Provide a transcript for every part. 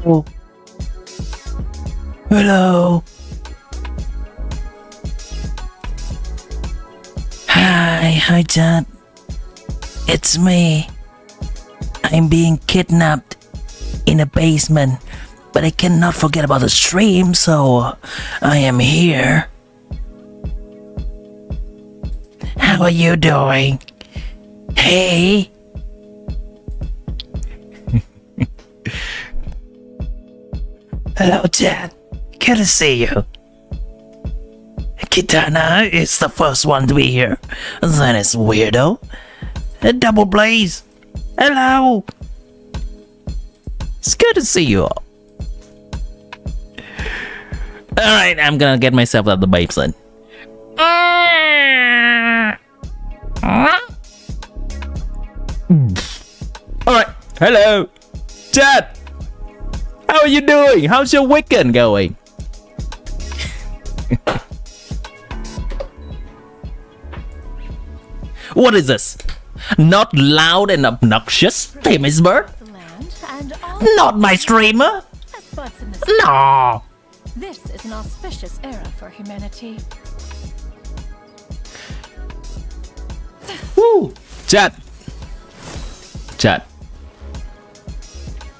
Oh. Hello. Hi, Dad. It's me. I'm being kidnapped in a basement, but I cannot forget about the stream, so I am here. How are you doing? Hey. Hello, Dad. Good to see you. Kitana is the first one to be here. Then it's Weirdo. Double Blaze. Hello. It's good to see you all. Alright, I'm gonna get myself out of the basement. Alright, hello. Dad. How are you doing? How's your weekend going? What is this? Not loud and obnoxious, famous bird? Not my streamer? No! This is an auspicious era for humanity. Woo! Chat.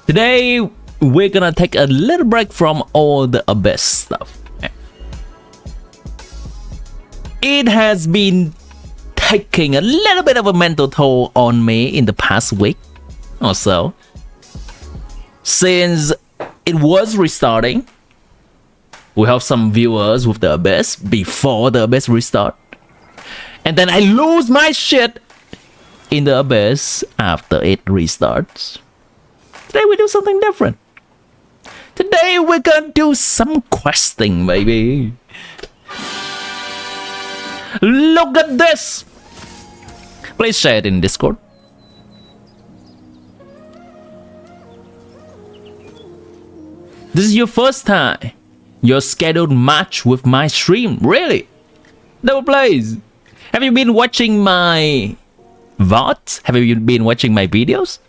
Today, we're gonna take a little break from all the Abyss stuff. It has been taking a little bit of a mental toll on me in the past week or so. Since it was restarting, we have some viewers with the Abyss before the Abyss restart. And then I lose my shit in the Abyss after it restarts. Today we do something different. Today we're gonna do some questing, baby. Look at this! Please share it in Discord. This is your first time. Your scheduled match with my stream. Really? Double Blaze. Have you been watching my VODs? Have you been watching my videos?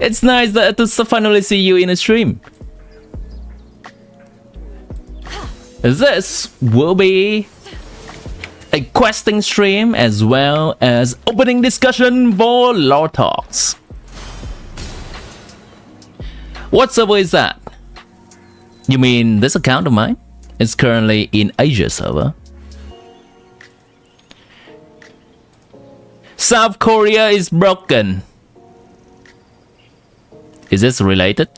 It's nice to finally see you in a stream. This will be a questing stream as well as opening discussion for lore talks. What server is that? You mean this account of mine? It's currently in Asia server. South Korea is broken. Is this related?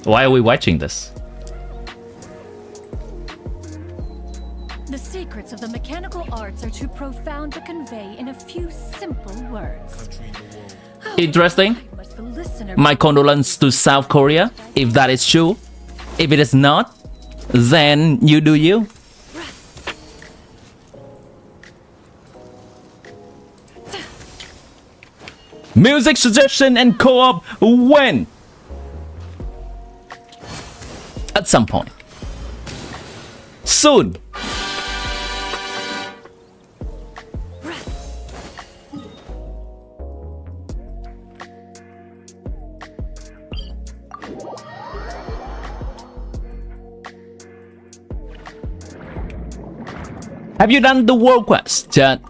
Why are we watching this? The secrets of the mechanical arts are too profound to convey in a few simple words. Interesting. My condolences to South Korea, if that is true. If it is not, then you do you. Music suggestion and co-op when? At some point. Soon. Have you done the world quest, chat?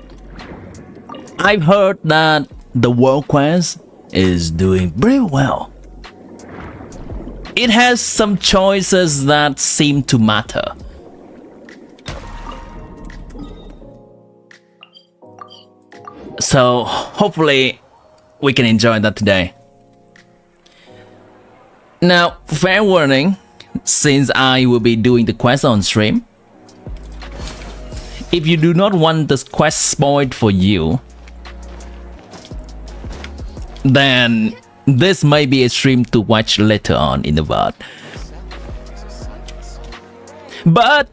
I've heard that the world quest is doing pretty well. It has some choices that seem to matter. So hopefully we can enjoy that today. Now, fair warning, since I will be doing the quest on stream, if you do not want this quest spoiled for you, then this may be a stream to watch later on in the VOD. But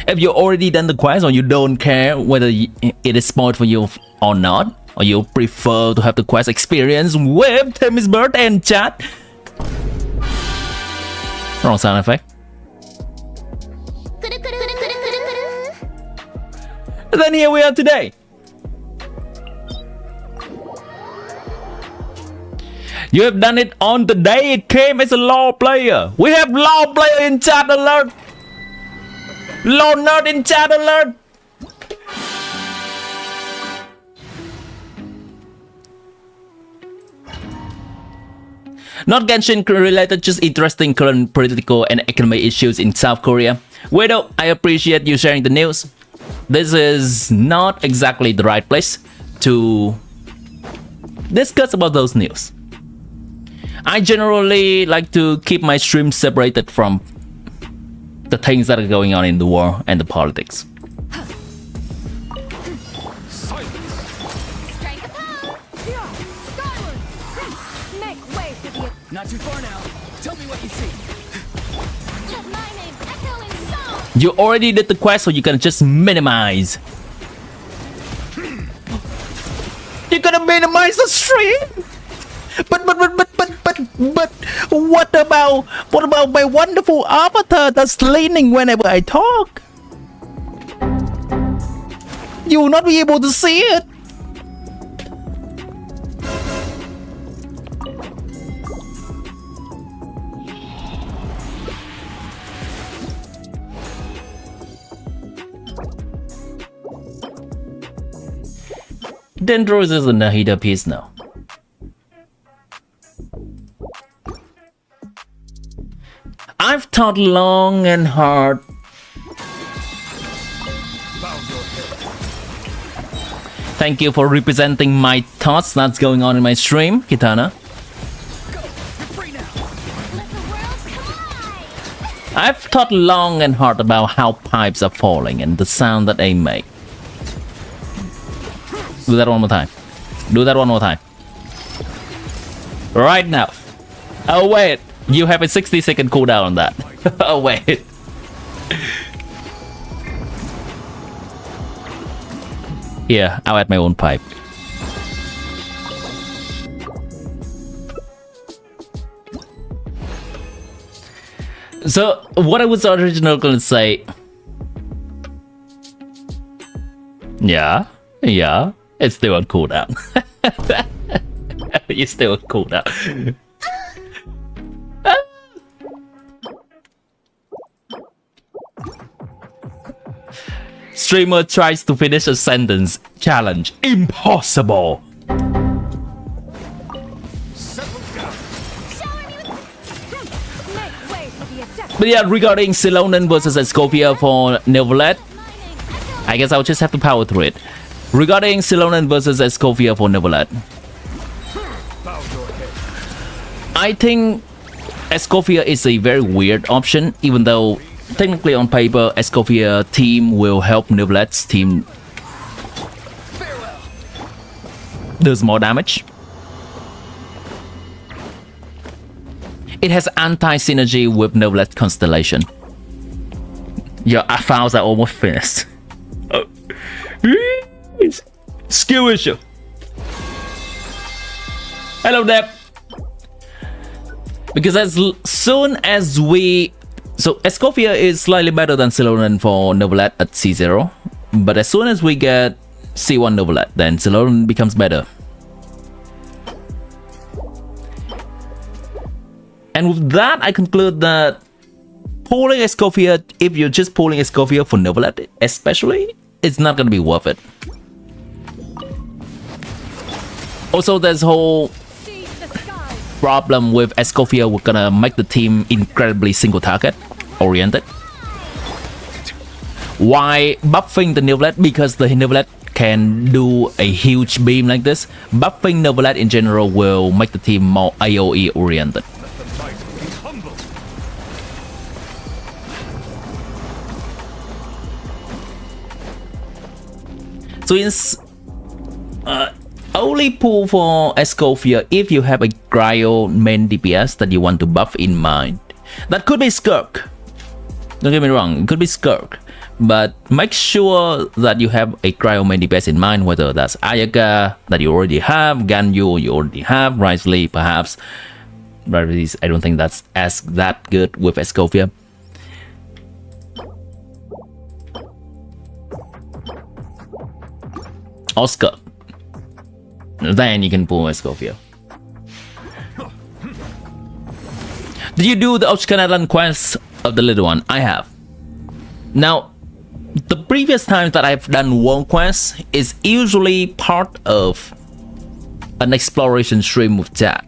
if you already done the quest or you don't care whether it is spoiled for you or not, or you prefer to have the quest experience with Themis Bird and chat. Wrong sound effect. Then here we are today. You have done it on the day it came as a law player. We have law player in chat alert. Law nerd in chat alert. Not Genshin related, just interesting current political and economic issues in South Korea. Widow, I appreciate you sharing the news. This is not exactly the right place to discuss about those news. I generally like to keep my stream separated from the things that are going on in the world and the politics. Not too far now. Tell me what you see. Let my name echo in song. You already did the quest, so you can just minimize. You're gonna minimize the stream? But what about my wonderful avatar that's leaning whenever I talk? You will not be able to see it. Dendros is a Nahida piece now. I've thought long and hard. Thank you for representing my thoughts that's going on in my stream, Kitana. Go. You're free now. Let the world collide. I've thought long and hard about how pipes are falling and the sound that they make. Do that one more time. Do that one more time. Right now. Oh wait, you have a 60-second cooldown on that. Oh wait. Here, I'll add my own pipe. So, what I was originally gonna say... Yeah, it's still on cooldown. It's still on cooldown. Streamer tries to finish a sentence. Challenge. Impossible. But yeah, regarding Silonen versus Escovia for Neverlet, I guess I'll just have to power through it. Regarding Silonen versus Escovia for Neverlet, I think Escovia is a very weird option, even though technically on paper, Escovia team will help Neverlet's team does more damage. It has anti-synergy with Neverlet Constellation. Your files are almost finished. Oh. Skill issue. Hello there. Because as soon as we... So Escovia is slightly better than Silonen for Neverlet at C0. But as soon as we get C1 Neverlet, then Silonen becomes better. And with that, I conclude that pulling Escovia, if you're just pulling Escovia for Neverlet especially, it's not going to be worth it. Also, there's whole problem with Escovia. We're gonna make the team incredibly single target oriented. Why buffing the Neverlet? Because the Neverlet can do a huge beam like this. Buffing Neverlet in general will make the team more AoE oriented. So it's only pull for Escovia if you have a Cryo main DPS that you want to buff in mind. That could be Skirk. Don't get me wrong, it could be Skirk. But make sure that you have a Cryo main DPS in mind, whether that's Ayaka that you already have, Ganyu you already have, Risley perhaps. But I don't think that's that good with Escovia. Oscar. Then you can pull Escoffier. Did you do the Ochkanalan quest of the little one? I have. Now, the previous times that I've done world quests is usually part of an exploration stream with chat,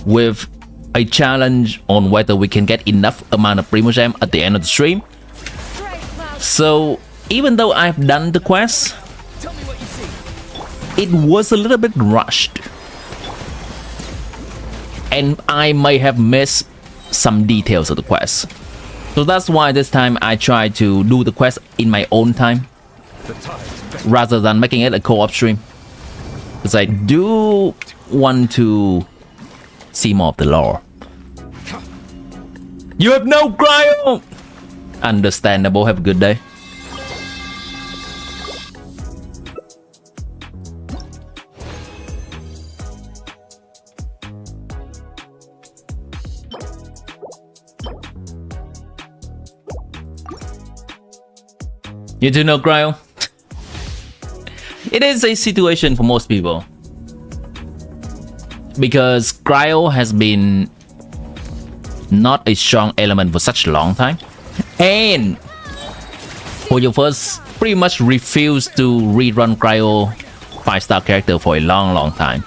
with a challenge on whether we can get enough amount of Primogem at the end of the stream. So even though I've done the quest, Tell me what you see. it was a little bit rushed, and I may have missed some details of the quest. So that's why this time I try to do the quest in my own time rather than making it a co-op stream, because I do want to see more of the lore. You have no cryo! Understandable, have a good day. You do know cryo? It is a situation for most people, because cryo has been not a strong element for such a long time, and for your first pretty much refused to rerun cryo 5-star character for a long time.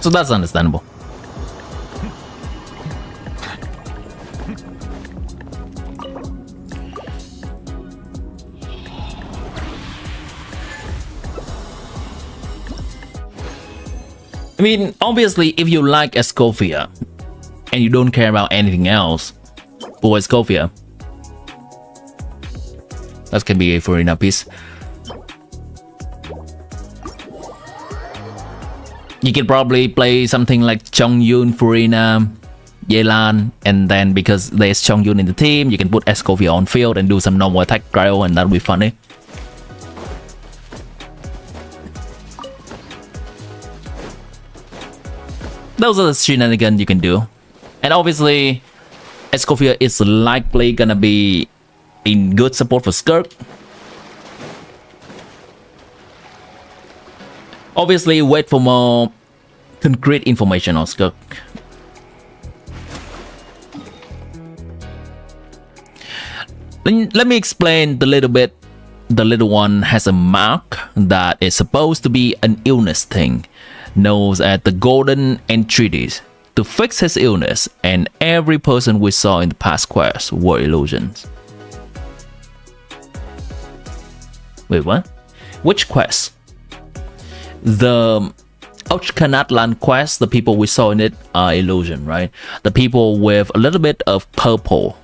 So that's understandable. I mean, obviously, if you like Escoffier and you don't care about anything else for Escoffier, that can be a Furina piece. You could probably play something like Chongyun, Furina, Yelan, and then because there's Chongyun in the team, you can put Escoffier on field and do some normal attack cryo, and that'll be funny. Those are the shenanigans you can do. And obviously, Escoffier is likely gonna be in good support for Skirk. Obviously, wait for more concrete information on Skirk. Let me explain the little bit. The little one has a mark that is supposed to be an illness thing, known as the Golden Entreaties, to fix his illness, and every person we saw in the past quests were illusions. Wait, what? Which quest? The Ochkanatlan quest, the people we saw in it are illusion, right? The people with a little bit of purple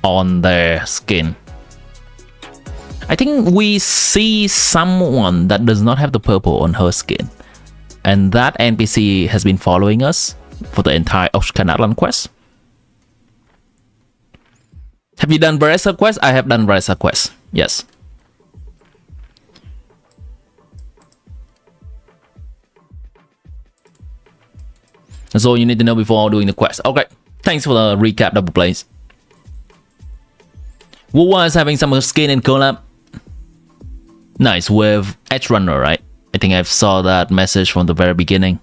on their skin. I think we see someone that does not have the purple on her skin, and that NPC has been following us for the entire Ochkanatlan quest. Have you done Beresa quest? I have done Beresa quest, yes. That's all you need to know before doing the quest. Okay, thanks for the recap, Double Plays. Wuwa is having some skin in collab. Nice, with Edge Runner, right? I think I saw that message from the very beginning.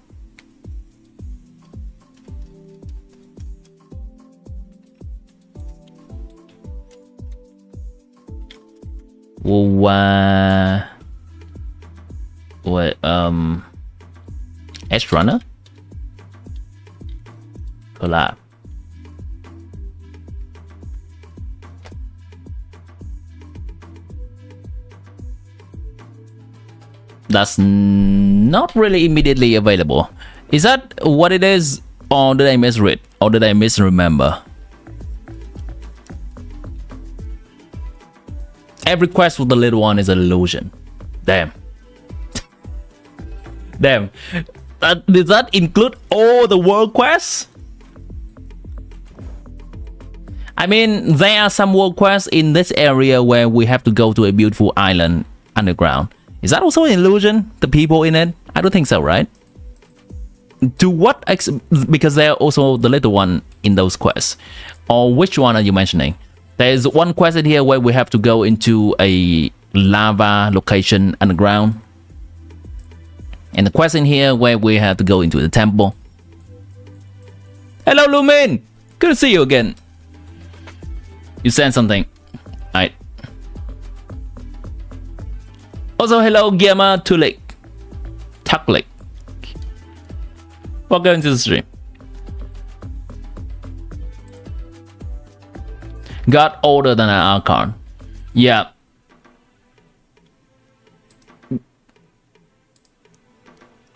Wuwa... Wait, Edge Runner? Collab. That's not really immediately available. Is that what it is, or did I misread, or did I misremember? Every quest with the little one is an illusion. Damn. Damn. Does that include all the world quests? I mean, there are some world quests in this area where we have to go to a beautiful island underground. Is that also an illusion? The people in it? I don't think so, right? to what because there are also the little one in those quests, or which one are you mentioning? There's one quest in here where we have to go into a lava location underground, and the quest in here where we have to go into the temple. Hello Lumin, good to see you again. You sent something. Alright. Also hello Gamma Tulik Tuklik. Welcome to the stream. Got older than an Archon. Yeah.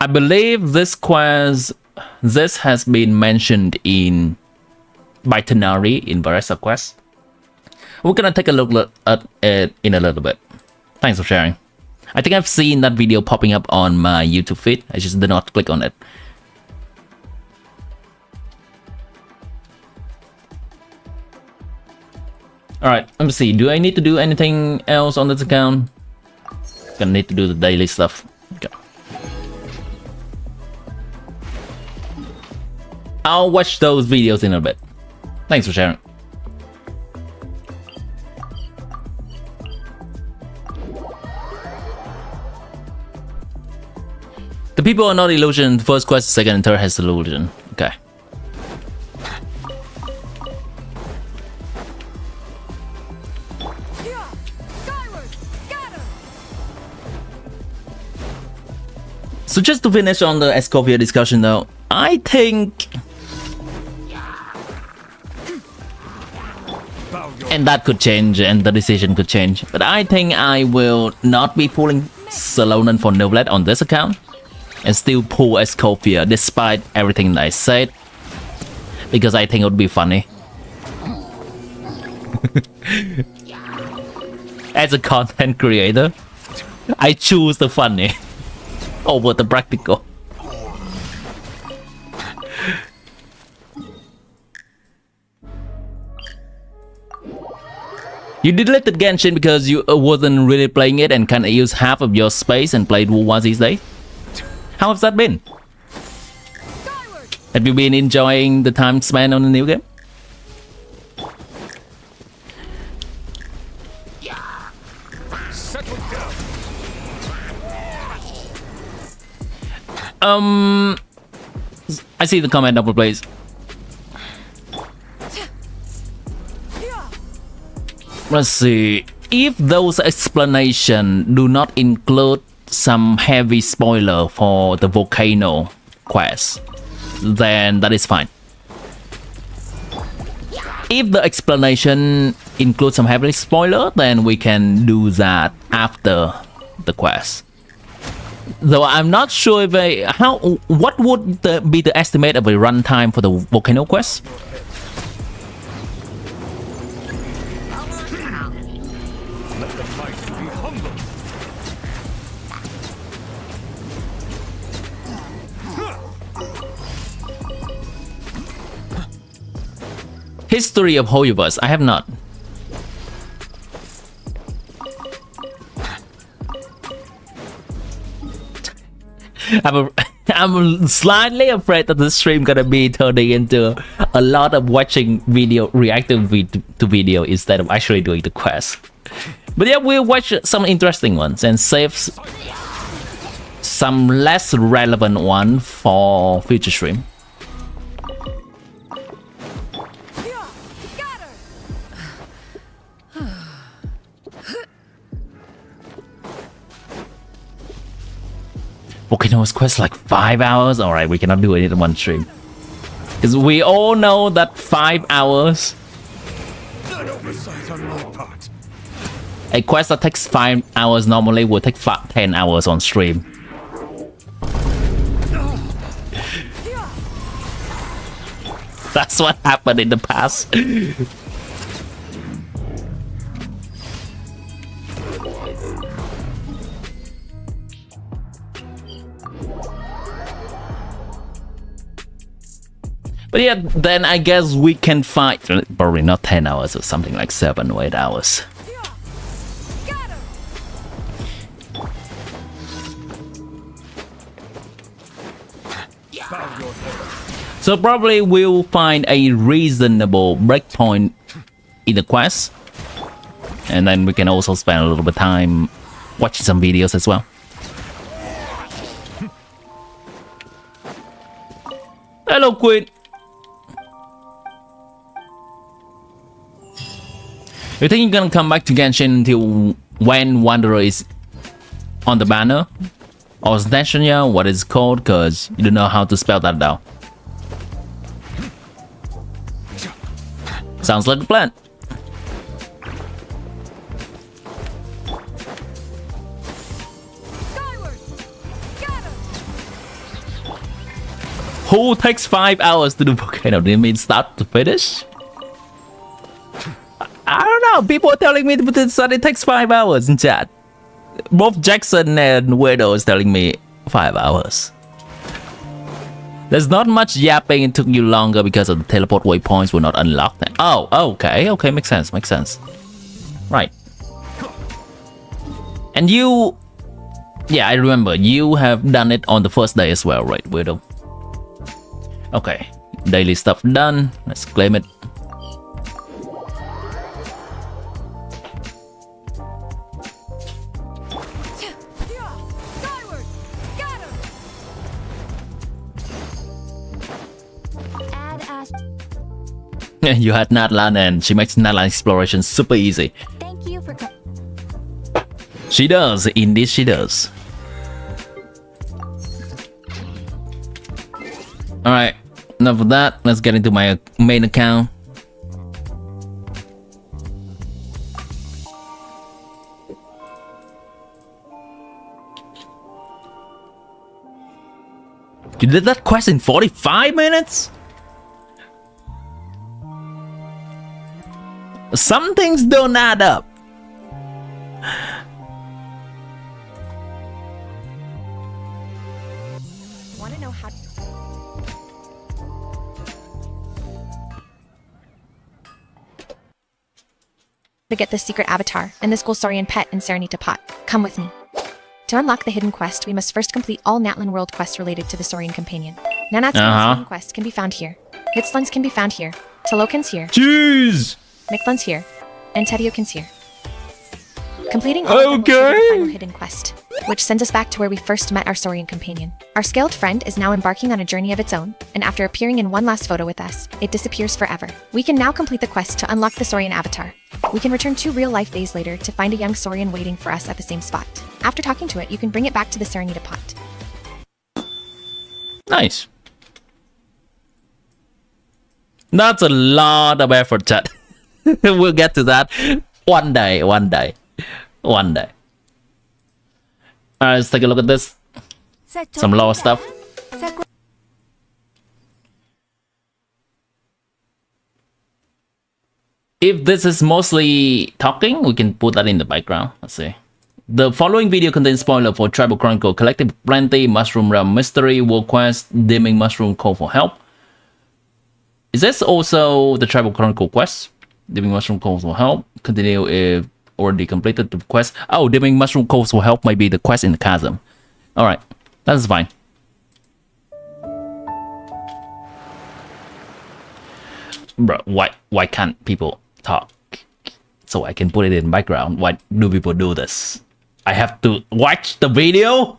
I believe this quest, this has been mentioned in by Tenari in Baressa quest. We're gonna take a look at it in a little bit. Thanks for sharing. I think I've seen that video popping up on my YouTube feed. I just did not click on it. Alright, let me see. Do I need to do anything else on this account? Gonna need to do the daily stuff. Okay. I'll watch those videos in a bit. Thanks for sharing. The people are not illusion. First quest, second and third has illusion. Okay. So just to finish on the Escovia discussion though, I think... And that could change and the decision could change. But I think I will not be pulling Salonen for Noblet on this account. And still pull Escovia despite everything that I said. Because I think it would be funny. As a content creator, I choose the funny over the practical. You deleted Genshin because you wasn't really playing it and kinda used half of your space and played WoW these days? How has that been? Have you been enjoying the time spent on the new game? I see the comment double please. Let's see. If those explanations do not include some heavy spoiler for the Volcano quest, then that is fine. If the explanation includes some heavy spoiler, then we can do that after the quest. Though I'm not sure if what would be the estimate of a runtime for the Volcano quest? History of Hoyoverse, I have not. I'm slightly afraid that the stream gonna be turning into a lot of watching video, reacting to video instead of actually doing the quest. But yeah, we'll watch some interesting ones and save some less relevant one for future stream. Volcano's quest like 5 hours? Alright, we cannot do it in one stream. Because we all know that 5 hours... A quest that takes 5 hours normally will take 10 hours on stream. That's what happened in the past. But yeah, then I guess we can fight. Probably not 10 hours or something like 7 or 8 hours. So probably we'll find a reasonable breakpoint in the quest. And then we can also spend a little bit of time watching some videos as well. Hello, Queen. You think you're gonna come back to Genshin until when Wanderer is on the banner? Or Snashanya, what it's called, because you don't know how to spell that down. Sounds like a plan. Who takes 5 hours to do Volcano? Do you mean start to finish? I don't know. People are telling me that it takes 5 hours in chat. Both Jackson and Widow is telling me 5 hours. There's not much yapping. It took you longer because of the teleport waypoints were not unlocked. Oh, okay. Okay, makes sense. Makes sense. Right. And you... Yeah, I remember. You have done it on the first day as well, right, Widow? Okay. Daily stuff done. Let's claim it. You had Natlan and she makes Natlan exploration super easy. Thank you for She does, indeed she does. Alright, enough of that. Let's get into my main account. You did that quest in 45 minutes? Some things don't add up. Want to know how to get this secret avatar and this Golsarian pet in Serenita Pot? Come with me. To unlock the hidden quest, we must first complete all Natlan world quests related to the Saurian companion. Nanat's hidden quest can be found here. Hitzlan's can be found here. Talokin's here. Jeez! Miklan's here, and Tediokin's here. Completing all of them will trigger the final hidden quest, which sends us back to where we first met our Saurian companion. Our scaled friend is now embarking on a journey of its own, and after appearing in one last photo with us, it disappears forever. We can now complete the quest to unlock the Saurian avatar. We can return 2 real-life days later to find a young Saurian waiting for us at the same spot. After talking to it, you can bring it back to the Serenita Pot. Nice. That's a lot of effort, chat. We'll get to that one day. Alright, let's take a look at this. Some lore stuff. If this is mostly talking, we can put that in the background. Let's see. The following video contains spoiler for Tribal Chronicle, Collective Plenty, Mushroom Realm Mystery, World Quest, Dimming Mushroom Call for Help. Is this also the Tribal Chronicle quest? Dimming Mushroom Calls for Help. Continue if already completed the quest. Oh, Dimming Mushroom Calls for Help might be the quest in the chasm. Alright, that's fine. Bro, why can't people talk? So I can put it in background. Why do people do this? I have to watch the video?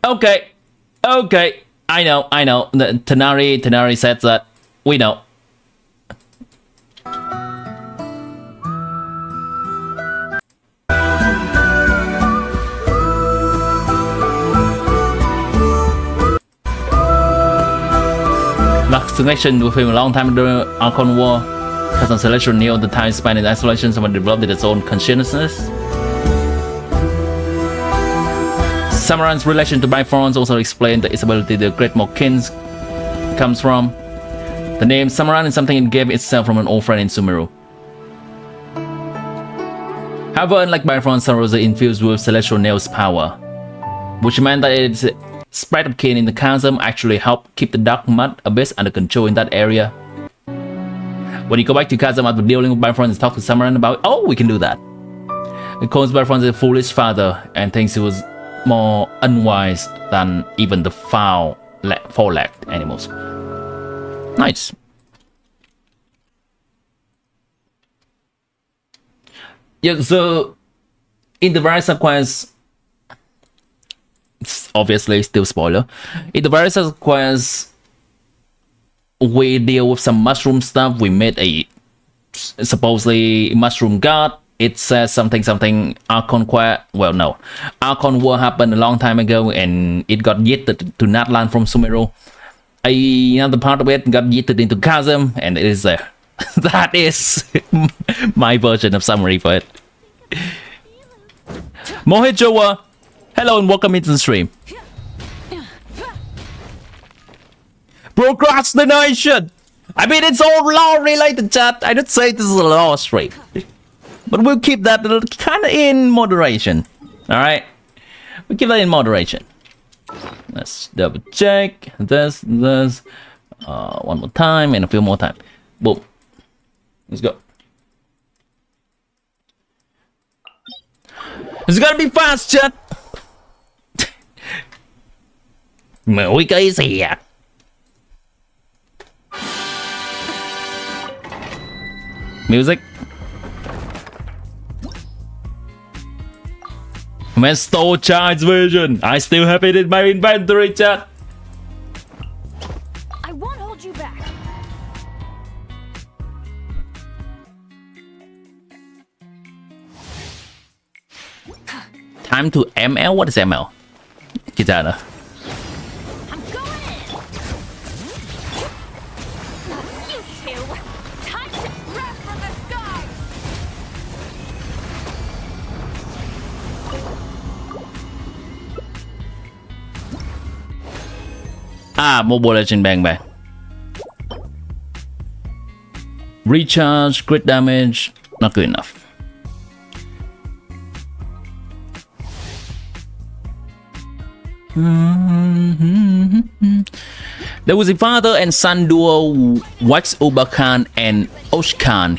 Okay. I know. Tanari said that. We know. Lost connection with him a long time during Archon War. Has some celestial near the time spent in isolation, someone developed its own consciousness. Samaran's relation to Bifrons also explained the ability the Great Mokins comes from. The name Samaran is something it gave itself from an old friend in Sumeru. However, unlike Bifrons, Samaran was infused with Celestial Nail's power, which meant that its spread of kin in the chasm actually helped keep the Dark Mud Abyss under control in that area. When you go back to chasm after dealing with Bifrons and talk to Samaran about it, oh, we can do that. It calls Bifrons a foolish father and thinks he was more unwise than even the four-legged animals. Nice. Yeah, so in the Varisa quest, it's obviously still spoiler. In the Varisa quest, we deal with some mushroom stuff. We made a supposedly mushroom god. It says something Archon quest. Well, no, Archon war happened a long time ago, and it got yeeted to Natlan from Sumeru. Another part of it got yeeted into Chasm, and it is there. That is my version of summary for it. Mohit Joa, hello and welcome into the stream. Procrastination. I mean, it's all law related, chat. I did say this is a law stream, but we'll keep that kind of in moderation. All right, we'll keep that in moderation. Let's double check this one more time and a few more times. Boom. Let's go. It's gotta be fast, chat. Moika is here. Music. Man stole Child's version. I still have it in my inventory, chat. I won't hold you back. Time to ML? What is ML? Kitana. I'm going in. You two. Time to rap from the sky. Mobile Legend Bang Bang. Recharge, crit damage, not good enough. There was a father and son duo, Wax Ubakan and Oshkan.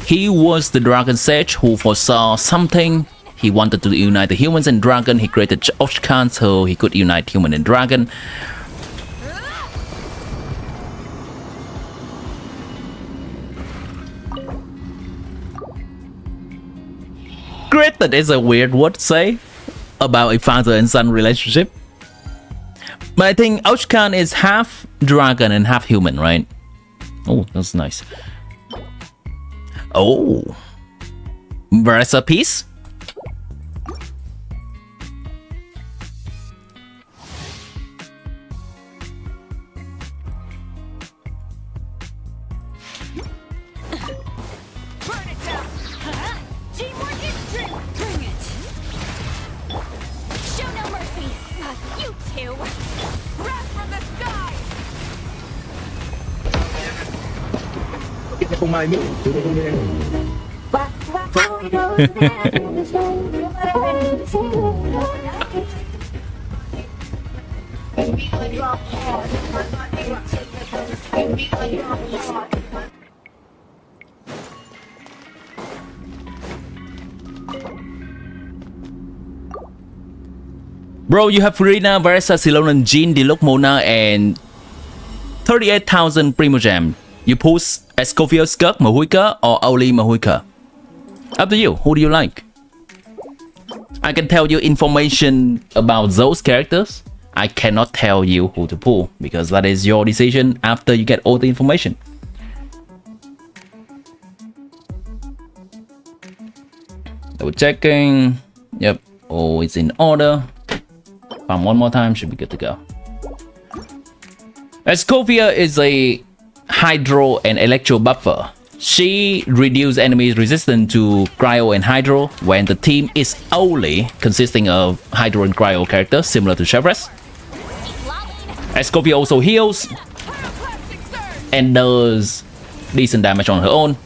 He was the dragon sage who foresaw something. He wanted to unite the humans and dragon. He created Oshkan so he could unite human and dragon. Created is a weird word to say about a father and son relationship. But I think Oshkan is half dragon and half human, right? Oh, that's nice. Oh. Versa piece? Burn it down. Teamwork is strength. Bring it. Show no mercy. You two. Rap from the sky. Bro, you have Rina, Varesa, Silonan, Jean, Diluc, Mona, and 38,000 Primogem. You push Escovio, Skirk, Mahuika, or Oli Mahuika? Up to you. Who do you like? I can tell you information about those characters. I cannot tell you who to pull because that is your decision after you get all the information. Double checking. Yep. Oh, it's in order. Farm one more time, should be good to go. Escovia is a hydro and electro buffer. She reduces enemies resistant to cryo and hydro when the team is only consisting of hydro and cryo characters, similar to Chevres. Escovia also heals and does decent damage on her own.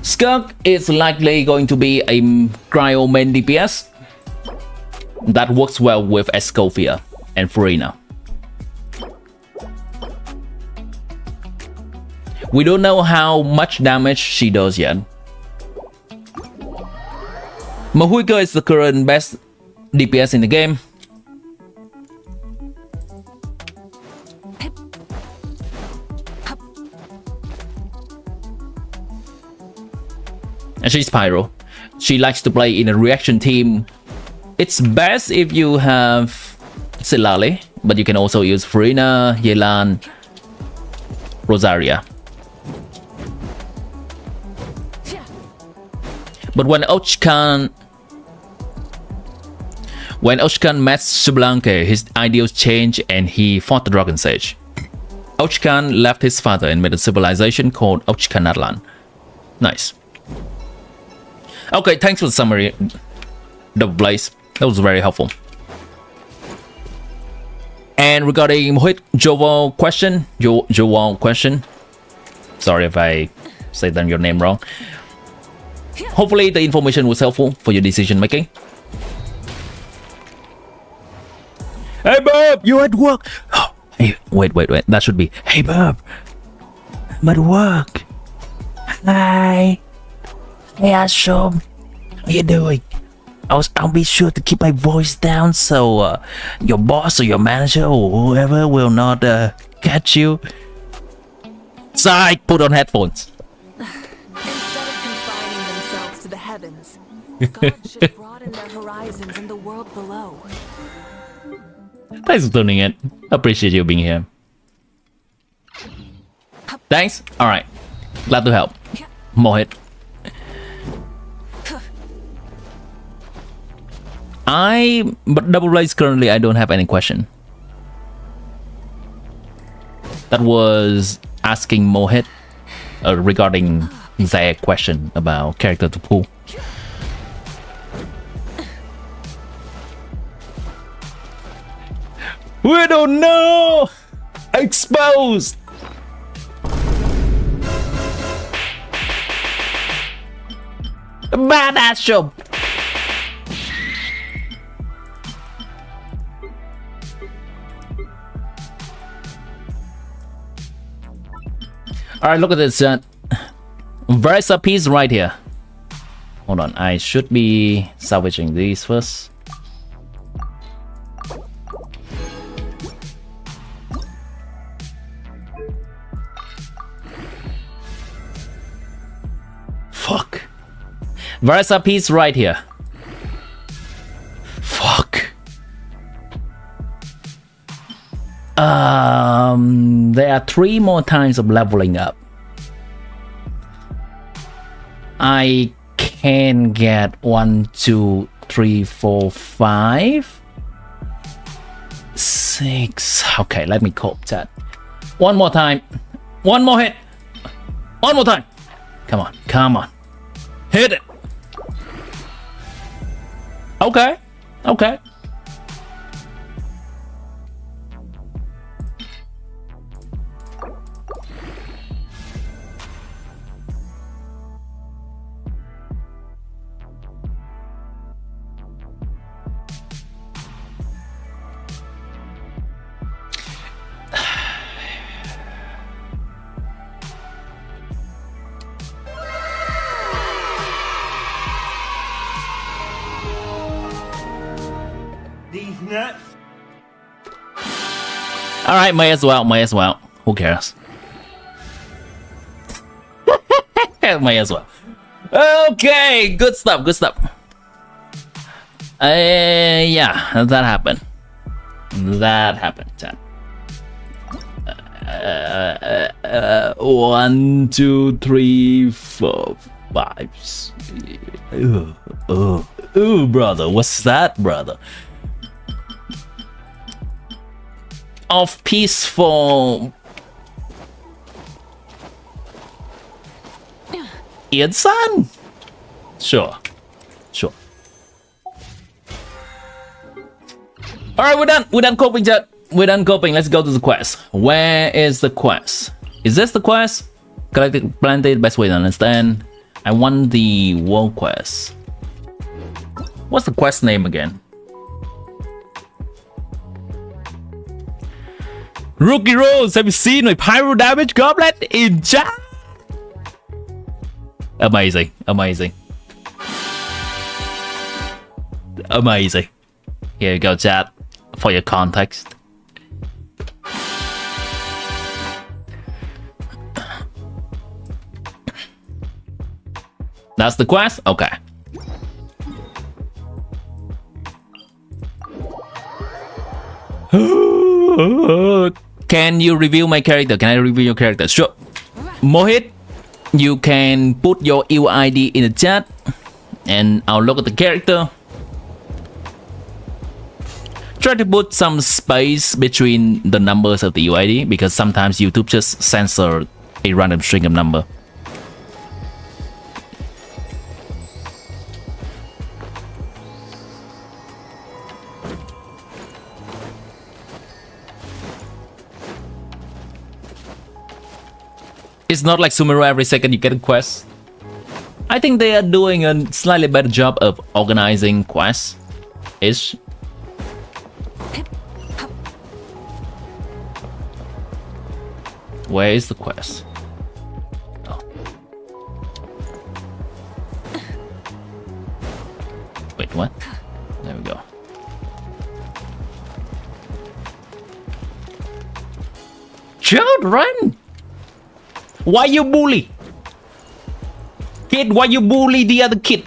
Skirk is likely going to be a cryo main DPS that works well with Escovia and Farina. We don't know how much damage she does yet. Mahuika is the current best DPS in the game. And she's Pyro. She likes to play in a reaction team. It's best if you have Silale, but you can also use Farina, Yelan, Rosaria. But when Ochkan met Xbalanque, his ideals changed and he fought the Dragon Sage. Ochkan left his father and made a civilization called Ochkan Natlan. Nice. Okay, thanks for the summary, Double Blaze. That was very helpful. And regarding Mohit Joval question, sorry if I said your name wrong. Hopefully the information was helpful for your decision making. Hey Bob, you at work? Oh, hey, wait. That should be, hey Bob, I'm at work. Hi. Hey Ashom, how you doing? I'll be sure to keep my voice down so your boss or your manager or whoever will not catch you. Psych, put on headphones. Instead of confining themselves to the heavens, God should broaden their horizons in the world below. Thanks for tuning in. Appreciate you being here. Thanks. Alright. Glad to help. Mohit. But Double Blaze currently I don't have any question. That was asking Mohit regarding their question about character to pull. We don't know! Exposed! Badass show! Alright, look at this. Versa piece right here. Hold on, I should be salvaging these first. Fuck. Versa piece right here. Fuck. There are 3 more times of leveling up. I can get 1, 2, 3, 4, 5, 6. Okay, let me cope that. One more time. One more hit. One more time. Come on, come on. Hit it. Okay, okay. These nuts. All right, may as well. Who cares? May as well. Okay, good stuff. Yeah, that happened. Chat. 1, 2, 3, 4, 5. Ooh, brother, what's that, brother? Of peaceful Ian-san? Sure. Alright, we're done coping, chat. We're done coping. Let's go to the quest. Where is the quest? Is this the quest? Collected planted, best way to understand. I want the world quest. What's the quest name again? Rookie Rose, have you seen my pyro damage goblet in chat? Amazing. Amazing. Here you go, chat, for your context. That's the quest? Okay. Can you review my character? Can I review your character? Sure. Mohit, you can put your UID in the chat and I'll look at the character. Try to put some space between the numbers of the UID because sometimes YouTube just censor a random string of number. It's not like Sumeru every second you get a quest. I think they are doing a slightly better job of organizing quests. Ish. Where is the quest? Oh. Wait, what? There we go. Children! Why you bully? Kid, why you bully the other kid?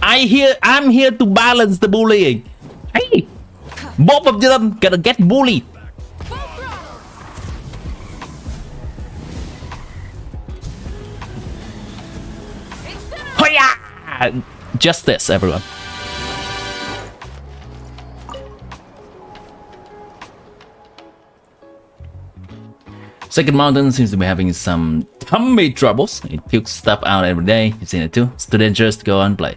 I'm here to balance the bullying. Hey! Both of them gonna get bullied. Hoya! Justice, everyone. Second Mountain seems to be having some tummy troubles. It pukes stuff out every day. You've seen it too. It's too dangerous to go and play.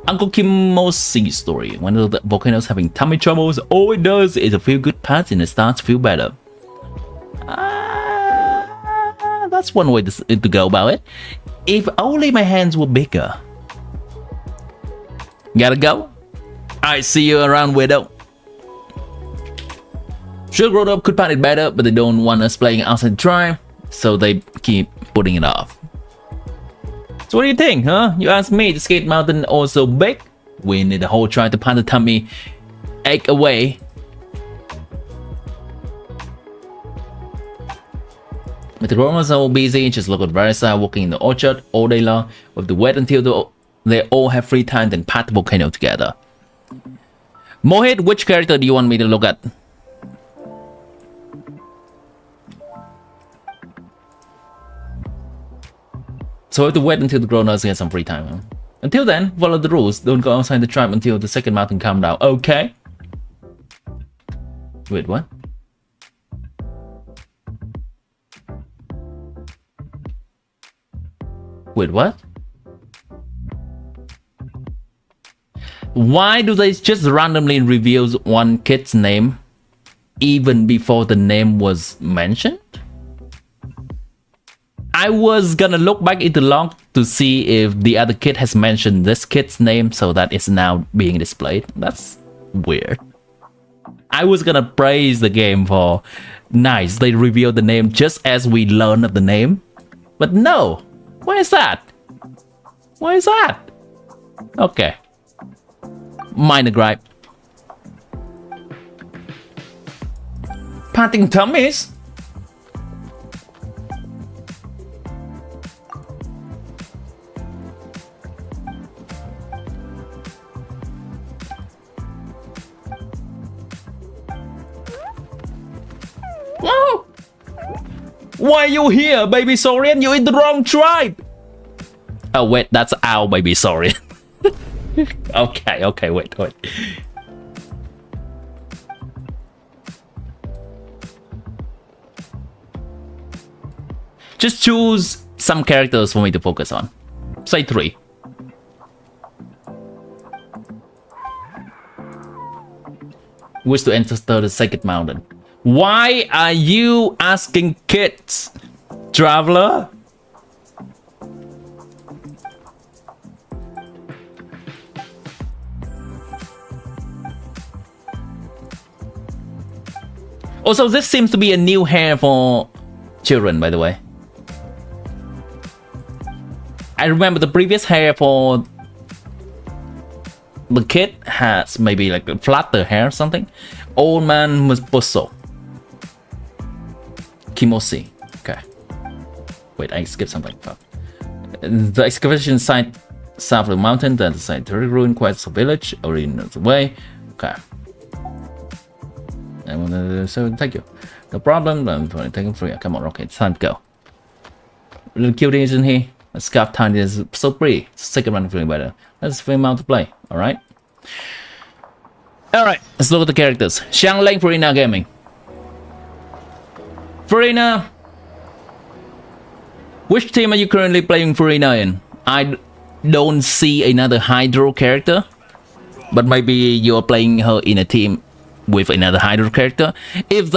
Uncle Kimmo's sea story. When the volcano's having tummy troubles, all it does is a few good pats and it starts to feel better. That's one way to go about it. If only my hands were bigger. Gotta go? I see you around, Widow. Sure, grown up could pat it better, but they don't want us playing outside the tribe, so they keep putting it off. So what do you think, huh? You asked me, the skate mountain also big? We need the whole tribe to pat the tummy ache away. But the grown-ups are all busy, just look at Varisa walking in the orchard all day long. We have to wait until they all have free time, then pat the volcano together. Mohit, which character do you want me to look at? So we have to wait until the grown-ups get some free time. Huh? Until then, follow the rules. Don't go outside the tribe until the second mountain calms down. Okay? Wait, what? Wait, what? Why do they just randomly reveal one kid's name even before the name was mentioned? I was gonna look back into log to see if the other kid has mentioned this kid's name so that it's now being displayed. That's weird. I was gonna praise the game for nice, they revealed the name just as we learn of the name. But no! Why is that? Why is that? Okay. Minor gripe. Patting tummies? Whoa! Why are you here, baby Saurian? You're in the wrong tribe! Oh wait, that's our baby Saurian. Okay, wait. Just choose some characters for me to focus on. Say 3. Wish to enter the second mountain. Why are you asking kids, traveler? Also, this seems to be a new hair for children, by the way. I remember the previous hair for the kid has maybe like a flatter hair or something. Old man was Bosso. Kimosi. Okay. Wait, I skipped something. Fuck. The excavation site south of the mountain, then the scientific ruin quest of village, original way. Okay. So thank you. The problem, I'm taking free. Come on, okay, it's time to go. Little cutie isn't here. A scarf tiny is so pretty. Second one feeling better. Let's film out to play. Alright. Alright, let's look at the characters. Xiangling, Farina Gaming. Farina. Which team are you currently playing Farina in? I don't see another Hydro character. But maybe you're playing her in a team with another Hydro character. If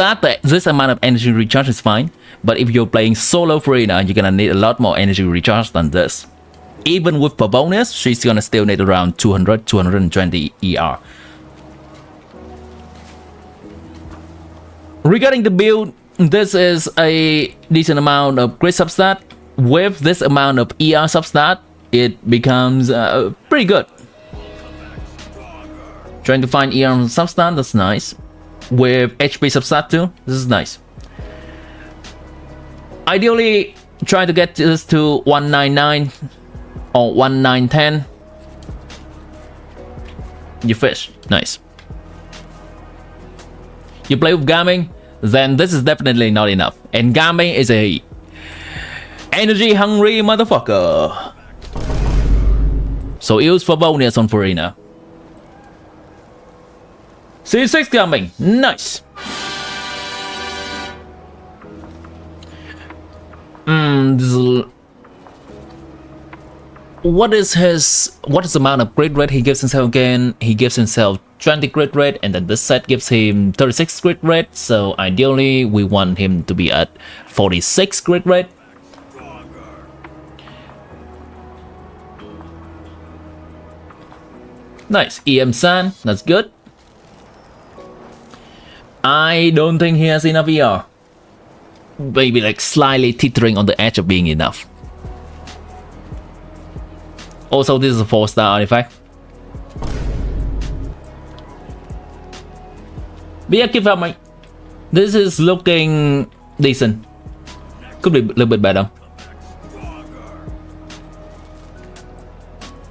this amount of energy recharge is fine. But if you're playing solo Farina, you're gonna need a lot more energy recharge than this. Even with the bonus, she's gonna still need around 200, 220 ER. Regarding the build, this is a decent amount of crit substat. With this amount of ER substat, it becomes pretty good. Trying to find ER substat, that's nice. With HP substat too, this is nice. Ideally, try to get this to 199 or 1910. You fish, nice. You play with Gaming, then this is definitely not enough. And Gaming is a energy hungry motherfucker. So use for bonus on Farina. C6 Gaming, nice. What is the amount of crit rate he gives himself again? He gives himself 20 crit rate, and then this set gives him 36 crit rate. So ideally, we want him to be at 46 crit rate. Nice, EM San, that's good. I don't think he has enough ER. Maybe like slightly teetering on the edge of being enough. Also, this is a 4-star artifact. But yeah, keep up, mate. This is looking decent. Could be a little bit better.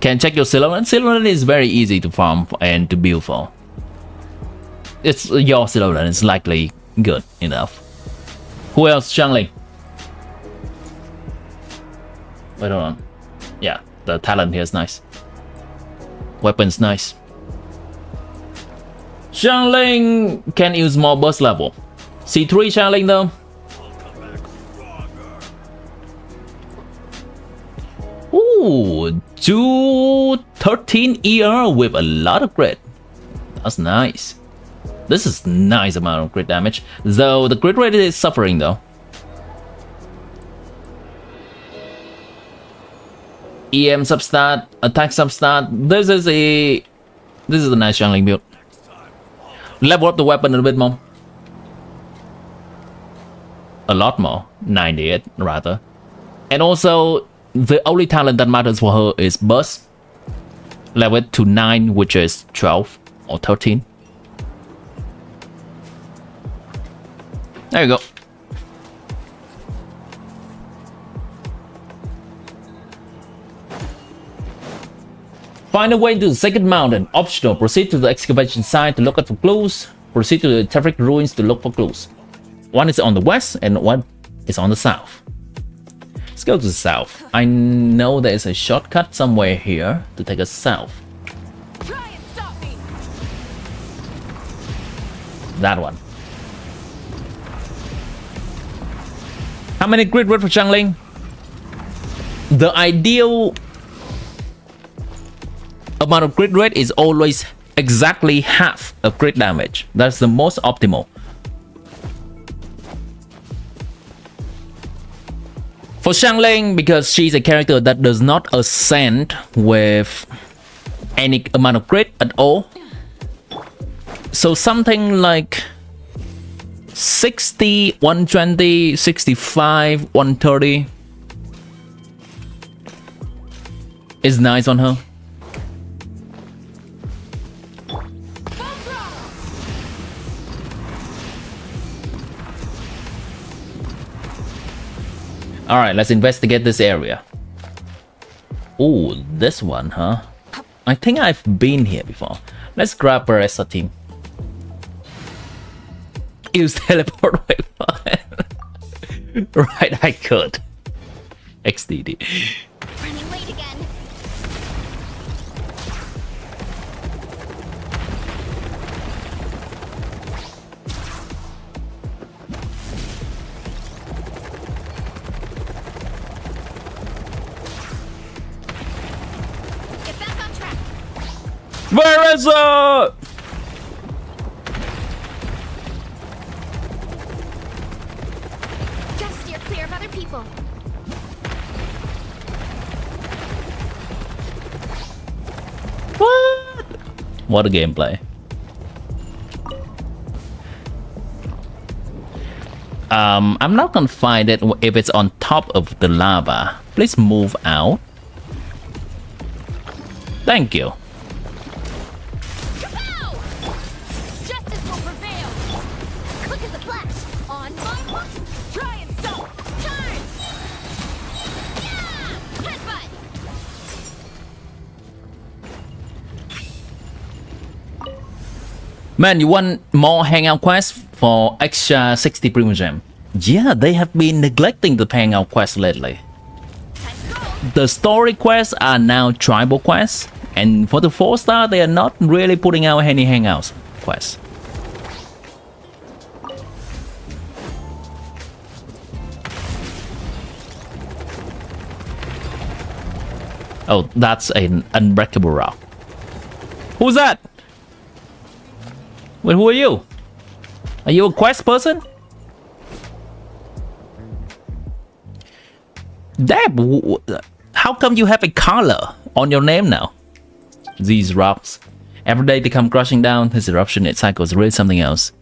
Can check your Silverland. Silverland is very easy to farm and to build for. It's your Silverland, it's likely good enough. Who else? Xiangling. Wait, hold on. Yeah, the talent here is nice. Weapons nice. Xiangling can use more burst level. C3 Xiangling though. Ooh, 213 ER with a lot of crit. That's nice. This is nice amount of crit damage, though the crit rate is suffering though. EM substat, attack substat. This is a nice Xiangling build. Level up the weapon a little bit more. A lot more, 98 rather. And also, the only talent that matters for her is burst. Level it to 9, which is 12 or 13. There you go. Find a way to the second mountain. Optional. Proceed to the excavation site to look out for clues. Proceed to the terrific ruins to look for clues. One is on the west and one is on the south. Let's go to the south. I know there is a shortcut somewhere here to take us south. Try and stop me. That one. How many crit rate for Xiangling? The ideal amount of crit rate is always exactly half of crit damage. That's the most optimal. For Xiangling, because she's a character that does not ascend with any amount of crit at all. So something like 60, 120, 65, 130. is nice on her. Alright, let's investigate this area. Oh, this one, huh? I think I've been here before. Let's grab a rest team. Use teleport waypoint. Right, I could. XDD. Running late again. Get back on track. Where is it? Gotta steer clear of other people. What? What a gameplay. I'm not gonna find it if it's on top of the lava. Please move out. Thank you. Kapow! Justice will prevail. Quick as a flash. On my try and stop. Turn. Yeah! Headbutt. Man, you want more hangout quests for extra 60 premium gem? Yeah, they have been neglecting the hangout quest lately. The story quests are now tribal quests, and for the 4-star, they are not really putting out any hangouts quests. Oh, that's an unbreakable rock. Who's that? Wait, who are you? Are you a quest person? Damn, how come you have a color on your name now? These rocks. Every day they come crashing down. This eruption, it cycles really something else.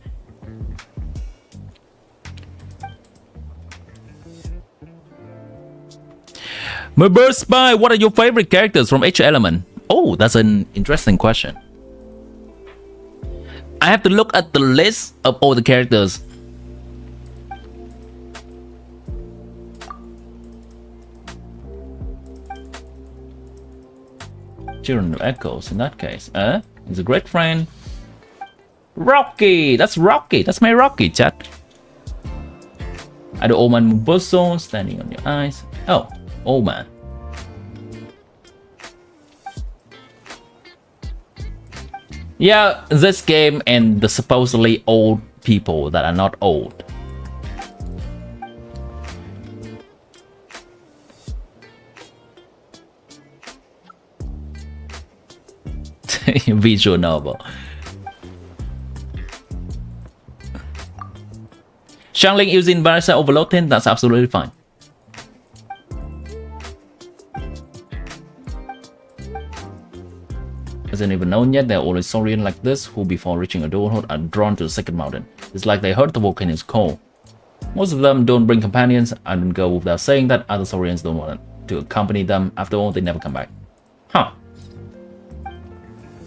My birth spy, what are your favorite characters from each element? Oh, that's an interesting question. I have to look at the list of all the characters. Children of Echoes, in that case. He's a great friend. Rocky! That's Rocky! That's my Rocky, chat. The old man Muboso, standing on your eyes. Oh, old man. Yeah, this game and the supposedly old people that are not old. Visual novel. Shangling using Barisa overloading, that's absolutely fine. Hasn't even known yet, there are always Saurians like this who before reaching adulthood are drawn to the second mountain. It's like they heard the volcano is cold. Most of them don't bring companions, and go without saying that other Saurians don't want to accompany them. After all, they never come back. Huh.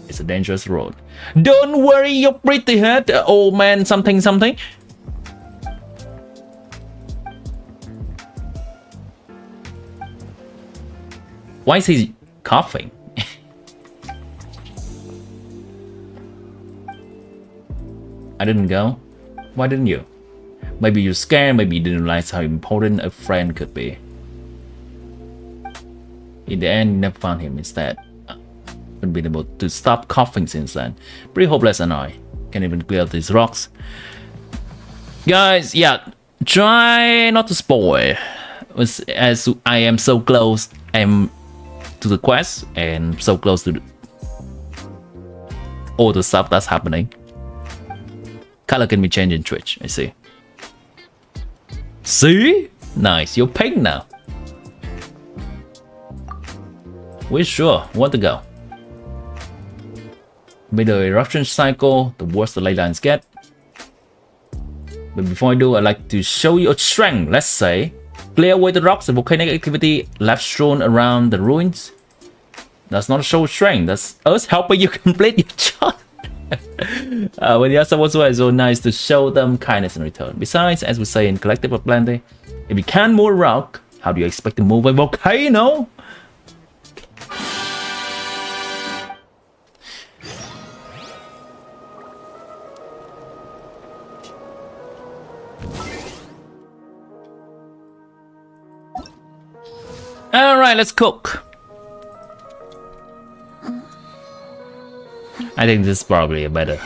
It's a dangerous road. Don't worry your pretty head, old man something something. Why is he coughing? I didn't go. Why didn't you? Maybe you're scared, maybe you didn't realize how important a friend could be. In the end, you never found him instead. I've been able to stop coughing since then. Pretty hopeless and I can't even clear these rocks. Guys, yeah, try not to spoil. As I am so close to the quest and so close to all the stuff that's happening. Color can be changed in Twitch, I see. See? Nice, you're pink now. We're sure, want to go. With the eruption cycle, the worse the ley lines get. But before I do, I'd like to show you a strength. Let's say, clear away the rocks and volcanic activity left strewn around the ruins. That's not show strength. That's us helping you complete your job. When you are someone who is so nice to show them kindness in return. Besides, as we say in Collective of Plenty, if you can't move a rock, how do you expect to move a volcano? Alright, let's cook. I think this is probably a better.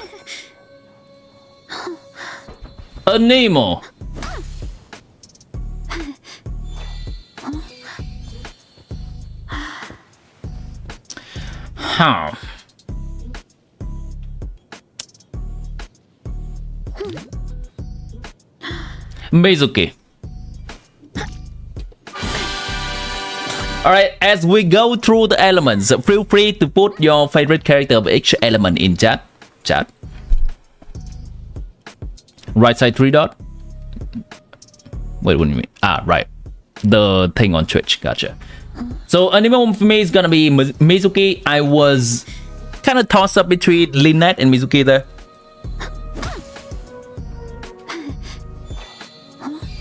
A Nemo. Huh. Mizuki. Alright, as we go through the elements, feel free to put your favorite character of each element in chat. Right side 3 dot. Wait, what do you mean? Ah, right. The thing on Twitch, gotcha. So, anime for me is gonna be Mizuki. I was kind of tossed up between Lynette and Mizuki there.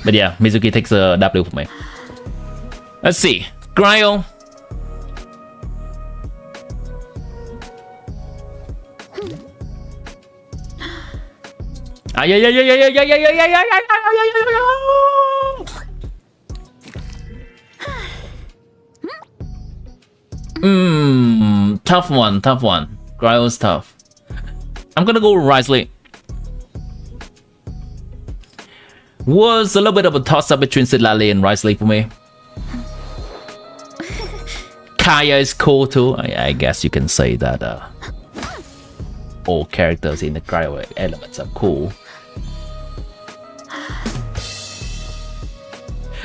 But yeah, Mizuki takes a W for me. Let's see. Cryo. Tough one. Cryo's tough. I'm gonna go Risley. Was a little bit of a toss-up between Citlali and Risley for me. Kaya is cool too. I guess you can say that all characters in the cryo elements are cool.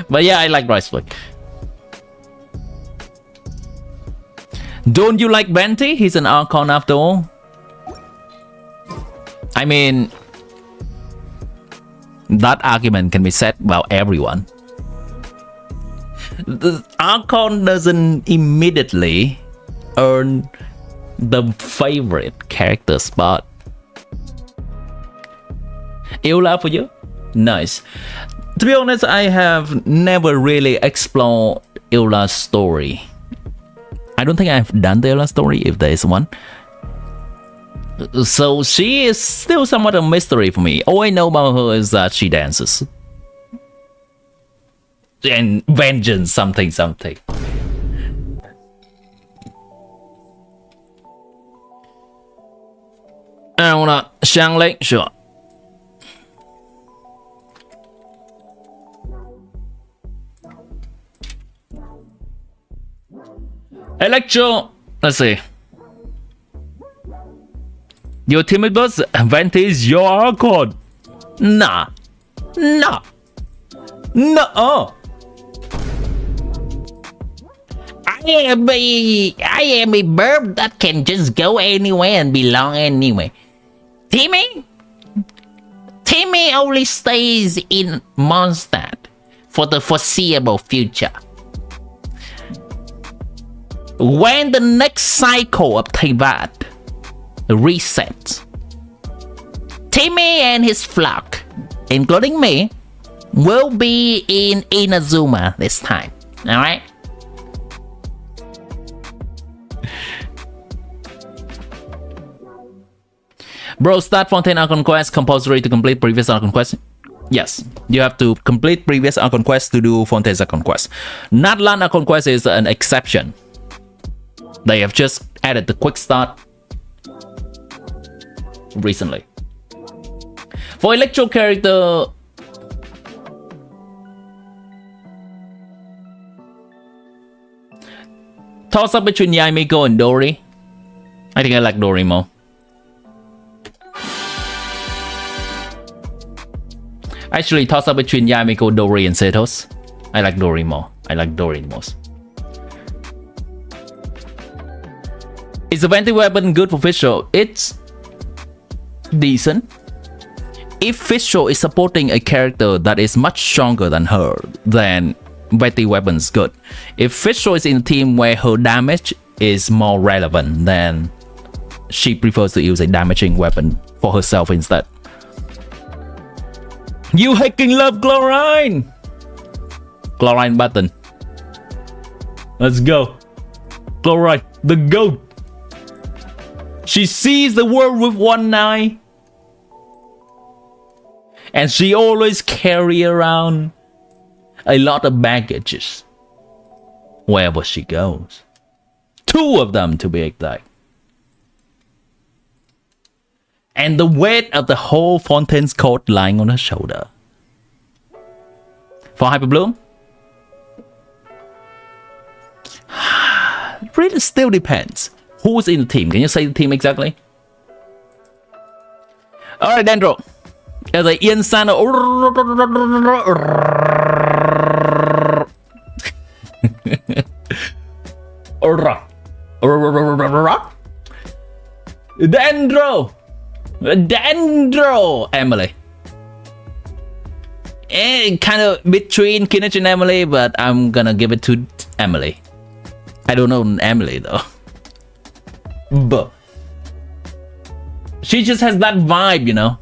But yeah, I like Risley. Don't you like Venti? He's an Archon after all. I mean, that argument can be said about everyone. The Archon doesn't immediately earn the favorite character spot. Eula for you? Nice. To be honest, I have never really explored Eula's story. I don't think I've done the Eula story, if there is one. So she is still somewhat a mystery for me. All I know about her is that she dances. And vengeance something. I wanna Shang sure. Electro, let's see. Your timid boss, Venti is your Archon. Nah. Oh. I am a bird that can just go anywhere and belong anywhere. Timmy only stays in Mondstadt for the foreseeable future. When the next cycle of Teyvat resets, Timmy and his flock, including me, will be in Inazuma this time. Alright? Bro, start Fontaine Archon Quest compulsory to complete previous Archon Quest. Yes, you have to complete previous Archon Quest to do Fontaine's Archon Quest. Natlan Archon Quest is an exception. They have just added the quick start recently. For Electro character, toss up between Yaimiko and Dori. I think I like Dori more. Actually, toss up between Yamiko, Dori, and Setos. I like Dori more. I like Dori the most. Is the Venti weapon good for Fischl? It's decent. If Fischl is supporting a character that is much stronger than her, then Venti weapon's good. If Fischl is in a team where her damage is more relevant than she prefers to use a damaging weapon for herself instead. You hacking love Chlorine! Chlorine button. Let's go. Chlorine, the GOAT. She sees the world with one eye. And she always carry around a lot of baggages wherever she goes. 2 of them to be exact. And the weight of the whole Fontaine's coat lying on her shoulder. For Hyper Bloom, it really still depends. Who's in the team? Can you say the team exactly? Alright, Dendro. There's a Ian Sano. Dendro! Emily. Kind of between Kinich and Emily, but I'm gonna give it to Emily. I don't know Emily though. But she just has that vibe, you know.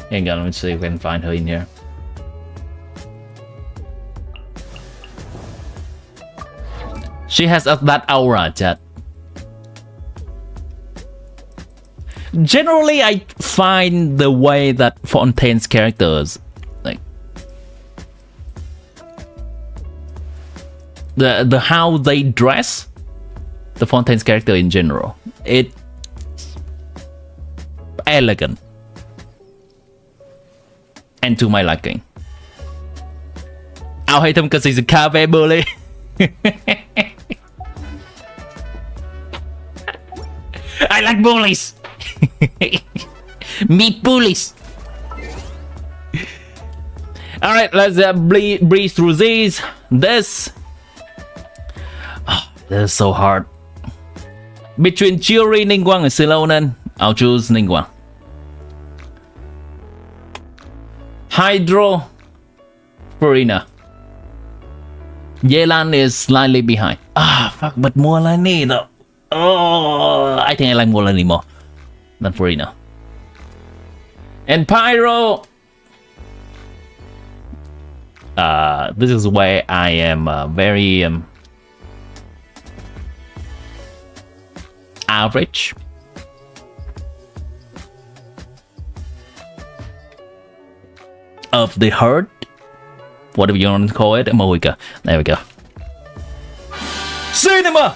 Hang on, let me see if I can find her in here. She has that aura, chat. Generally, I find the way that Fontaine's characters, like the how they dress, the Fontaine's character in general, it's elegant and to my liking. I hate him because he's a cafe bully. I like bullies. Meat bullies. All right, let's breeze through these. This is so hard. Between Chiori, Ningguang, and Silonen, I'll choose Ningguang. Hydro, Farina. Yelan is slightly behind. Fuck, but Mualani though. Oh, I think I like Mualani more than Farina. And Pyro. This is where I am very average. Of the herd, whatever you want to call it. Moika. There we go. Cinema.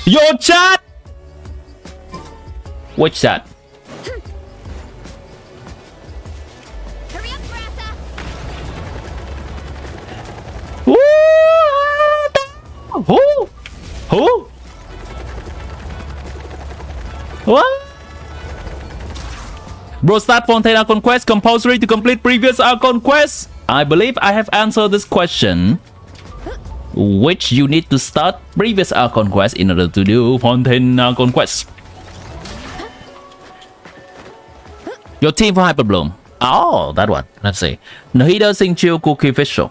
Your chat. Which chat? Hurry up, Grassa! Who? What? Bro, start Fontaine Archon Quest compulsory to complete previous Archon Quest? I believe I have answered this question. Which you need to start previous Archon Quest in order to do Fontaine Archon Quest. Your team for Hyper Bloom. Oh, that one. Let's see. Nahida Singchiu Cookie Official.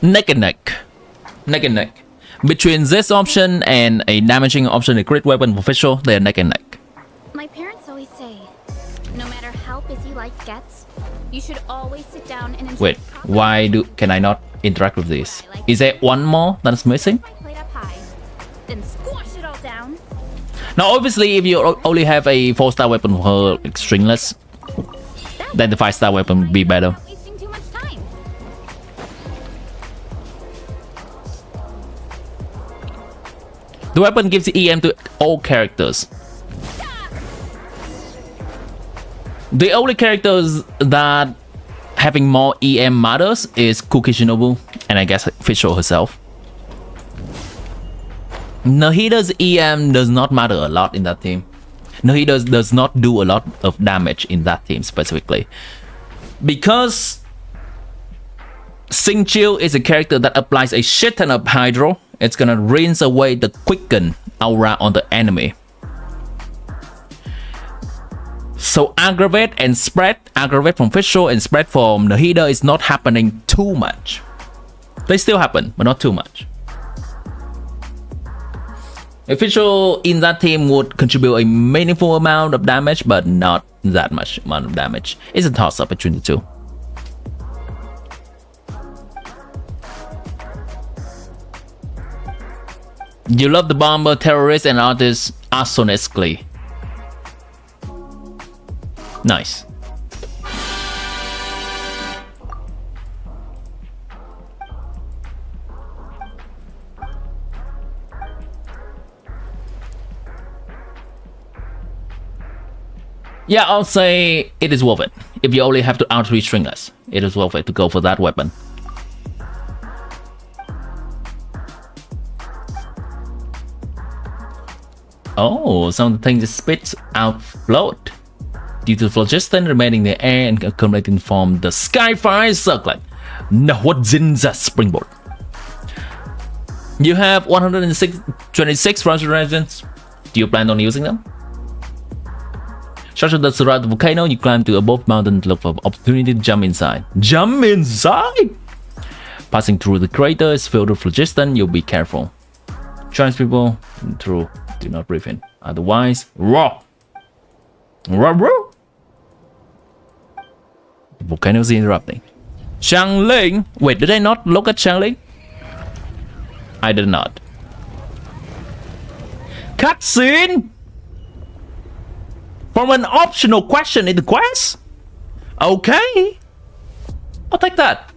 Neck and neck. Between this option and a damaging option, a crit weapon official, they're neck and neck. My parents always say, no matter how busy life gets, you should always sit down and enjoy. Wait, why can I not interact with this? Is there one more that's missing? My plate up high, then squash it all down. Now, obviously, if you only have a 4-star weapon for her stringless, then the 5-star weapon would be better. Not wasting too much time. The weapon gives EM to all characters. The only characters that having more EM matters is Kuki Shinobu and I guess Fischl herself. Nahida's EM does not matter a lot in that team. Nahida does not do a lot of damage in that team specifically. Because Xingqiu is a character that applies a shit ton of hydro. It's gonna rinse away the quicken aura on the enemy. So aggravate and spread, aggravate from Fischl and spread from Nahida is not happening too much. They still happen, but not too much. Fischl in that team would contribute a meaningful amount of damage, but not that much amount of damage. It's a toss-up between the two. You love the bomber, terrorist, and artist asonically. Nice. Yeah, I'll say it is worth it. If you only have to outreach stringless, it is worth it to go for that weapon. Oh, some of the things it spits out float. Due to phlogiston remaining in the air and accumulating from the Skyfire Circlet. Nahuatzinza Springboard. You have 126 frontier regents. Do you plan on using them? Structure that surround the volcano, you climb to above mountain to look for opportunity to jump inside. Jump inside! Passing through the crater is filled with phlogiston, you'll be careful. Trans people through, do not breathe in. Otherwise, raw. Raw, raw. The volcano is interrupting. Xiangling! Wait, did I not look at Xiangling? I did not. Cutscene! From an optional question in the quest? Okay. I'll take that.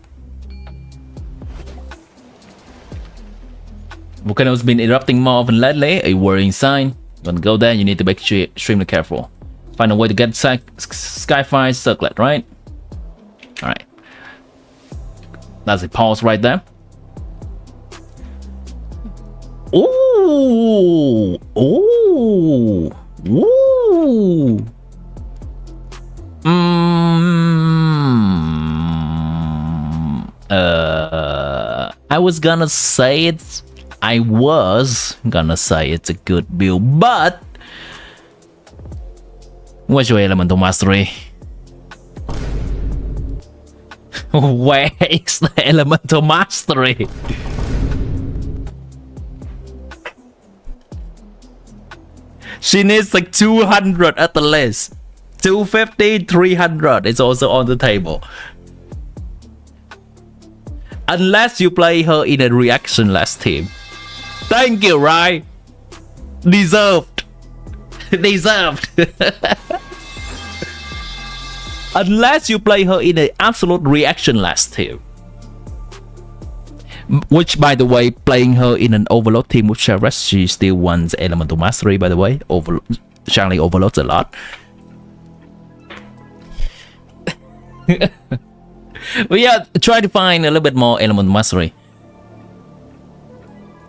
Volcano's been erupting more often lately, a worrying sign. When you go there, you need to be extremely careful. Find a way to get Skyfire Circlet, right? Alright. That's a pause right there. Ooh! Ooh! Ooh! I was gonna say it's a good build, but where's your elemental mastery? Where is the elemental mastery? She needs like 200 at the least. 250, 300 is also on the table. Unless you play her in a reaction-less team. Thank you, Rai. Deserved. Deserved. Unless you play her in an absolute reaction-less team. Which, by the way, playing her in an overload team with Sheriff, she still wants elemental mastery, by the way. Xiangling overloads a lot. But yeah, try to find a little bit more elemental mastery.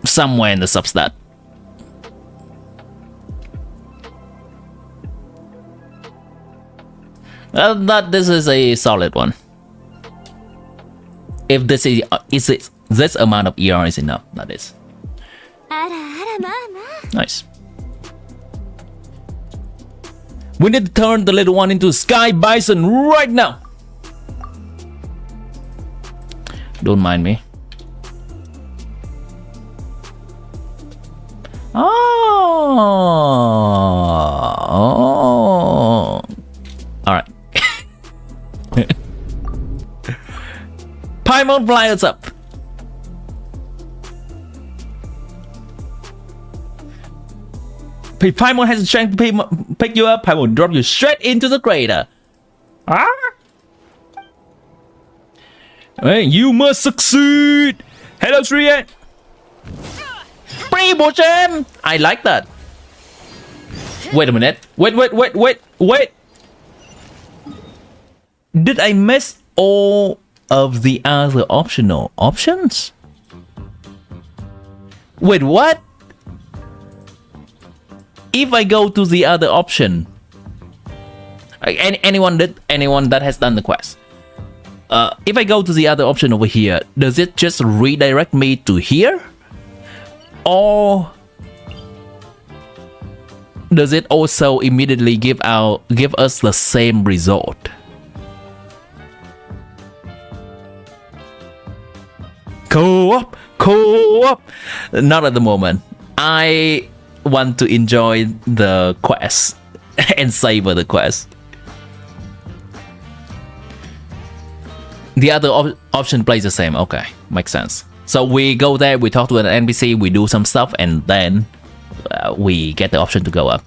Somewhere in the substat. This is a solid one. If this is this amount of ER is enough, that is. Nice. We need to turn the little one into Sky Bison right now. Don't mind me. Oh. Alright. Paimon, fly us up. If Paimon has a strength to pick you up, Paimon drop you straight into the crater. Ah! Hey, you must succeed. Hello, Shrien. Primo Jam. I like that. Wait a minute. Wait. Did I miss all of the other optional options? Wait, what? If I go to the other option, anyone that has done the quest, if I go to the other option over here, does it just redirect me to here, or does it also immediately give us the same result? Co-op. Not at the moment. I want to enjoy the quest and savor the quest. The other option plays the same. Okay, makes sense. So we go there, we talk to an NPC, we do some stuff, and then we get the option to go up.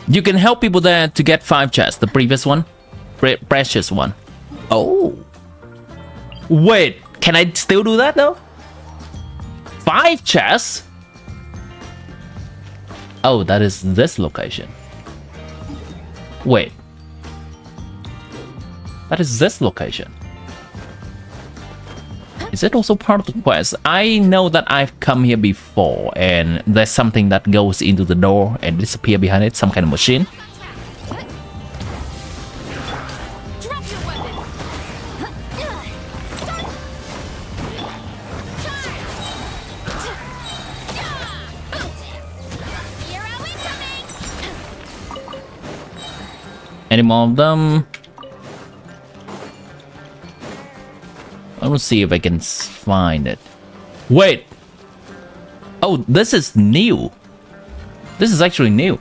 You can help people there to get 5 chests. The previous one, precious one. Oh, wait, can I still do that though? 5 chests? Oh, that is this location. Wait, that is this location. Is it also part of the quest? I know that I've come here before, and there's something that goes into the door and disappear behind it, some kind of machine. Drop your weapon. Hero incoming. Any more of them? I will see if I can find it. Wait. Oh, this is new. This is actually new.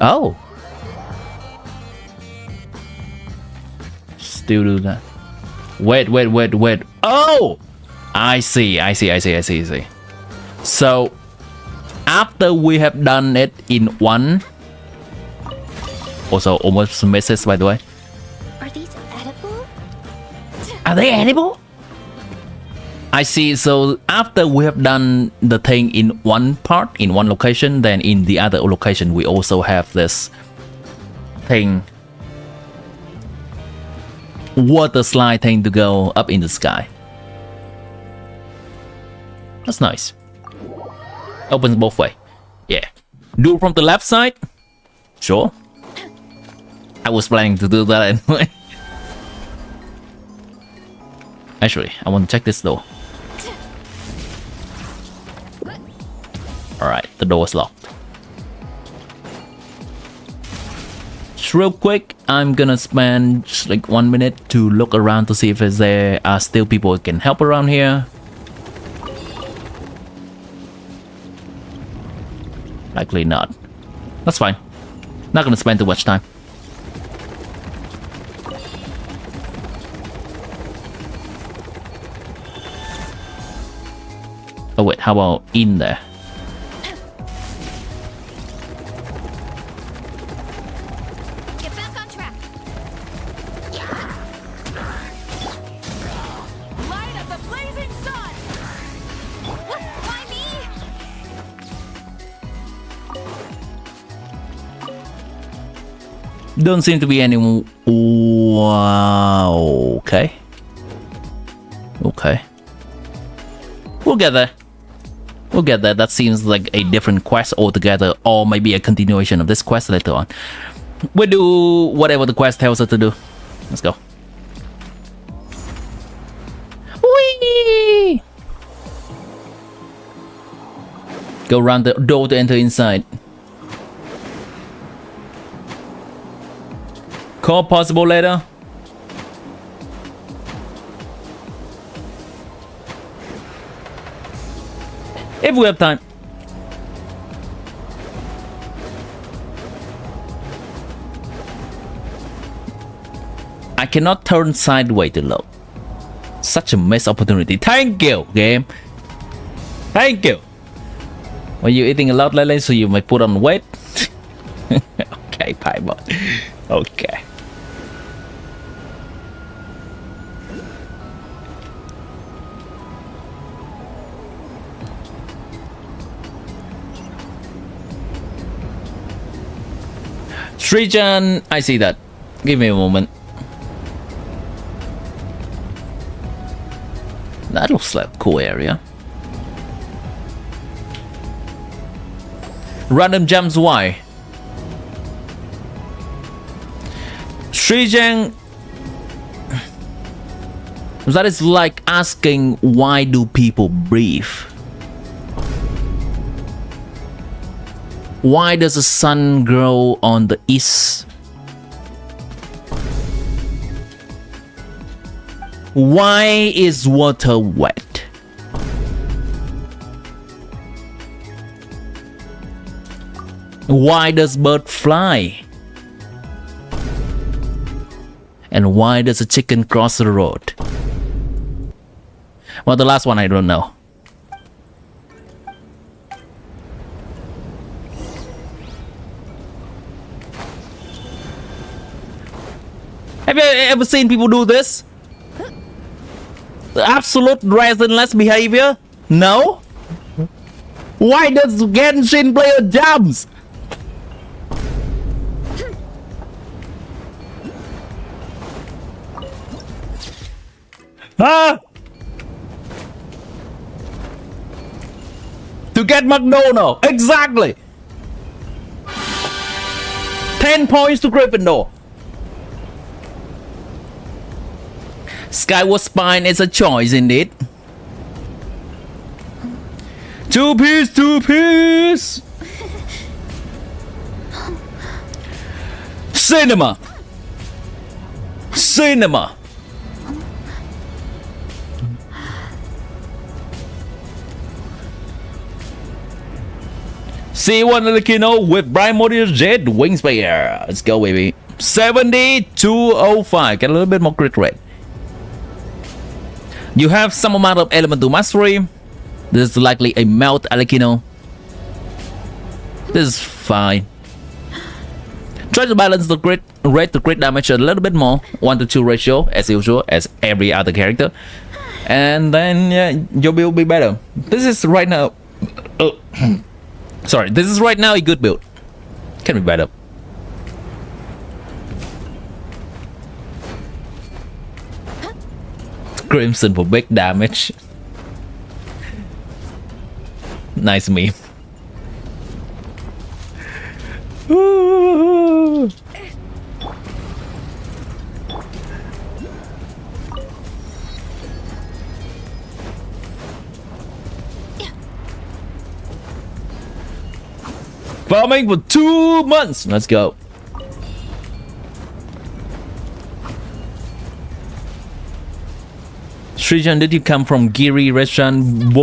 Oh. Still do that. Wait. Oh! I see. So, after we have done it in one... Also, almost misses, by the way. Are these edible? Are they edible? I see. So after we have done the thing in one part, in one location, then in the other location we also have this thing, water slide thing to go up in the sky. That's nice. Opens both way. Yeah. Do it from the left side? Sure. I was planning to do that anyway. Actually, I want to check this door. Alright, the door is locked. Just real quick, I'm gonna spend just like 1 minute to look around to see if there are still people who can help around here. Likely not. That's fine. Not gonna spend too much time. Oh wait, how about in there? Get back on track. Light up the blazing sun! Why me? Don't seem to be any... Wow, okay. Okay. We'll get there. We'll get there. That seems like a different quest altogether, or maybe a continuation of this quest later on. We'll do whatever the quest tells us to do. Let's go. Whee! Go around the door to enter inside. Call possible later. If we have time. I cannot turn sideways to look. Such a missed opportunity. Thank you, game. Thank you. Were you eating a lot lately so you might put on weight? Okay, Piper. Okay. Srijan, I see that. Give me a moment. That looks like a cool area. Random jumps, why? Srijan, that is like asking why do people breathe? Why does the sun grow on the east? Why is water wet? Why does bird fly? And why does a chicken cross the road? Well, the last one I don't know. Have you ever seen people do this? The absolute reasonless behavior? No? Why does Genshin player jumps? Huh? To get McDonald. Exactly. 10 points to Gryffindor. Skyward Spine is a choice indeed. Two piece. Cinema. C1 Volcano with Primordial Jet Wingspear. Let's go, baby. 7205. Get a little bit more crit rate. You have some amount of elemental mastery. This is likely a melt Alekino. This is fine. Try to balance the crit rate to crit damage a little bit more. 1-to-2 ratio as usual, as every other character. And then yeah, your build will be better. This is right now sorry, this is right now a good build. Can be better. Crimson for big damage. Nice meme. Farming for 2 months. Let's go. Srijan, did you come from Giri restaurant?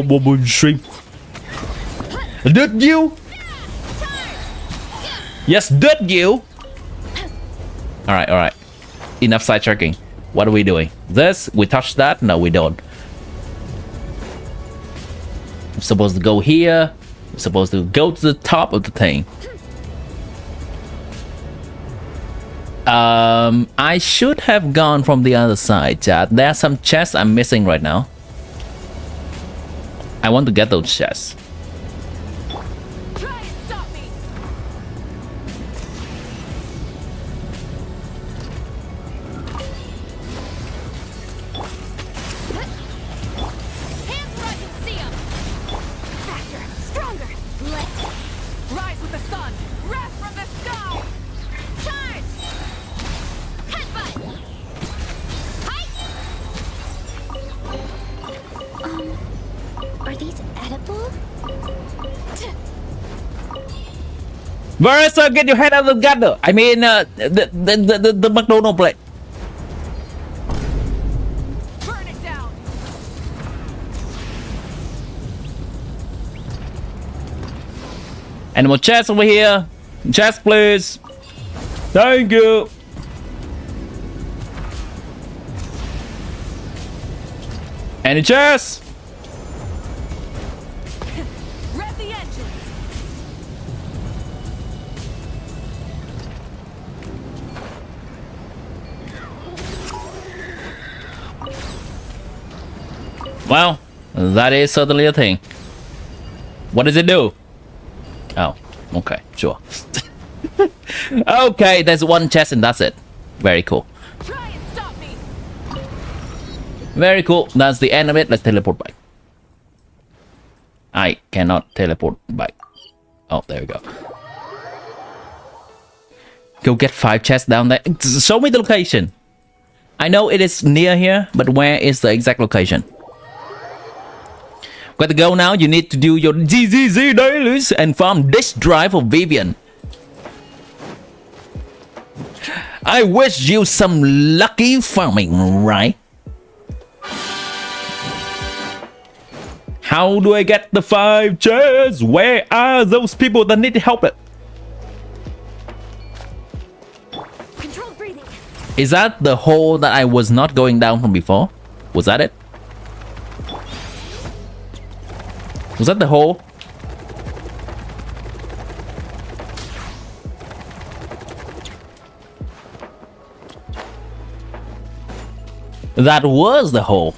Did you? Yes, did you? Alright. Enough side tracking. What are we doing? This? We touch that? No, we don't. I'm supposed to go here. I'm supposed to go to the top of the thing. I should have gone from the other side, chat. There are some chests I'm missing right now. I want to get those chests. Try and stop me. Hands where I can see 'em. Faster, stronger. Let's Rise with the sun. rest from the sky. Charge. Headbutt. Height. Are these edible? Marissa, get your head out of the gutter. I mean, the McDonald plate. Burn it down. Animal chest over here. Chest, please. Thank you. Any chest? Rev the engines. Well, that is certainly a thing. What does it do? Oh, okay, sure. Okay, there's one chest and that's it. Very cool. Try and stop me. Very cool. That's the end of it. Let's teleport back. I cannot teleport back. Oh, there we go. Go get 5 chests down there. Show me the location. I know it is near here, but where is the exact location? Where to go now? You need to do your ZZZ dailies and farm this drive for Vivian. I wish you some lucky farming, right? How do I get the 5 chests? Where are those people that need help? Control breathing. Is that the hole that I was not going down from before? Was that it? Was that the hole? That was the hole.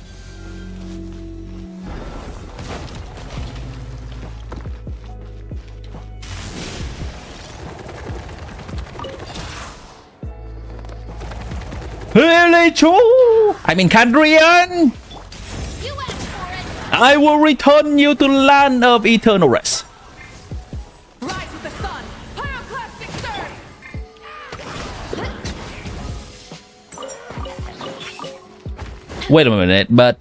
Really true. I mean, Cadrian. You asked for it. I will return you to land of eternal rest. Rise with the sun. Pyroclastic surge. Wait a minute, but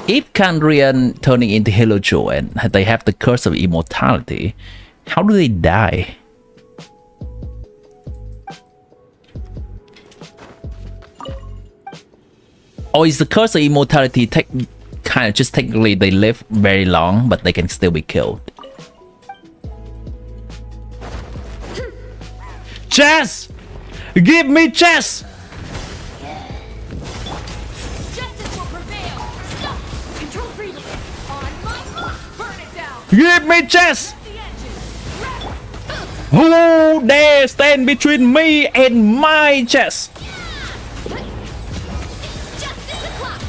if Kandrian turning into Hilocho and they have the curse of immortality, how do they die? Or is the curse of immortality kind of just technically they live very long, but they can still be killed? Chess! Give me chess! Justice will prevail. Stop. Control breathing. On my mark. Burn it down. Give me chess! The engines. Rev. Who dare stand between me and my chess? Justice o'clock.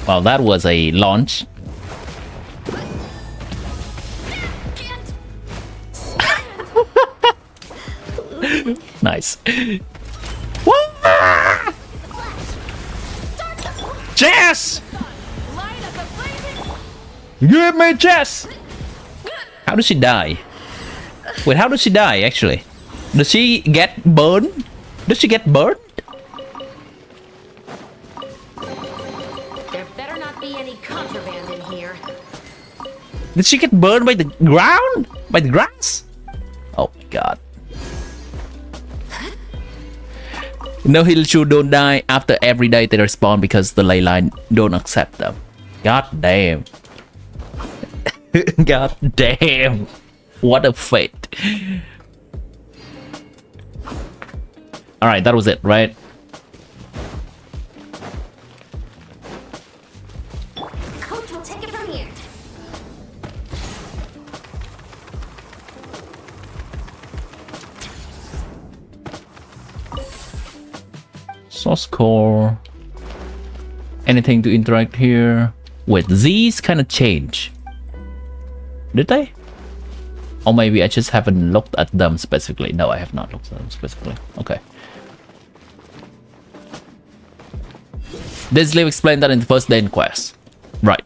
Well, that was a launch. Nice. Chess! Light up the blazing. Give me chess! How does she die? Wait, how does she die actually? Does she get burned? Does she get burned? There better not be any contraband in here. Did she get burned by the ground? By the grass? Oh my god. No Hilchu don't die after every day they respawn because the ley line don't accept them. God damn. God damn. What a fate. Alright, that was it, right? Coach will take it from here. Source core. Anything to interact here? Wait, these kind of change. Did they? Or maybe I just haven't looked at them specifically. No, I have not looked at them specifically. Okay. This live explained that in the first day in quest. Right.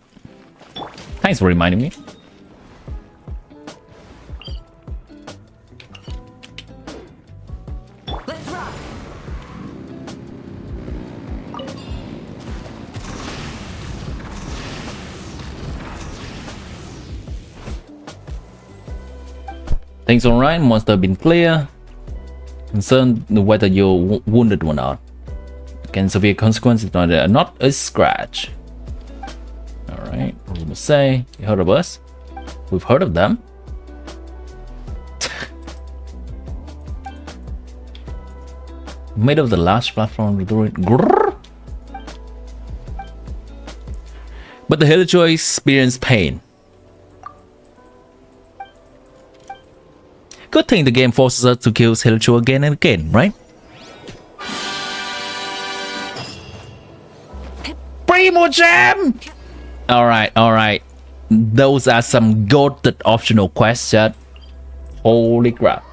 Thanks for reminding me. Let's rock. Things alright, monster been clear. Concerned whether you're wounded or not. Can severe consequences not a scratch. Alright, what was I say? You heard of us? We've heard of them. Made of the large platform. Grrr. But the Helicho experience pain. Good thing the game forces us to kill Helicho again and again, right? Primo Jam! Alright. Those are some goated optional quests, chat. Holy crap.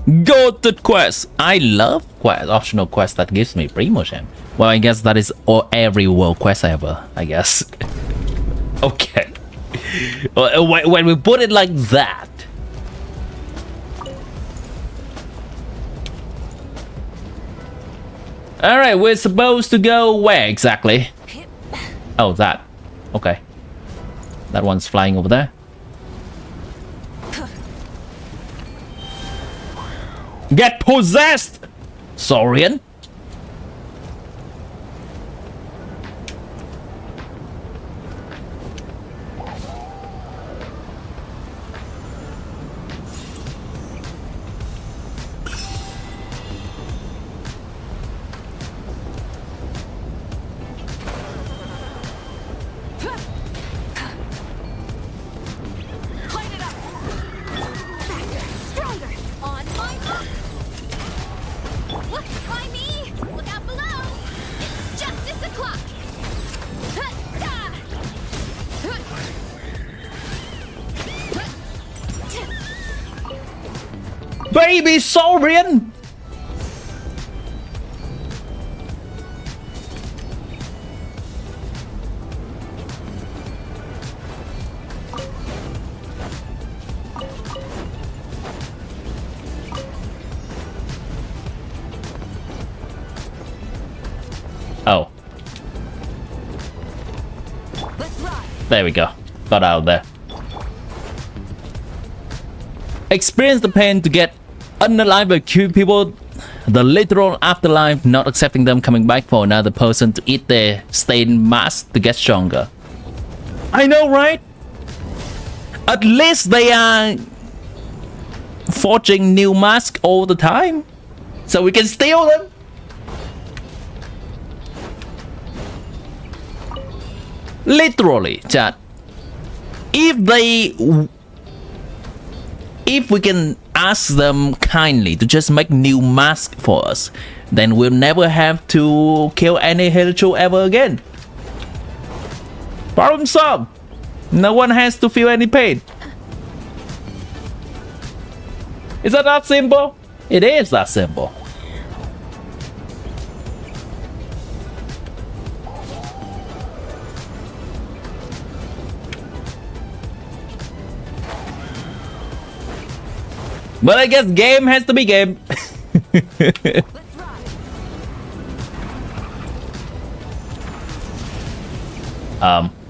Goated quest. I love optional quest that gives me Primo Gem. Well, I guess that is every world quest ever, I guess. Okay. When we put it like that. Alright, we're supposed to go where exactly? Oh, that. Okay. That one's flying over there. Get possessed! Saurian. Baby Saurian! Oh. There we go. Got out of there. Experience the pain to get unalive by cute people, the literal afterlife, not accepting them, coming back for another person to eat their stained mask to get stronger. I know, right? At least they are forging new masks all the time, so we can steal them. Literally, chat. If we can ask them kindly to just make new masks for us, then we'll never have to kill any Helicho ever again. Problem solved. No one has to feel any pain. Is that simple? It is that simple. But I guess game has to be game.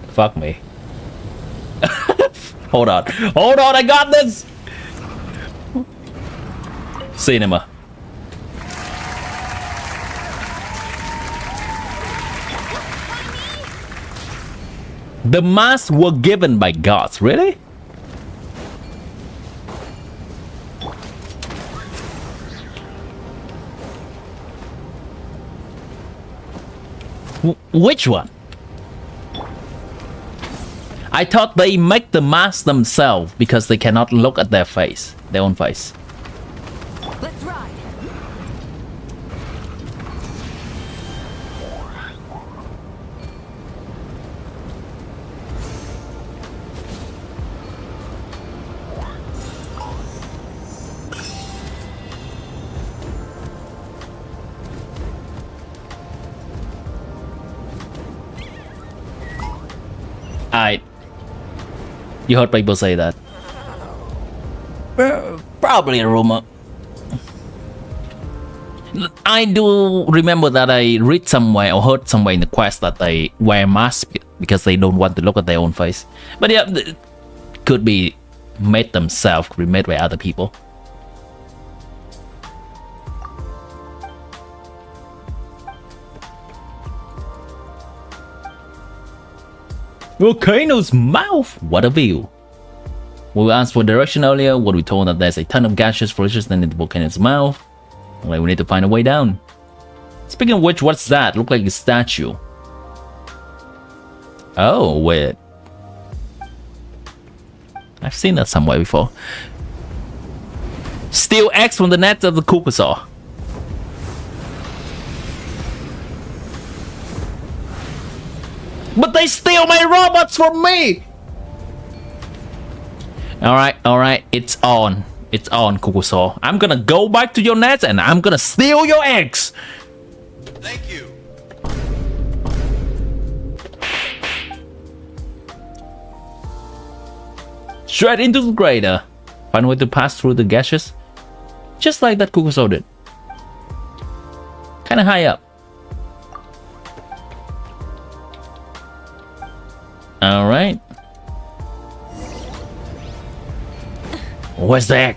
Fuck me. Hold on, I got this. Cinema. The masks were given by gods, really? Which one? I thought they make the mask themselves because they cannot look at their own face. Let's ride. You heard people say that. Probably a rumor. I do remember that I read somewhere or heard somewhere in the quest that they wear masks because they don't want to look at their own face. But yeah, it could be made themselves, remade by other people. Volcano's mouth. What a view. We asked for direction earlier. What we told that there's a ton of gaseous fissures in the volcano's mouth. Like we need to find a way down. Speaking of which, what's that? Look like a statue. Oh, wait. I've seen that somewhere before. Steal eggs from the net of the Kukusaw. But they steal my robots from me! Alright, it's on. It's on, Kukusaw. I'm gonna go back to your nets and I'm gonna steal your eggs! Thank you. Straight into the crater. Find a way to pass through the gases. Just like that Kukusaw did. Kinda high up. Alright. Where's the egg?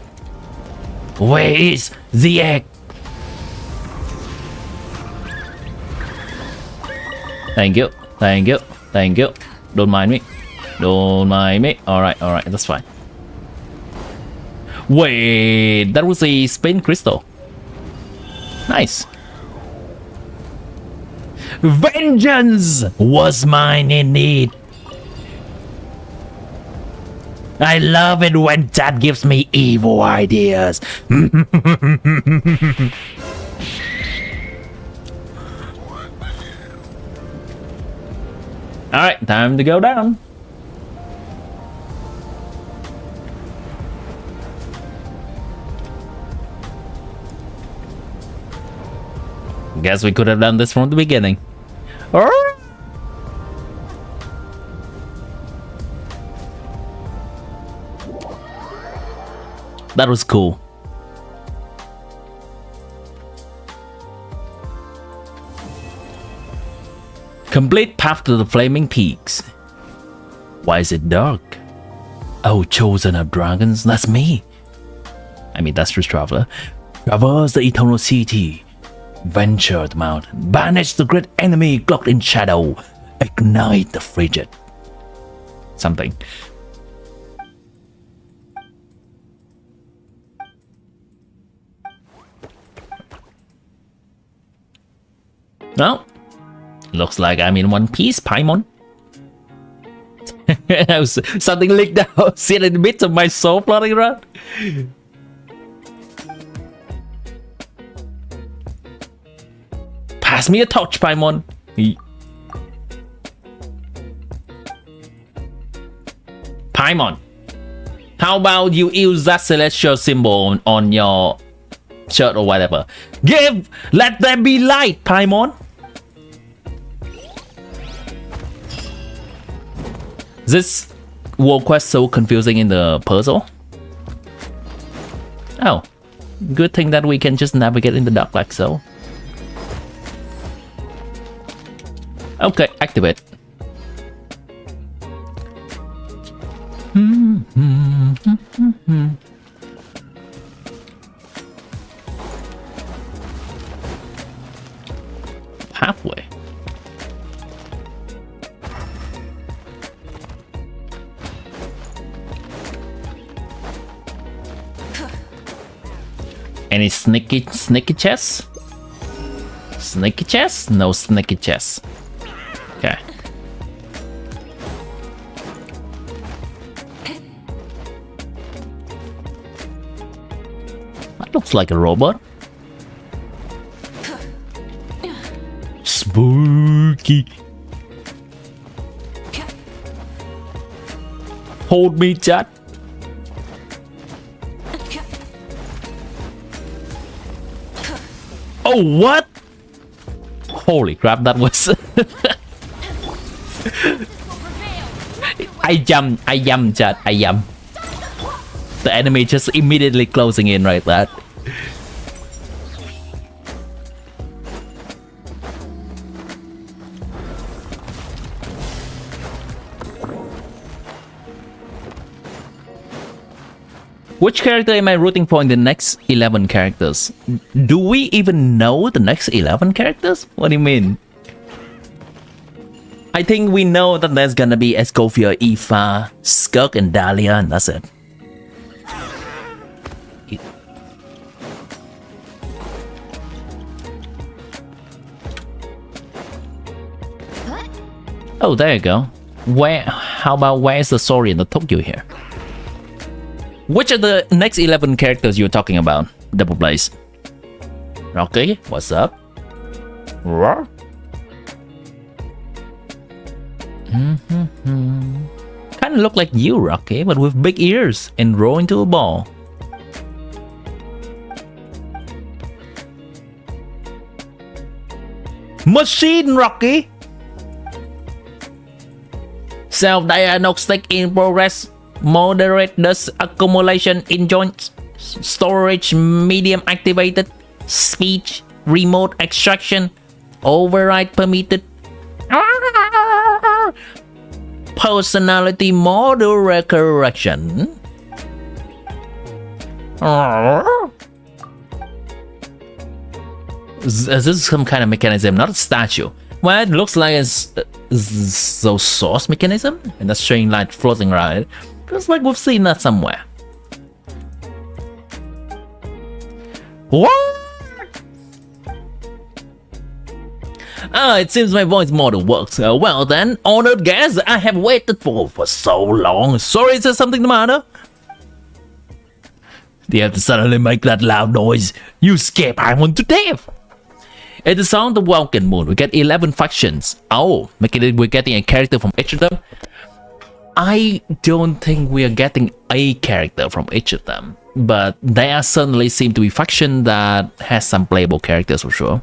Where is the egg? Thank you. Thank you. Thank you. Don't mind me. Don't mind me. Alright, that's fine. Wait, that was a spin crystal. Nice. Vengeance was mine indeed. I love it when Dad gives me evil ideas. Alright, time to go down. Guess we could have done this from the beginning. That was cool. Complete path to the flaming peaks. Why is it dark? Oh, chosen of dragons, that's me. I mean, that's just Traveler. Traverse the eternal city. Venture the mountain. Banish the great enemy cloaked in shadow. Ignite the frigid. Something. No. Looks like I'm in one piece, Paimon. Something leaked out. See the bits of my soul floating around. Pass me a torch, Paimon. Paimon, how about you use that celestial symbol on your shirt or whatever? Let there be light, Paimon. This world quest so confusing in the puzzle. Oh, good thing that we can just navigate in the dark like so. Okay, activate. Halfway. Any sneaky chests? Sneaky chests? No sneaky chests. Okay. That looks like a robot. Spooky. Hold me, chat. Oh, what? Holy crap, that was... I jumped, chat, I jumped. The enemy just immediately closing in right there. Which character am I rooting for in the next 11 characters? Do we even know the next 11 characters? What do you mean? I think we know that there's gonna be Escofia, Aoife, Skirk, and Dahlia, and that's it. Oh, there you go. How about where's the Saurian that took you here? Which are the next 11 characters you're talking about? Double Blaze. Rocky, what's up? Roar. Kind of look like you, Rocky, but with big ears and roll into a ball. Machine, Rocky! Self-diagnostic in progress. Moderate dust accumulation in joints. Storage medium activated. Speech remote extraction. Override permitted. Personality model correction. Is this some kind of mechanism? Not a statue. Well, it looks like it's so source mechanism, and that's showing light floating around it. Feels like we've seen that somewhere. What? Ah, it seems my voice model works. Well then, honored guest, I have waited for so long. Sorry, is there something the matter? Do you have to suddenly make that loud noise? You scared Paimon to death. It is on the Vulcan moon. We get 11 factions. Oh, making it we're getting a character from each of them. I don't think we are getting a character from each of them, but there certainly seem to be faction that has some playable characters for sure.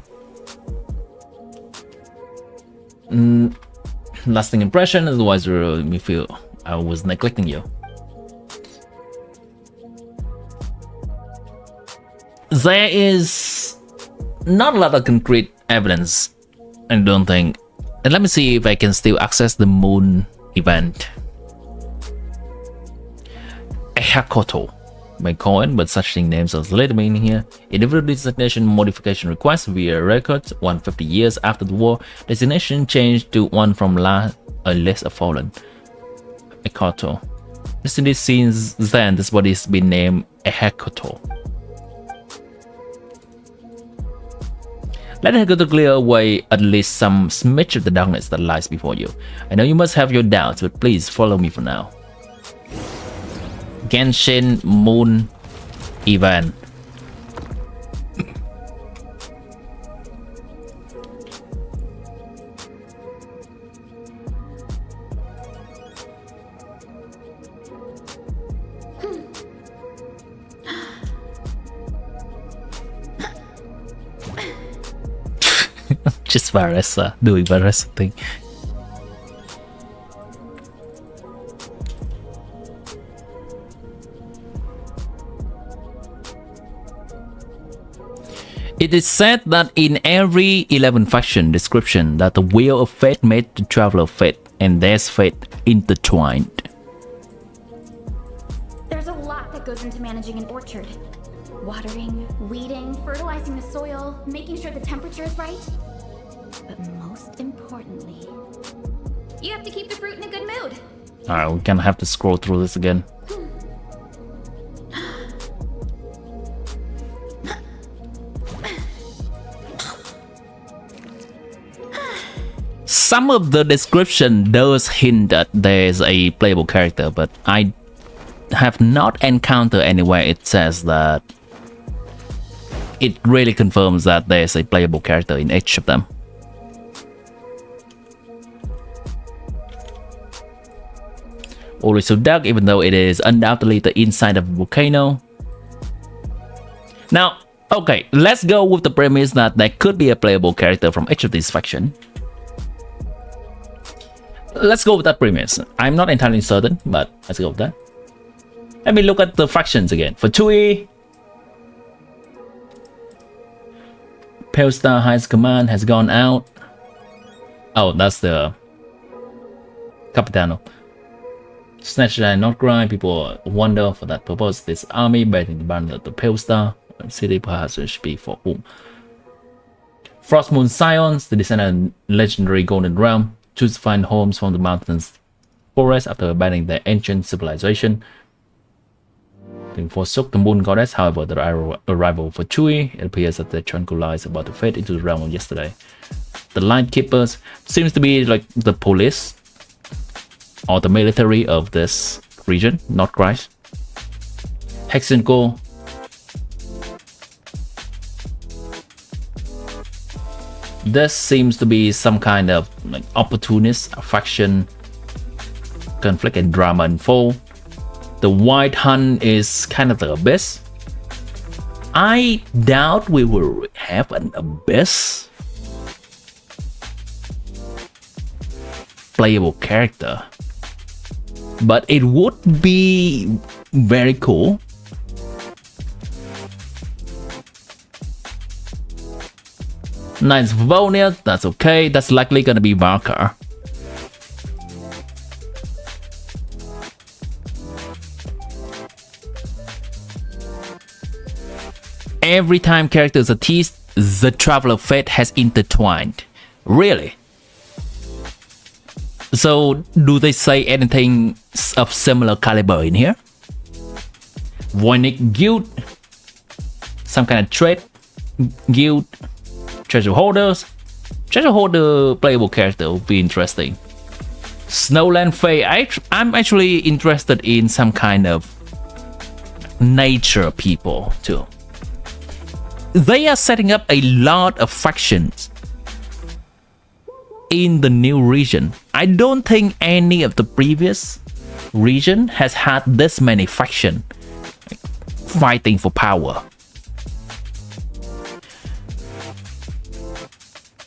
Lasting impression, otherwise me feel I was neglecting you. There is not a lot of concrete evidence, I don't think. And let me see if I can still access the moon event. A Hakoto by coin, but such thing names as later meaning here. Individual designation modification request via records 150 years after the war. Designation changed to one from a list of fallen. A Hakoto. Since then, this body has been named a Hakoto. Let Hakoto clear away at least some smidge of the darkness that lies before you. I know you must have your doubts, but please follow me for now. Genshin Moon event. Just Varesa doing Varesa thing. It is said that in every 11 faction description that the wheel of fate met the traveler of fate, and there's fate intertwined. There's a lot that goes into managing an orchard. Watering, weeding, fertilizing the soil, making sure the temperature is right. But most importantly, you have to keep the fruit in a good mood. Alright, we're gonna have to scroll through this again. Some of the description does hint that there's a playable character, but I have not encountered anywhere it says that it really confirms that there's a playable character in each of them. Always so dark, even though it is undoubtedly the inside of a volcano. Now, okay, let's go with the premise that there could be a playable character from each of these factions. Let's go with that premise. I'm not entirely certain, but let's go with that. Let me look at the factions again. For Tui, Pale Star Highest Command has gone out. Oh, that's the Capitano. Snatch and not grind. People wonder for that purpose. This army betting the banner of the Pale Star city perhaps should be for whom? Frostmoon Scions, the descendant legendary Golden Realm. choose to find homes from the mountains forest after abandoning their ancient civilization. Being forsook the moon goddess, however, the arrival for Chui, it appears that the tranquilizer is about to fade into the realm of yesterday. The light keepers seems to be like the police or the military of this region, not Christ. Hexenko. This seems to be some kind of like opportunist faction conflict and drama unfold. The White Hunt is kind of the abyss. I doubt we will have an abyss playable character, but it would be very cool. Nice Vonia, that's okay. That's likely gonna be Varkar. Every time characters are teased, the Traveler Fate has intertwined. Really? So, do they say anything of similar caliber in here? Voynich Guild? Some kind of trade guild? Treasure holders? Treasure holder playable character would be interesting. Snowland Fae, I'm actually interested in some kind of nature people too. They are setting up a lot of factions in the new region. I don't think any of the previous region has had this many factions fighting for power.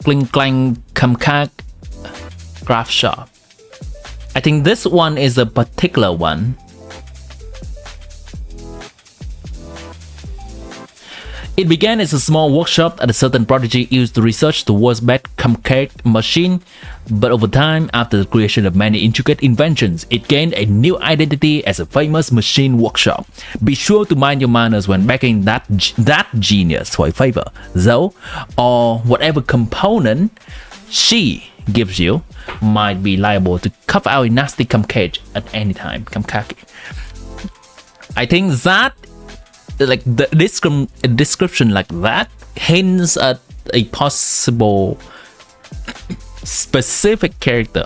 Kling Klang Kamkak Craft Shop. I think this one is a particular one. It began as a small workshop that a certain prodigy used to research the world's best Kamkak machine, but over time, after the creation of many intricate inventions, it gained a new identity as a famous machine workshop. Be sure to mind your manners when backing that genius for a favor, though, or whatever component she gives you might be liable to cough out a nasty Kamkak at any time. Kamkak. I think that like the description like that hints at a possible specific character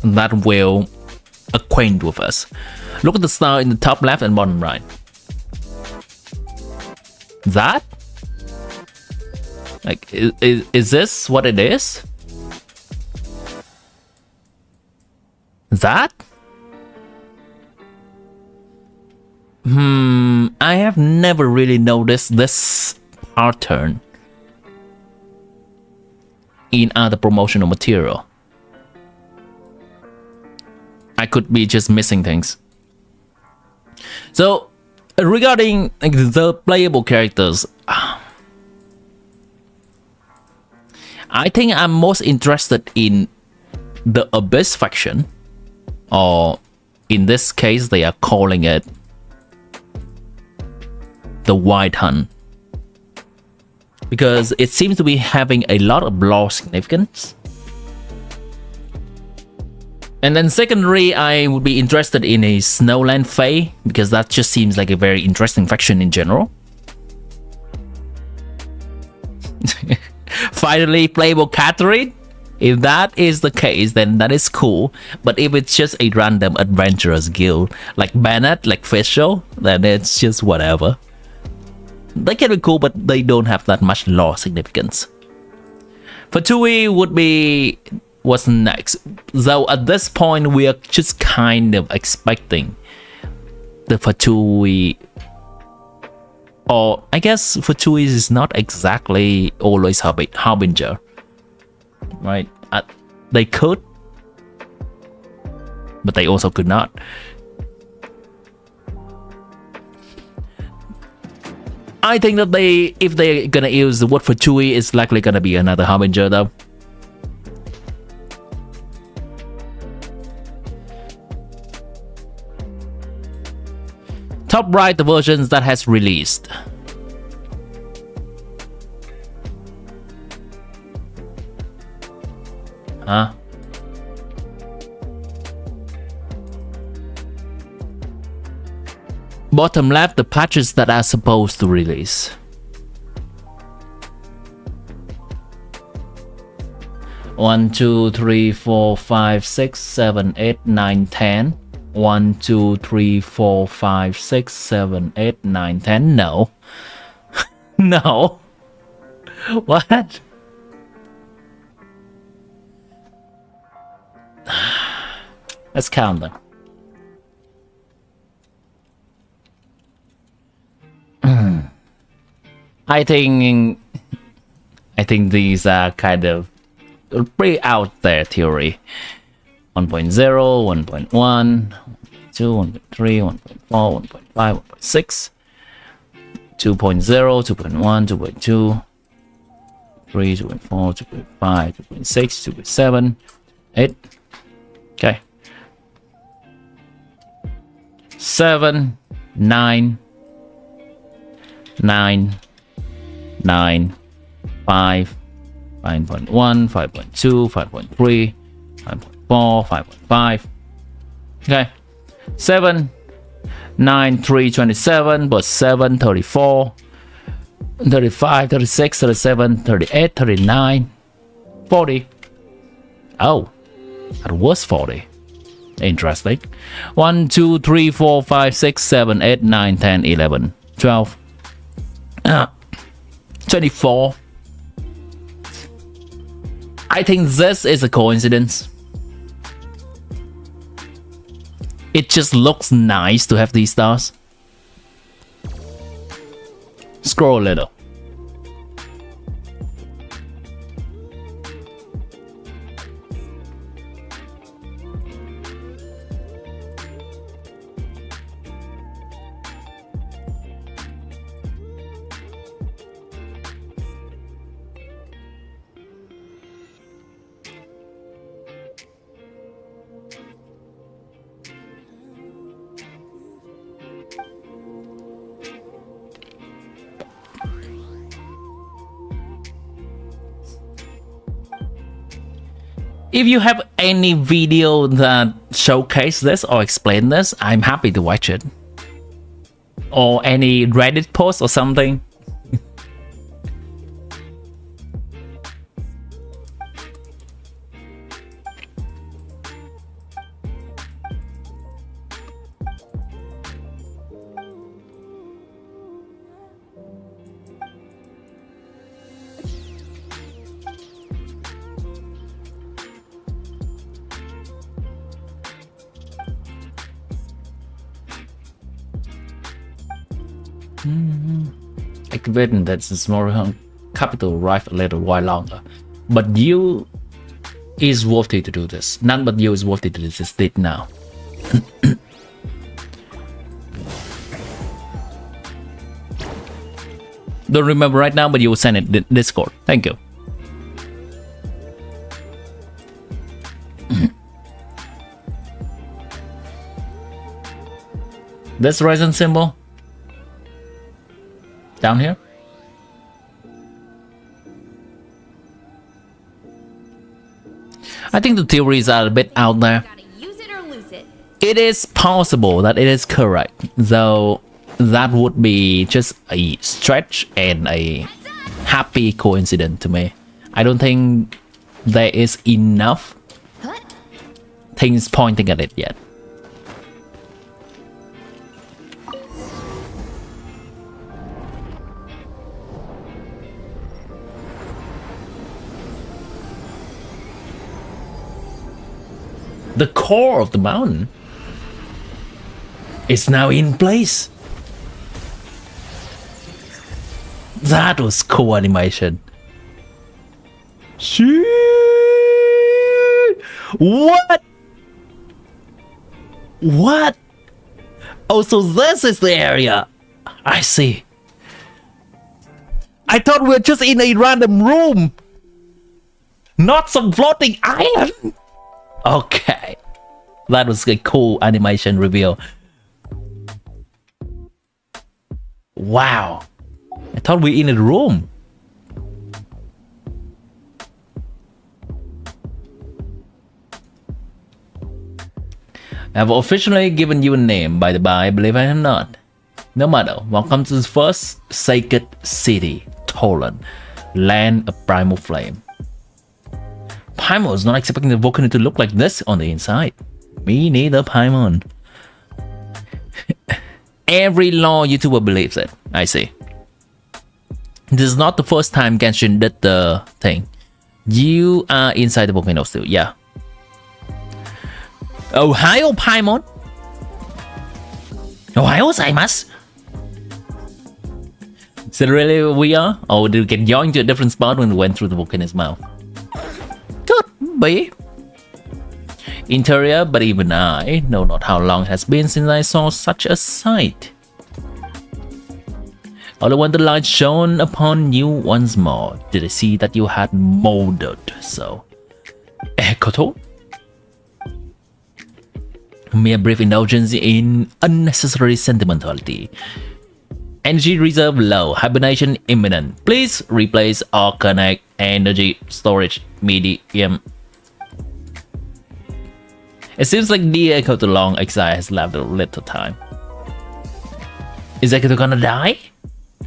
that will acquaint with us. Look at the star in the top left and bottom right. That? Like, is this what it is? That? I have never really noticed this pattern in other promotional material. I could be just missing things. So, regarding like, the playable characters, I think I'm most interested in the Abyss faction, or in this case, they are calling it the White Hunt, because it seems to be having a lot of lore significance. And then secondary, I would be interested in a Snowland Fae, because that just seems like a very interesting faction in general. Finally, playable Catherine. If that is the case, then that is cool. But if it's just a random adventurers guild, like Bennett, like Fischl, then it's just whatever. They can be cool, but they don't have that much lore significance. Fatui would be what's next. Though at this point, we are just kind of expecting the Fatui, or I guess Fatui is not exactly always Harbinger, right? They could, but they also could not. I think that if they're gonna use the word for Chewie, it's likely gonna be another Harbinger though. Top right, the versions that has released. Huh? Bottom left, the patches that are supposed to release. One, two, three, four, five, six, 7, 8, 9, 10. 1, 2, 3, 4, 5, 6, 7, 8, 9, 10. No. No. What? Let's count them. I think these are kind of pretty out there theory. 1.0, 1.1, 2, 1.3, 1.4, 1.5, 1.6, 2.0, 2.1, 2.2, 3, 2.4, 2.5, 2.6, 2.7, 8. Okay. 7, 9, 9, 9, 5, 5.1, 5.2, 5.3, 5.4, 5.5. Okay. 7, 9, 3, 27, but 7, 34, 35, 36, 37, 38, 39, 40. Oh, that was 40. Interesting. 1, 2, 3, 4, 5, 6, 7, 8, 9, 10, 11, 12, 24. I think this is a coincidence. It just looks nice to have these stars. Scroll a little. If you have any video that showcase this or explain this, I'm happy to watch it. Or any Reddit post or something. Activating that the small capital arrive a little while longer. But you is worthy to do this. None but you is worthy to do this did now. Don't remember right now, but you will send it in Discord. Thank you. This resin symbol down here. I think the theories are a bit out there. Gotta use it or lose it. It is possible that it is correct, though that would be just a stretch and a happy coincidence to me. I don't think there is enough things pointing at it yet. The core of the mountain is now in place. That was cool animation. Shit! What? What? Oh, so this is the area. I see. I thought we were just in a random room, not some floating island. Okay, that was a cool animation reveal. Wow, I thought we were in a room. I have officially given you a name, by the by, believe I am not. No matter, welcome to the first sacred city, Tolan, land of primal flame. Paimon was not expecting the volcano to look like this on the inside. Me neither, Paimon. Every law YouTuber believes it, I see. This is not the first time Genshin did the thing. You are inside the volcano still, yeah. Ohio, Paimon. Ohio, Zaimasu. Is it really we are? Or did we get young to a different spot when we went through the volcano's mouth? Could be. Interior, but even I know not how long it has been since I saw such a sight. Although when the light shone upon you once more, did I see that you had molded so. Ekoto? Mere brief indulgence in unnecessary sentimentality. Energy reserve low, hibernation imminent. Please replace organic energy storage medium. It seems like the Ekoto long exile has left a little time. Is Ekoto gonna die?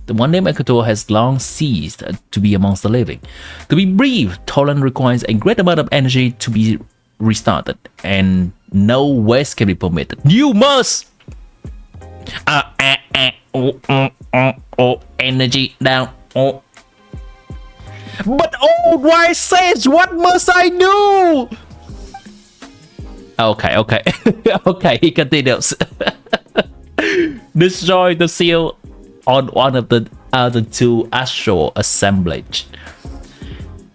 The one named Ekoto has long ceased to be amongst the living. To be brief, Tolan requires a great amount of energy to be restarted, and no waste can be permitted. You must! Energy down. But old wise sage, what must I do? Okay. Okay, he continues. Destroy the seal on one of the other two astral assemblage.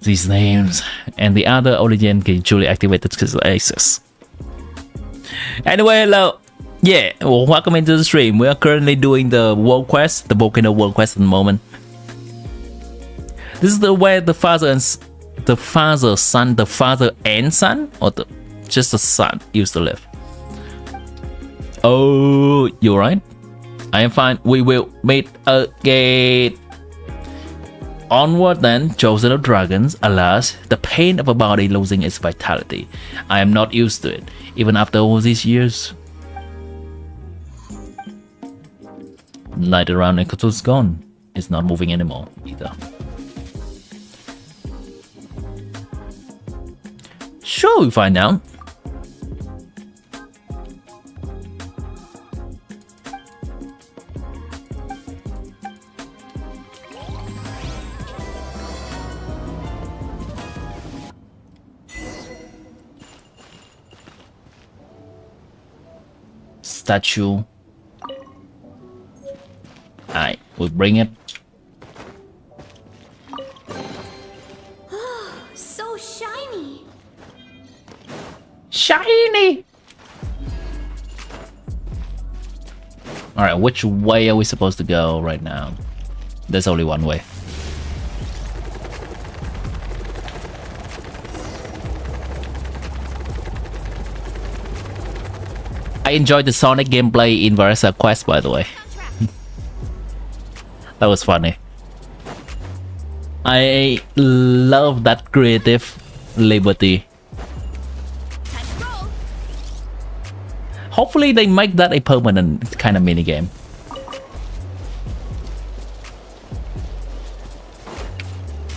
These names and the other origin can truly activate the access. Anyway, hello. Yeah, well, welcome into the stream. We are currently doing the world quest, the Volcano world quest at the moment. This is the way the father and son, or just the son used to live. Oh, you alright? I am fine. We will meet again. Onward then, chosen of dragons. Alas, the pain of a body losing its vitality. I am not used to it, even after all these years. Light around Ekoto's gone. It's not moving anymore either. Sure, we find out. Statue. Alright, we'll bring it. So shiny. Shiny! Alright, which way are we supposed to go right now? There's only one way. I enjoyed the Sonic gameplay in Varasa Quest, by the way. That was funny. I love that creative liberty. Hopefully they make that a permanent kind of minigame.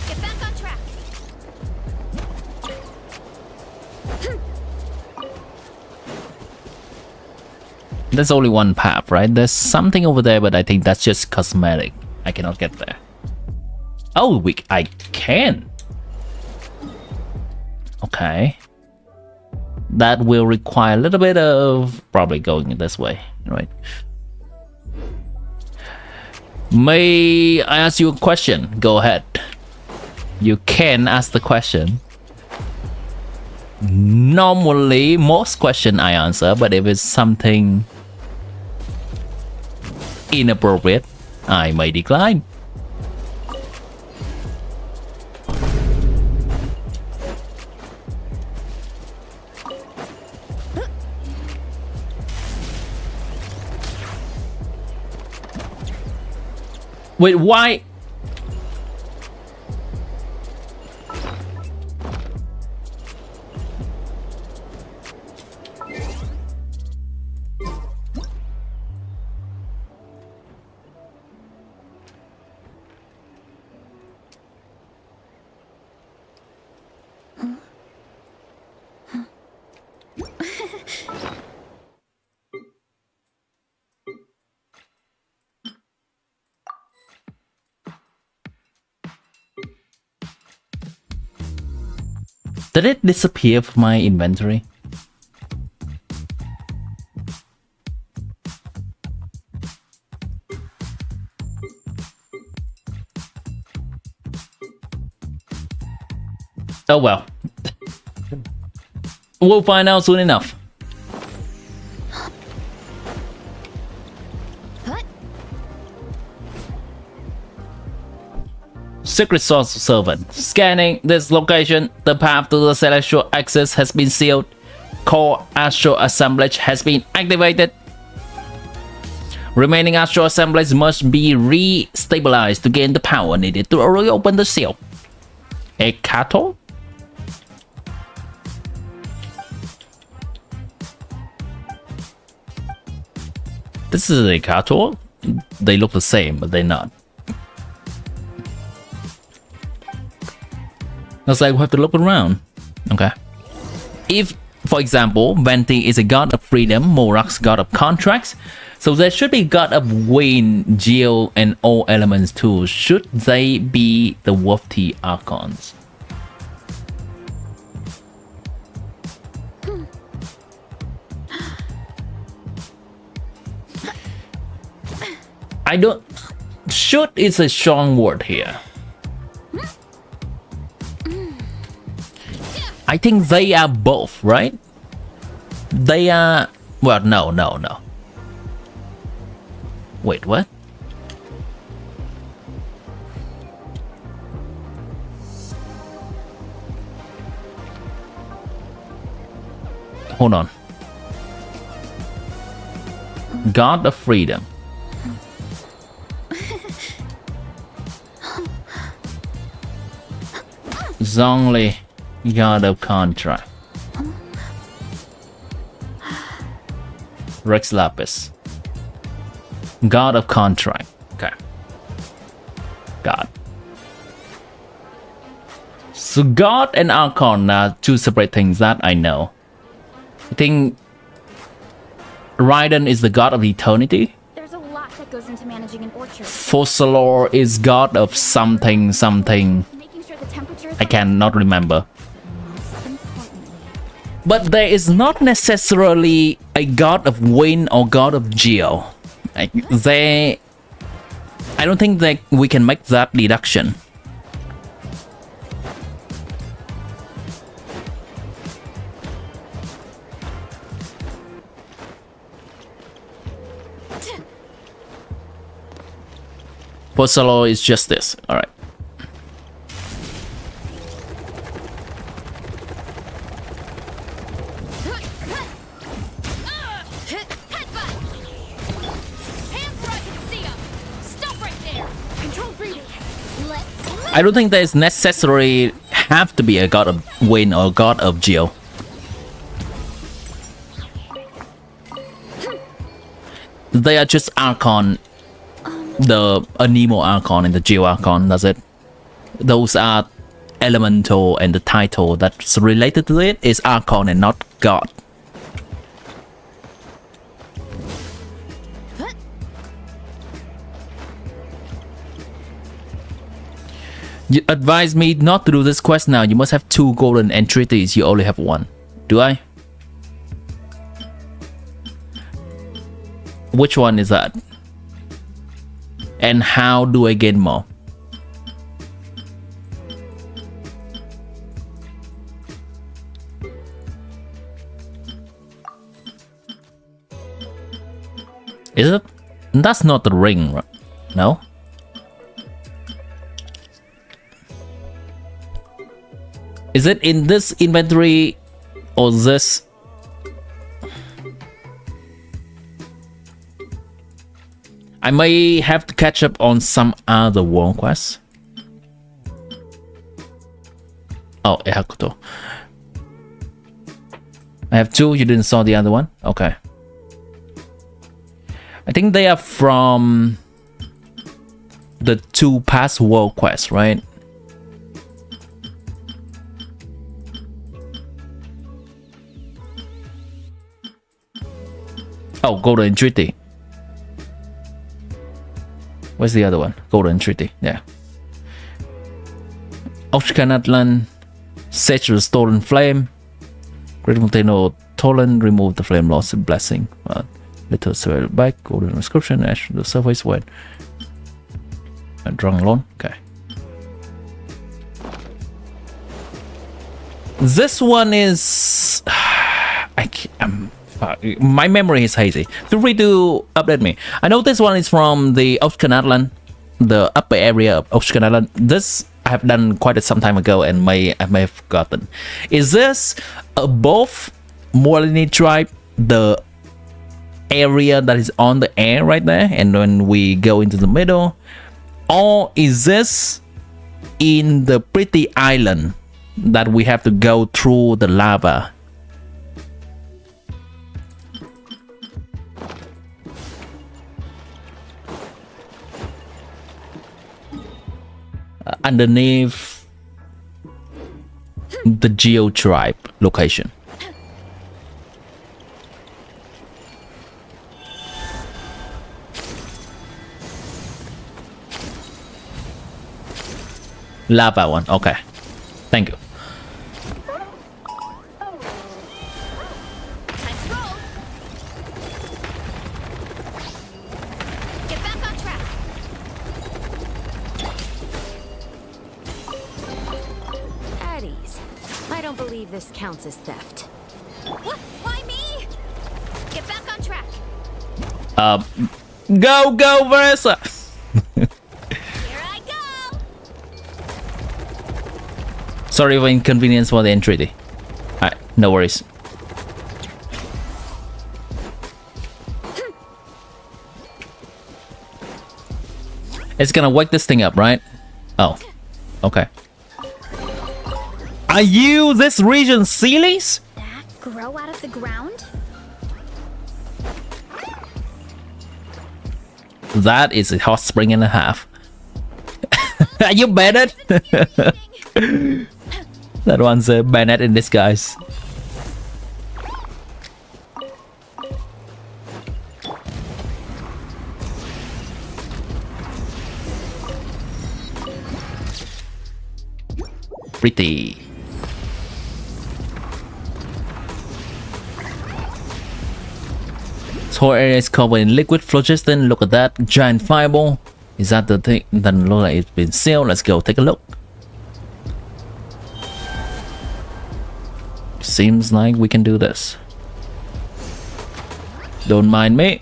Get back on track. There's only one path, right? There's something over there, but I think that's just cosmetic. I cannot get there. Oh, I can. Okay. That will require a little bit of probably going this way, right? May I ask you a question? Go ahead. You can ask the question. Normally, most question I answer, but if it's something inappropriate, I may decline. Wait, why? Did it disappear from my inventory? Oh well. We'll find out soon enough. Secret Source Servant. Scanning this location. The path to the celestial access has been sealed. Core astral assemblage has been activated. Remaining astral assemblage must be re-stabilized to gain the power needed to reopen the seal. A cattle? This is a cattle? They look the same, but they're not. Looks like we have to look around. Okay. If, for example, Venti is a god of freedom, Morak's god of contracts, so there should be god of wind, geo, and all elements too. Should they be the Wolf-T Archons? I don't... Should is a strong word here. I think they are both, right? They are... Well, no. Wait, what? Hold on. God of Freedom. Zhongli, God of Contract. Rex Lapis, God of Contract. Okay. God. So God and Archon are two separate things that I know. I think Raiden is the God of Eternity. There's a lot that goes into managing an orchard. Fossilor is God of something. Making sure the temperature is I cannot remember. most importantly. But there is not necessarily a god of wind or god of geo. I don't think that we can make that deduction. Fossilor is just this. All right. I don't think there's necessarily have to be a god of wind or god of geo. They are just Archon, the Anemo Archon and the Geo Archon. That's it. Those are elemental, and the title that's related to it is Archon and not god. You advise me not to do this quest now. You must have 2 golden entreaties. You only have 1. Do I? Which one is that? And how do I get more? Is it? That's not the ring, right? No? Is it in this inventory or this? I may have to catch up on some other world quests. Oh, Ehakuto. I have 2. You didn't saw the other one? Okay. I think they are from the 2 past world quests, right? Oh, Golden Treaty. Where's the other one? Golden Treaty, yeah. Natlan, Set the stolen flame. Great Volcano Tolan, remove the flame loss blessing. Little survey back, golden inscription, ash the surface when drunk alone. Okay. This one is my memory is hazy. Feel free to update me. I know this one is from the natlan, the upper area of natlan. This I have done quite some time ago and I may have forgotten. Is this above Morlini tribe, the area that is on the air right there, and when we go into the middle, or is this in the pretty island that we have to go through the lava? Underneath the Geo tribe location. Lava one, okay. Thank you. Time to roll. Get back on track. At ease. I don't believe this counts as theft. What? Why me? Get back on track. Go Versa. Here I go. Sorry for inconvenience for the entreaty. Alright, no worries. It's gonna wake this thing up, right? Oh, okay. Are you this region Sealies? That grow out of the ground? That is a hot spring and a half. Are you Bennett? That one's a Bennett in disguise. Pretty. This whole area is covered in liquid phlogiston. Look at that giant fireball. Is that the thing? Doesn't look like it's been sealed. Let's go take a look. Seems like we can do this. Don't mind me.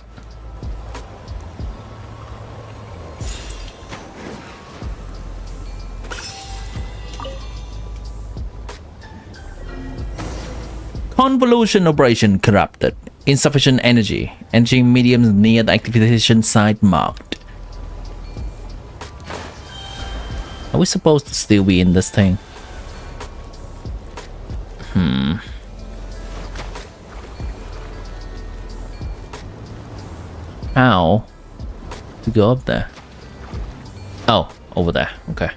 Convolution operation corrupted. Insufficient energy. Energy mediums near the activation site marked. Are we supposed to still be in this thing? How to go up there? Oh, over there. Okay.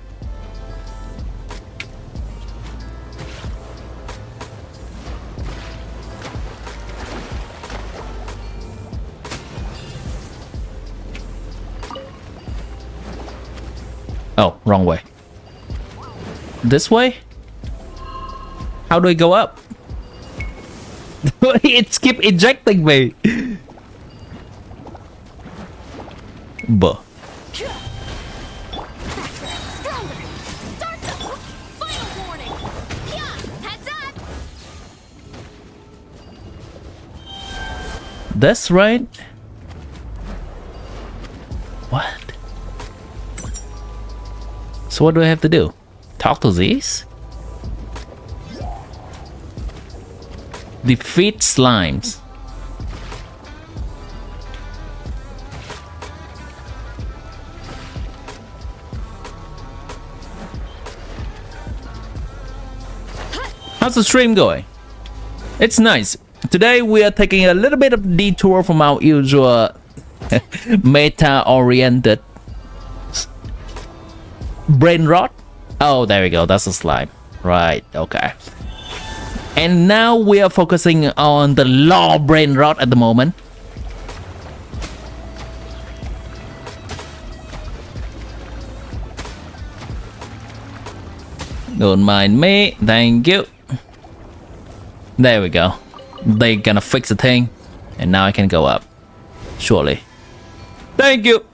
Oh, wrong way. This way? How do I go up? It keep ejecting me. Buh. Stronger. Start the final warning. Yeah, heads up. That's right. What? So what do I have to do? Talk to these? Defeat slimes. How's the stream going? It's nice. Today we are taking a little bit of detour from our usual meta-oriented brain rot. Oh, there we go. That's a slime. Right. Okay. And now we are focusing on the law brain rot at the moment. Don't mind me. Thank you. There we go. They gonna fix the thing. And now I can go up. Surely. Thank you.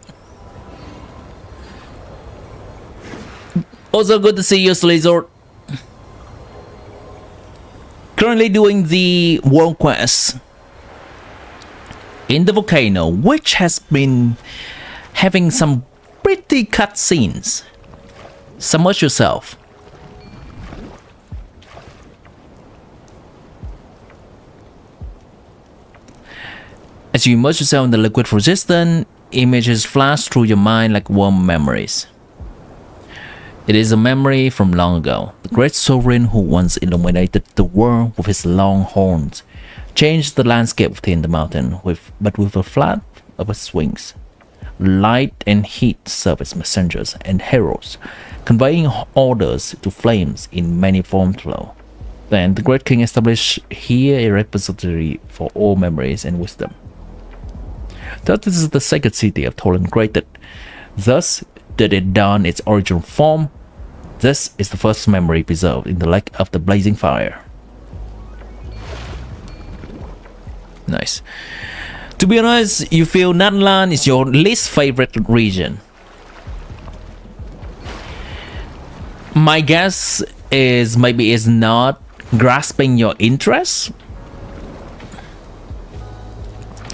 Also good to see you, Slizord. Currently doing the world quest in the volcano, which has been having some pretty cut scenes. Submerge yourself. As you immerse yourself in the liquid resistant, images flash through your mind like warm memories. It is a memory from long ago. The great sovereign who once illuminated the world with his long horns changed the landscape within the mountain but with a flap of his wings. Light and heat serve as messengers and heralds, conveying orders to flames in many form flow. Then the great king established here a repository for all memories and wisdom. Thus this is the sacred city of Tolan created. Thus did it don its original form. This is the first memory preserved in the lake of the blazing fire. Nice. To be honest, you feel Natlan is your least favorite region. My guess is maybe it's not grasping your interest.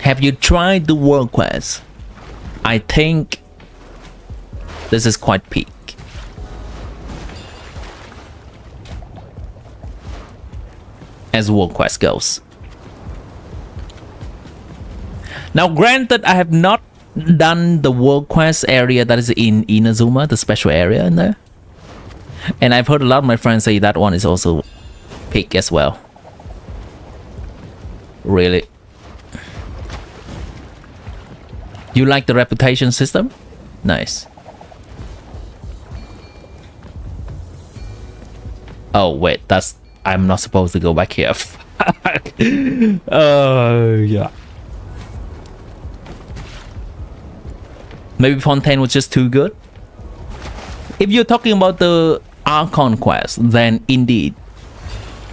Have you tried the world quest? I think this is quite peak. As world quest goes. Now granted, I have not done the world quest area that is in Inazuma, the special area in there. And I've heard a lot of my friends say that one is also peak as well. Really? You like the reputation system? Nice. Oh wait, that's... I'm not supposed to go back here. Yeah. Maybe Fontaine was just too good. If you're talking about the Archon quest, then indeed,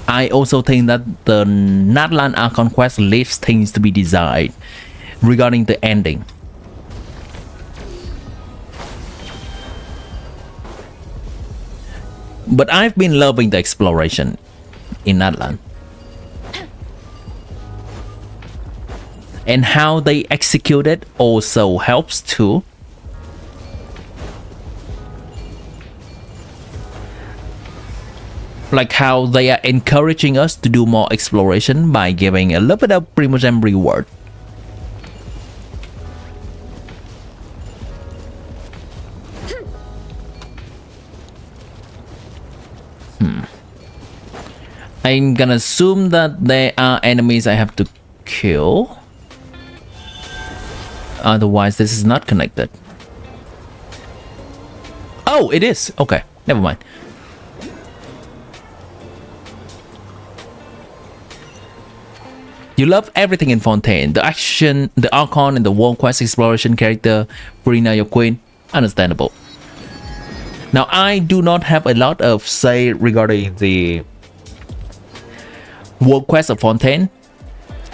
I also think that the Natlan Archon quest leaves things to be desired regarding the ending. But I've been loving the exploration in Natlan. And how they execute it also helps too. Like how they are encouraging us to do more exploration by giving a little bit of Primogem reward. I'm gonna assume that there are enemies I have to kill. Otherwise, this is not connected. Oh, it is. Okay, never mind. You love everything in Fontaine. The action, the Archon, and the world quest exploration character. Farina, your queen. Understandable. Now, I do not have a lot of say regarding the world quest of Fontaine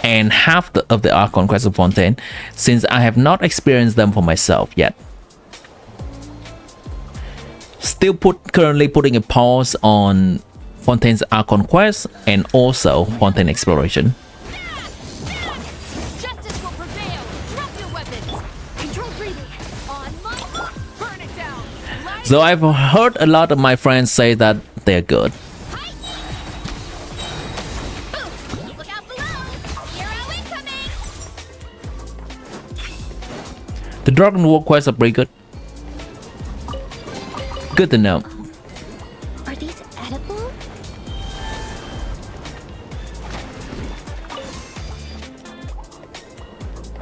and half of the Archon quest of Fontaine, since I have not experienced them for myself yet. Still currently putting a pause on Fontaine's Archon quest and also Fontaine exploration. Justice will prevail. Drop your weapons. Control breathing. On my burn it down. So I've heard a lot of my friends say that they're good. Look out below! Hero incoming! The Dragon War quests are pretty good. Good to know. Are these edible?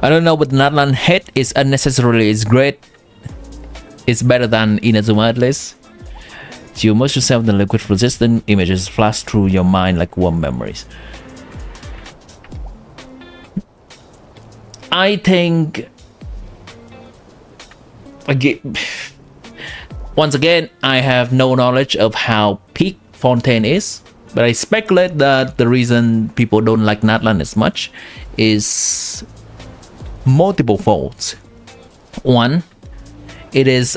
I don't know, but Natlan hit is unnecessarily is great. It's better than Inazuma at least. You immerse yourself in the liquid resistant images flash through your mind like warm memories. I think again, once again, I have no knowledge of how peak Fontaine is, but I speculate that the reason people don't like Natlan as much is multiple folds. One, it is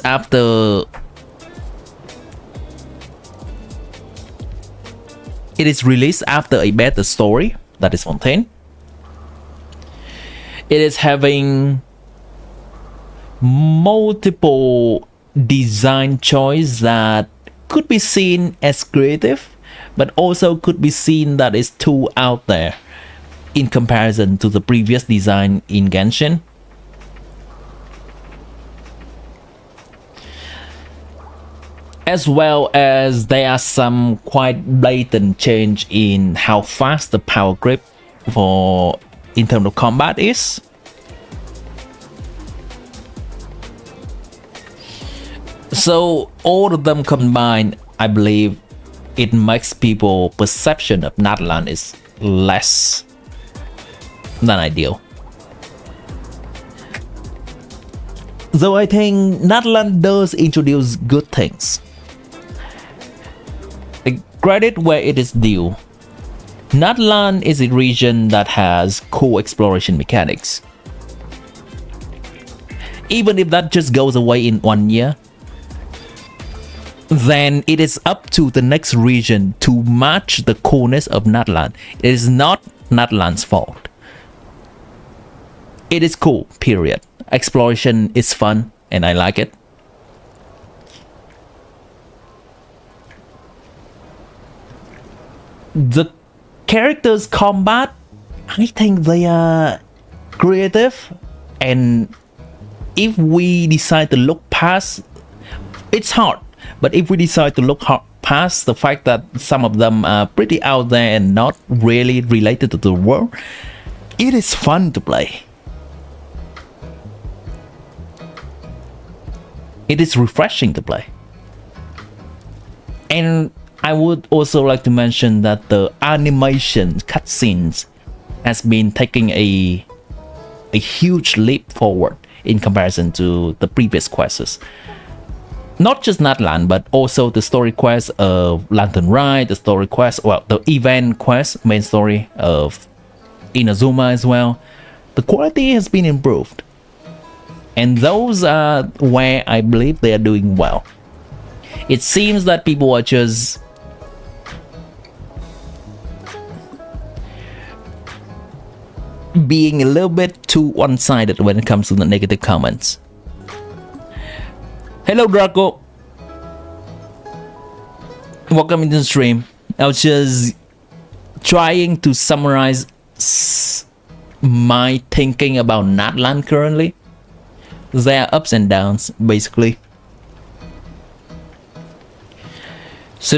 released after a better story, that is Fontaine. It is having multiple design choice that could be seen as creative, but also could be seen that is too out there in comparison to the previous design in Genshin. As well as there are some quite blatant change in how fast the power grip in terms of combat is. So all of them combined, I believe it makes people perception of Natlan is less than ideal. Though I think Natlan does introduce good things. Credit where it is due. Natlan is a region that has cool exploration mechanics. Even if that just goes away in 1 year, then it is up to the next region to match the coolness of Natlan. It is not Natlan's fault. It is cool, period. Exploration is fun and I like it. The characters' combat, I think they are creative, and if we decide to look past, it's hard, but if we decide to look past the fact that some of them are pretty out there and not really related to the world, it is fun to play. It is refreshing to play. And I would also like to mention that the animation cutscenes has been taking a huge leap forward in comparison to the previous quests. Not just Natlan, but also the story quest of Lantern Ride, the story quest, well, the event quest, main story of Inazuma as well. The quality has been improved. And those are where I believe they are doing well. It seems that people are just being a little bit too one-sided when it comes to the negative comments. Hello Draco, welcome into the stream. I was just trying to summarize my thinking about Natlan currently. There are ups and downs basically. So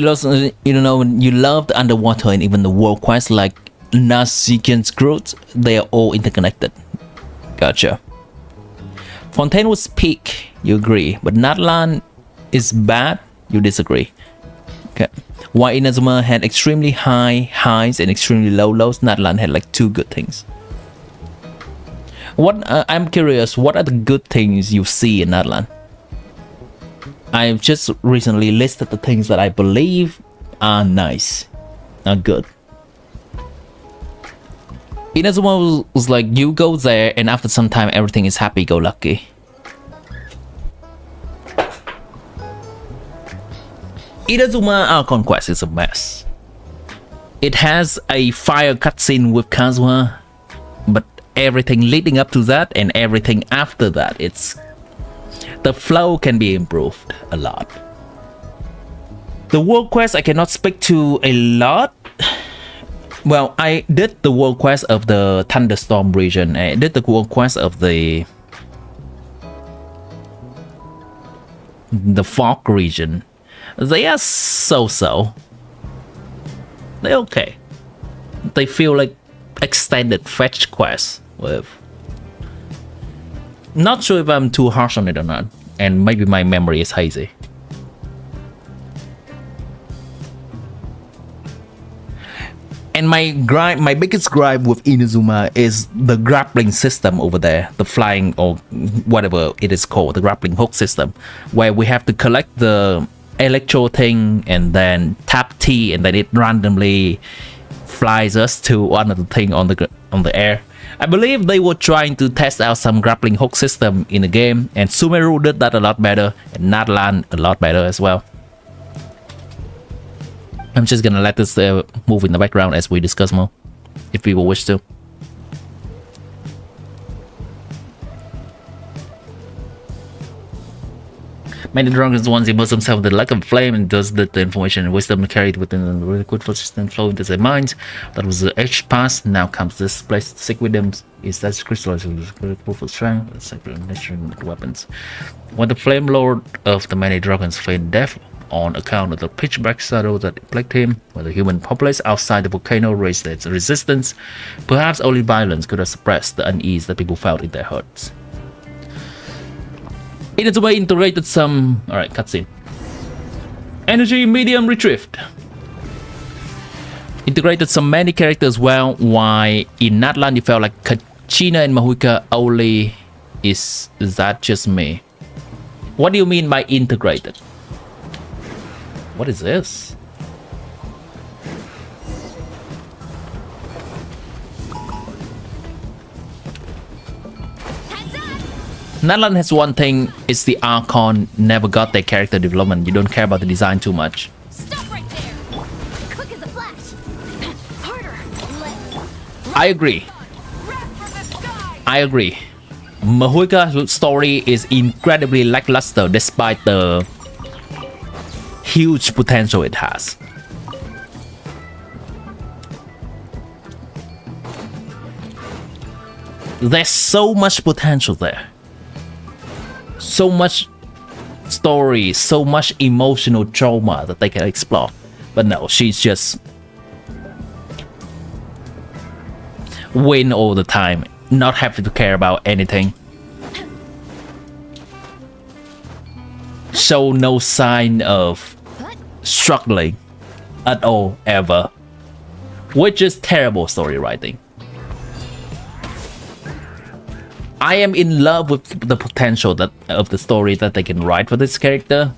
you know, you love the underwater and even the world quests like Naziken's Growth, they are all interconnected. Gotcha. Fontaine was peak, you agree, but Natlan is bad, you disagree. Okay. While Inazuma had extremely high highs and extremely low lows, Natlan had like two good things. I'm curious, what are the good things you see in Natlan? I've just recently listed the things that I believe are nice, are good. Inazuma was like, you go there and after some time everything is happy-go-lucky. Inazuma Archon Quest is a mess. It has a fire cutscene with Kazuha, but everything leading up to that and everything after that, the flow can be improved a lot. The world quest I cannot speak to a lot. Well, I did the world quest of the Thunderstorm region. I did the world quest of the Fog region. They are so-so. They're okay. They feel like extended fetch quests with. Not sure if I'm too harsh on it or not, and maybe my memory is hazy. And my biggest gripe with Inazuma is the grappling system over there, the flying or whatever it is called, the grappling hook system, where we have to collect the electro thing and then tap T and then it randomly flies us to one of the thing on the air. I believe they were trying to test out some grappling hook system in the game, and Sumeru did that a lot better, and Natlan a lot better as well. I'm just gonna let this move in the background as we discuss more, if people wish to. Many dragons once immerse themselves in the lack of flame, and does that the information and wisdom carried within the really good system flow into their minds. That was the age past. Now comes this place to seek with them. Is that crystallized with proof of strength, sacred nature and weapons. When the flame lord of the many dragons feigned death on account of the pitch black shadow that plagued him, when the human populace outside the volcano raised its resistance, perhaps only violence could have suppressed the unease that people felt in their hearts. In its way, integrated some... Alright, cutscene. Energy medium retrieved. Integrated some many characters well, why in Natlan you felt like Kachina and Mahuika only... Is that just me? What do you mean by integrated? What is this? Natlan has one thing, it's the Archon never got their character development. You don't care about the design too much. Stop right there! Quick as a flash! Harder! I agree. I agree. Mahuika's story is incredibly lackluster despite the huge potential it has. There's so much potential there. So much story, so much emotional trauma that they can explore. But no, she's just win all the time, not having to care about anything. Show no sign of struggling at all ever, which is terrible story writing. I am in love with the potential that of the story that they can write for this character.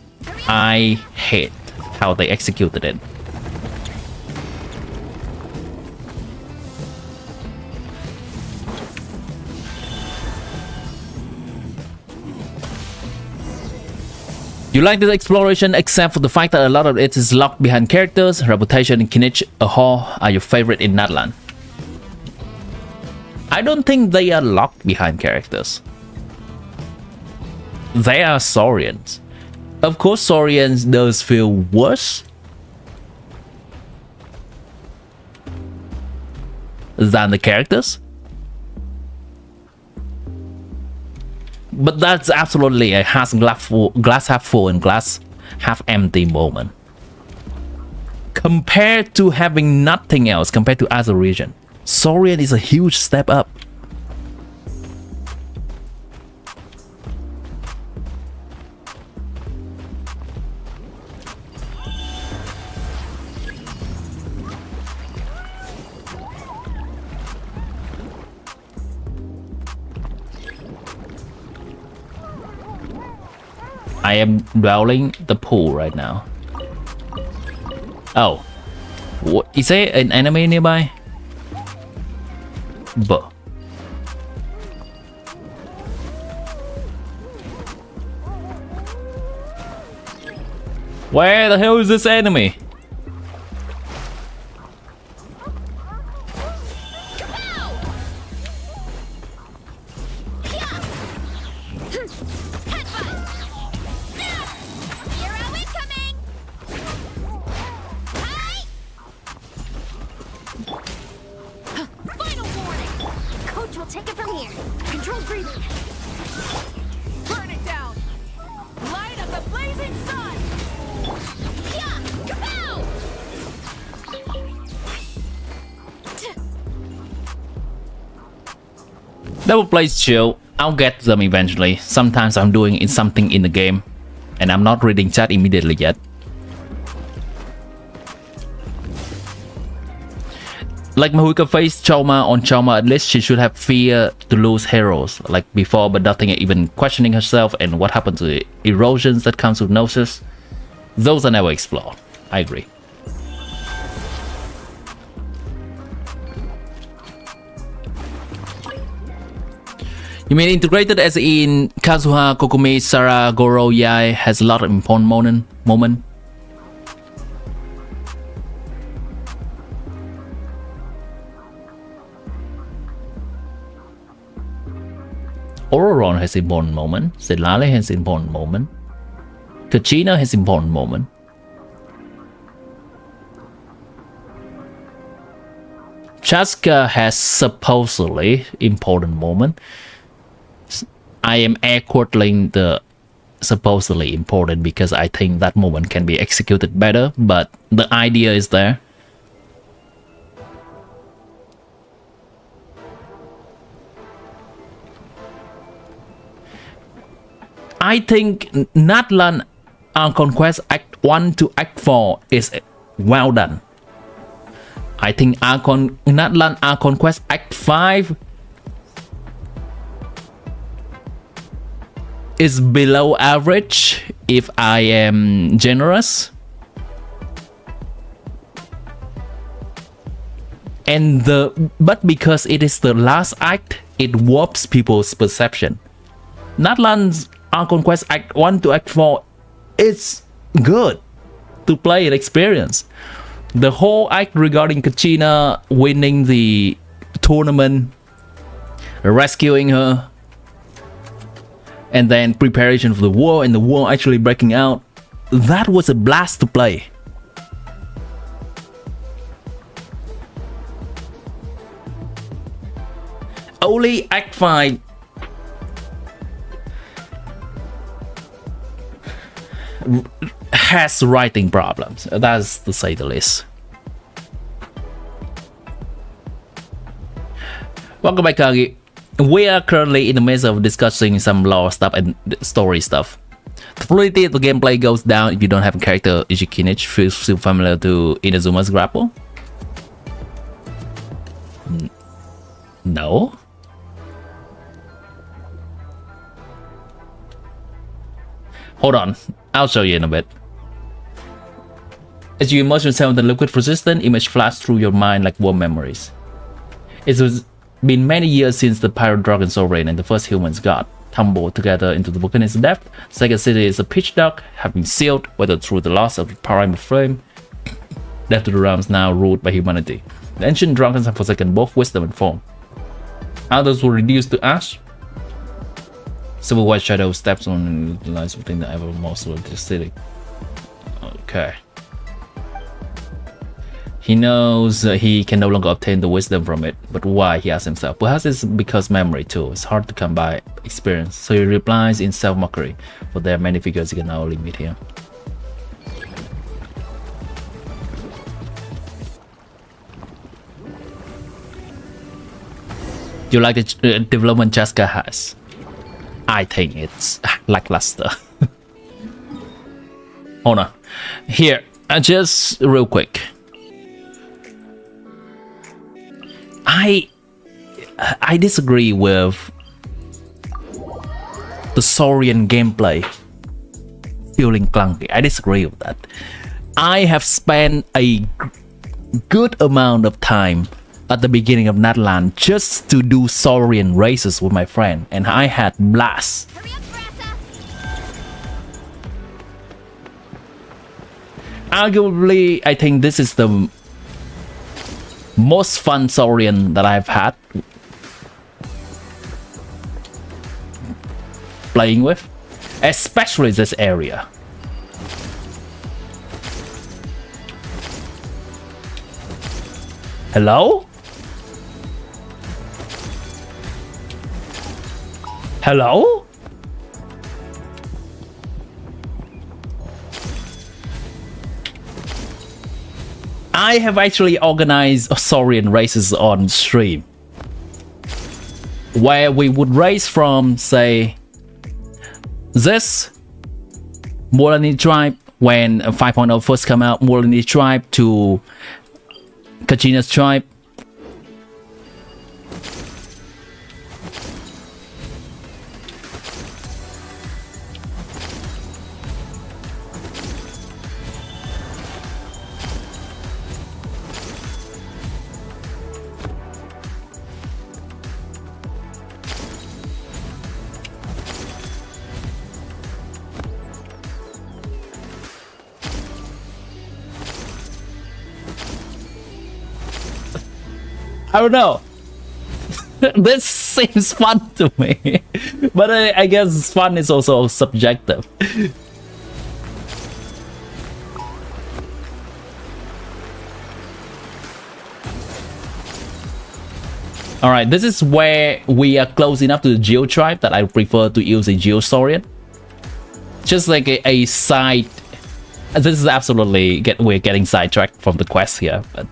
I hate how they executed it. You like this exploration except for the fact that a lot of it is locked behind characters. Reputation and Kinich Ahor are your favorite in Natlan. I don't think they are locked behind characters. They are Saurians. Of course, Saurians does feel worse than the characters. But that's absolutely a glass half full and glass half empty moment. Compared to having nothing else, compared to other region, Saurian is a huge step up. I am dwelling the pool right now. Oh, what, is there an enemy nearby? But where the hell is this enemy? Double plays chill. I'll get to them eventually. Sometimes I'm doing something in the game and I'm not reading chat immediately yet. Like Mahuika faced trauma on trauma, at least she should have fear to lose heroes like before, but nothing even questioning herself and what happened to the erosions that comes with Gnosis. Those are never explored. I agree. You mean integrated as in Kazuha, Kokumi, Sara, Goro, Yai has a lot of important moment? Ororon has important moment. Zelale has important moment. Kachina has important moment. Chaska has supposedly important moment. I am air quoting the supposedly important because I think that moment can be executed better, but the idea is there. I think Natlan on Conquest Act 1 to Act 4 is well done. I think Natlan on Conquest Act 5 is below average if I am generous. But because it is the last act, it warps people's perception. Natlan's Conquest Act 1 to Act 4 is good to play and experience. The whole act regarding Kachina winning the tournament, rescuing her, and then preparation for the war and the war actually breaking out, that was a blast to play. Only Act 5 has writing problems, that's to say the least. Welcome back, Kagi. We are currently in the midst of discussing some lore stuff and story stuff. The fluidity of the gameplay goes down if you don't have a character Ichikinich feels familiar to Inazuma's grapple. No. Hold on, I'll show you in a bit. As you immerse yourself in the liquid resistant, image flash through your mind like warm memories. It was been many years since the pirate dragon sovereign and the first humans got tumbled together into the volcano's depth. Second city is a pitch dark, have been sealed, whether through the loss of the primal flame. Death to the realms now ruled by humanity. The ancient dragons have forsaken both wisdom and form. Others were reduced to ash. Civil white shadow steps on the lines within the evermost of the city. Okay. He knows he can no longer obtain the wisdom from it, but why, he asks himself. Perhaps it's because memory too, it's hard to come by experience, so he replies in self-mockery, for there are many figures you can now only meet here. Do you like the development Chaska has? I think it's lackluster. Hold on. Here, just real quick. I disagree with the Saurian gameplay feeling clunky. I disagree with that. I have spent a good amount of time at the beginning of Natlan just to do Saurian races with my friend, and I had blast. Arguably, I think this is the most fun Saurian that I've had playing with, especially this area. Hello? Hello? I have actually organized Saurian races on stream where we would race from, say, this Molani tribe when 5.0 first come out, Molani tribe to Kachina's tribe. I don't know. This seems fun to me, but I guess fun is also subjective. Alright, this is where we are close enough to the Geo tribe that I prefer to use a Geo Saurian. Just like a side. This is absolutely we're getting sidetracked from the quest here, but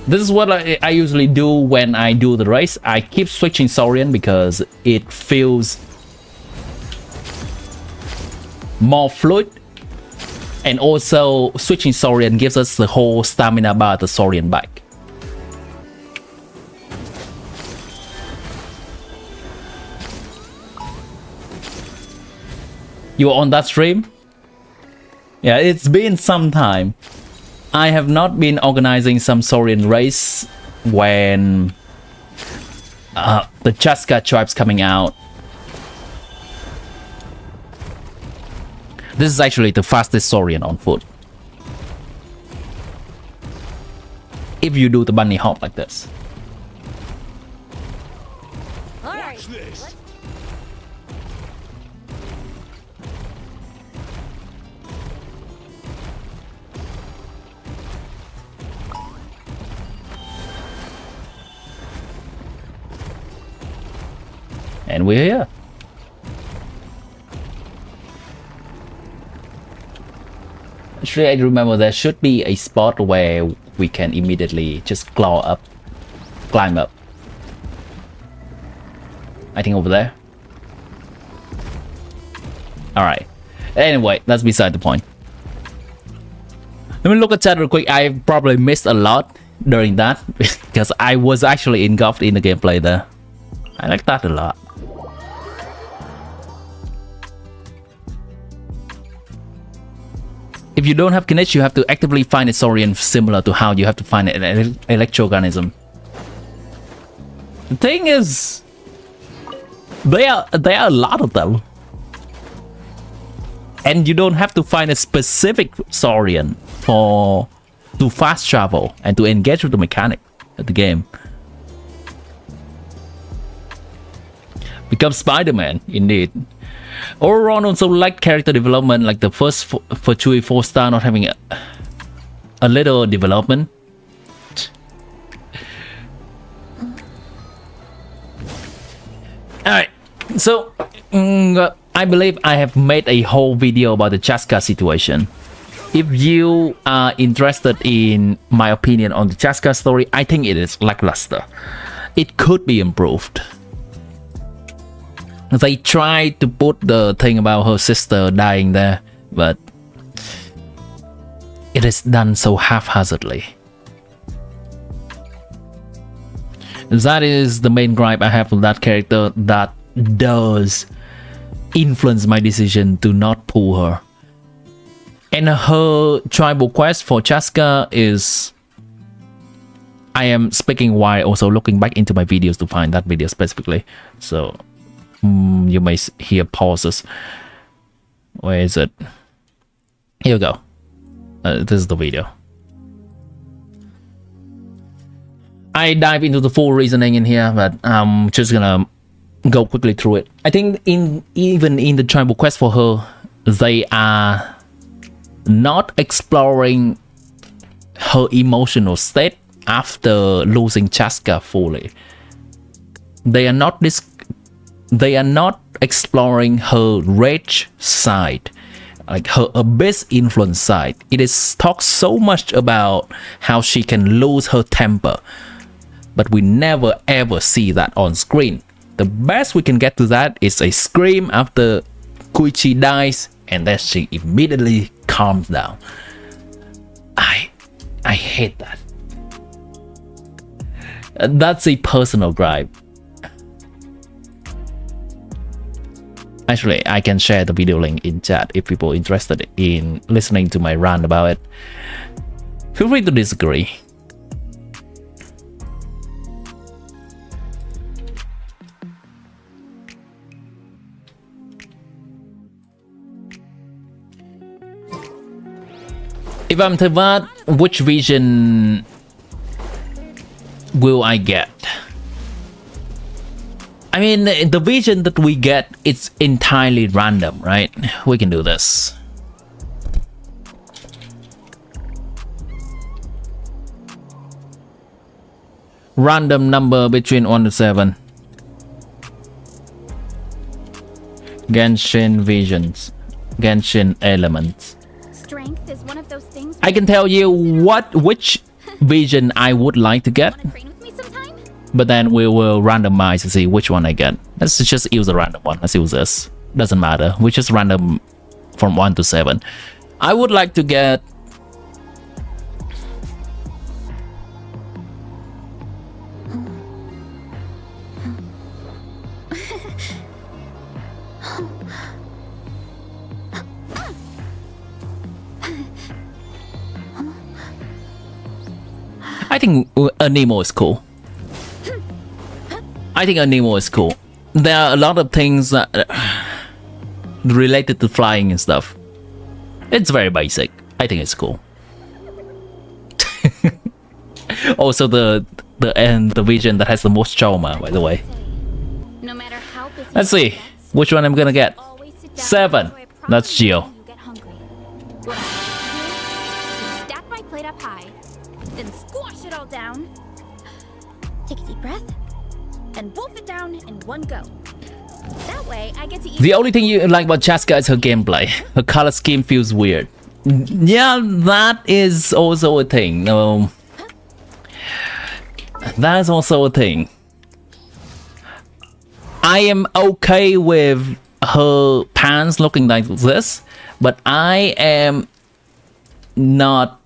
this is what I usually do when I do the race. I keep switching Saurian because it feels more fluid, and also switching Saurian gives us the whole stamina bar the Saurian bike. You were on that stream? Yeah, it's been some time. I have not been organizing some Saurian race when the Chaska tribe's coming out. This is actually the fastest Saurian on foot. If you do the bunny hop like this. Watch this. And we're here. Actually, I remember there should be a spot where we can immediately just climb up. I think over there. Alright. Anyway, that's beside the point. Let me look at chat real quick. I probably missed a lot during that because I was actually engulfed in the gameplay there. I like that a lot. If you don't have Kinect, you have to actively find a Saurian similar to how you have to find an electroorganism. The thing is, there are a lot of them. And you don't have to find a specific Saurian to fast travel and to engage with the mechanic of the game. Become Spider-Man, indeed. Overall, also like character development, like the first for Chewie 4-star not having a little development. Alright, so I believe I have made a whole video about the Chaska situation. If you are interested in my opinion on the Chaska story, I think it is lackluster. It could be improved. They tried to put the thing about her sister dying there, but it is done so haphazardly. That is the main gripe I have with that character that does influence my decision to not pull her. And her tribal quest for Chaska is... I am speaking while also looking back into my videos to find that video specifically. So... you may hear pauses. Where is it? Here we go. This is the video. I dive into the full reasoning in here, but I'm just gonna go quickly through it. I think even in the tribal quest for her, they are not exploring her emotional state after losing Chaska fully. They are not exploring her rage side, like her abyss influence side. It is talked so much about how she can lose her temper, but we never ever see that on screen. The best we can get to that is a scream after Koichi dies, and then she immediately calms down. I hate that. That's a personal gripe. Actually, I can share the video link in chat if people are interested in listening to my rant about it. Feel free to disagree. If I'm to vote, which vision will I get? I mean, the vision that we get, it's entirely random, right? We can do this. Random number between 1 to 7. Genshin visions. Genshin elements. Strength is one of those things. I can tell you which vision I would like to get, Wanna train with me sometime? but then we will randomize to see which one I get. Let's just use a random one. Let's use this. Doesn't matter. We just random from 1 to 7. I would like to get I think a Nemo is cool. I think a Nemo is cool. There are a lot of things that related to flying and stuff. It's very basic. I think it's cool. Also the vision that has the most trauma, by the way. No matter how busy Let's see which one I'm gonna get. always sit down 7. and enjoy a proper That's meal Gio. when you get hungry. What I like to do is stack my plate up high, then squash it all down. Take a deep breath, and wolf it down in one go. That way, I get to eat. The only thing you like about Chaska is her gameplay. Her color scheme feels weird. Yeah, that is also a thing. No, that's also a thing. I am okay with her pants looking like this, but I am not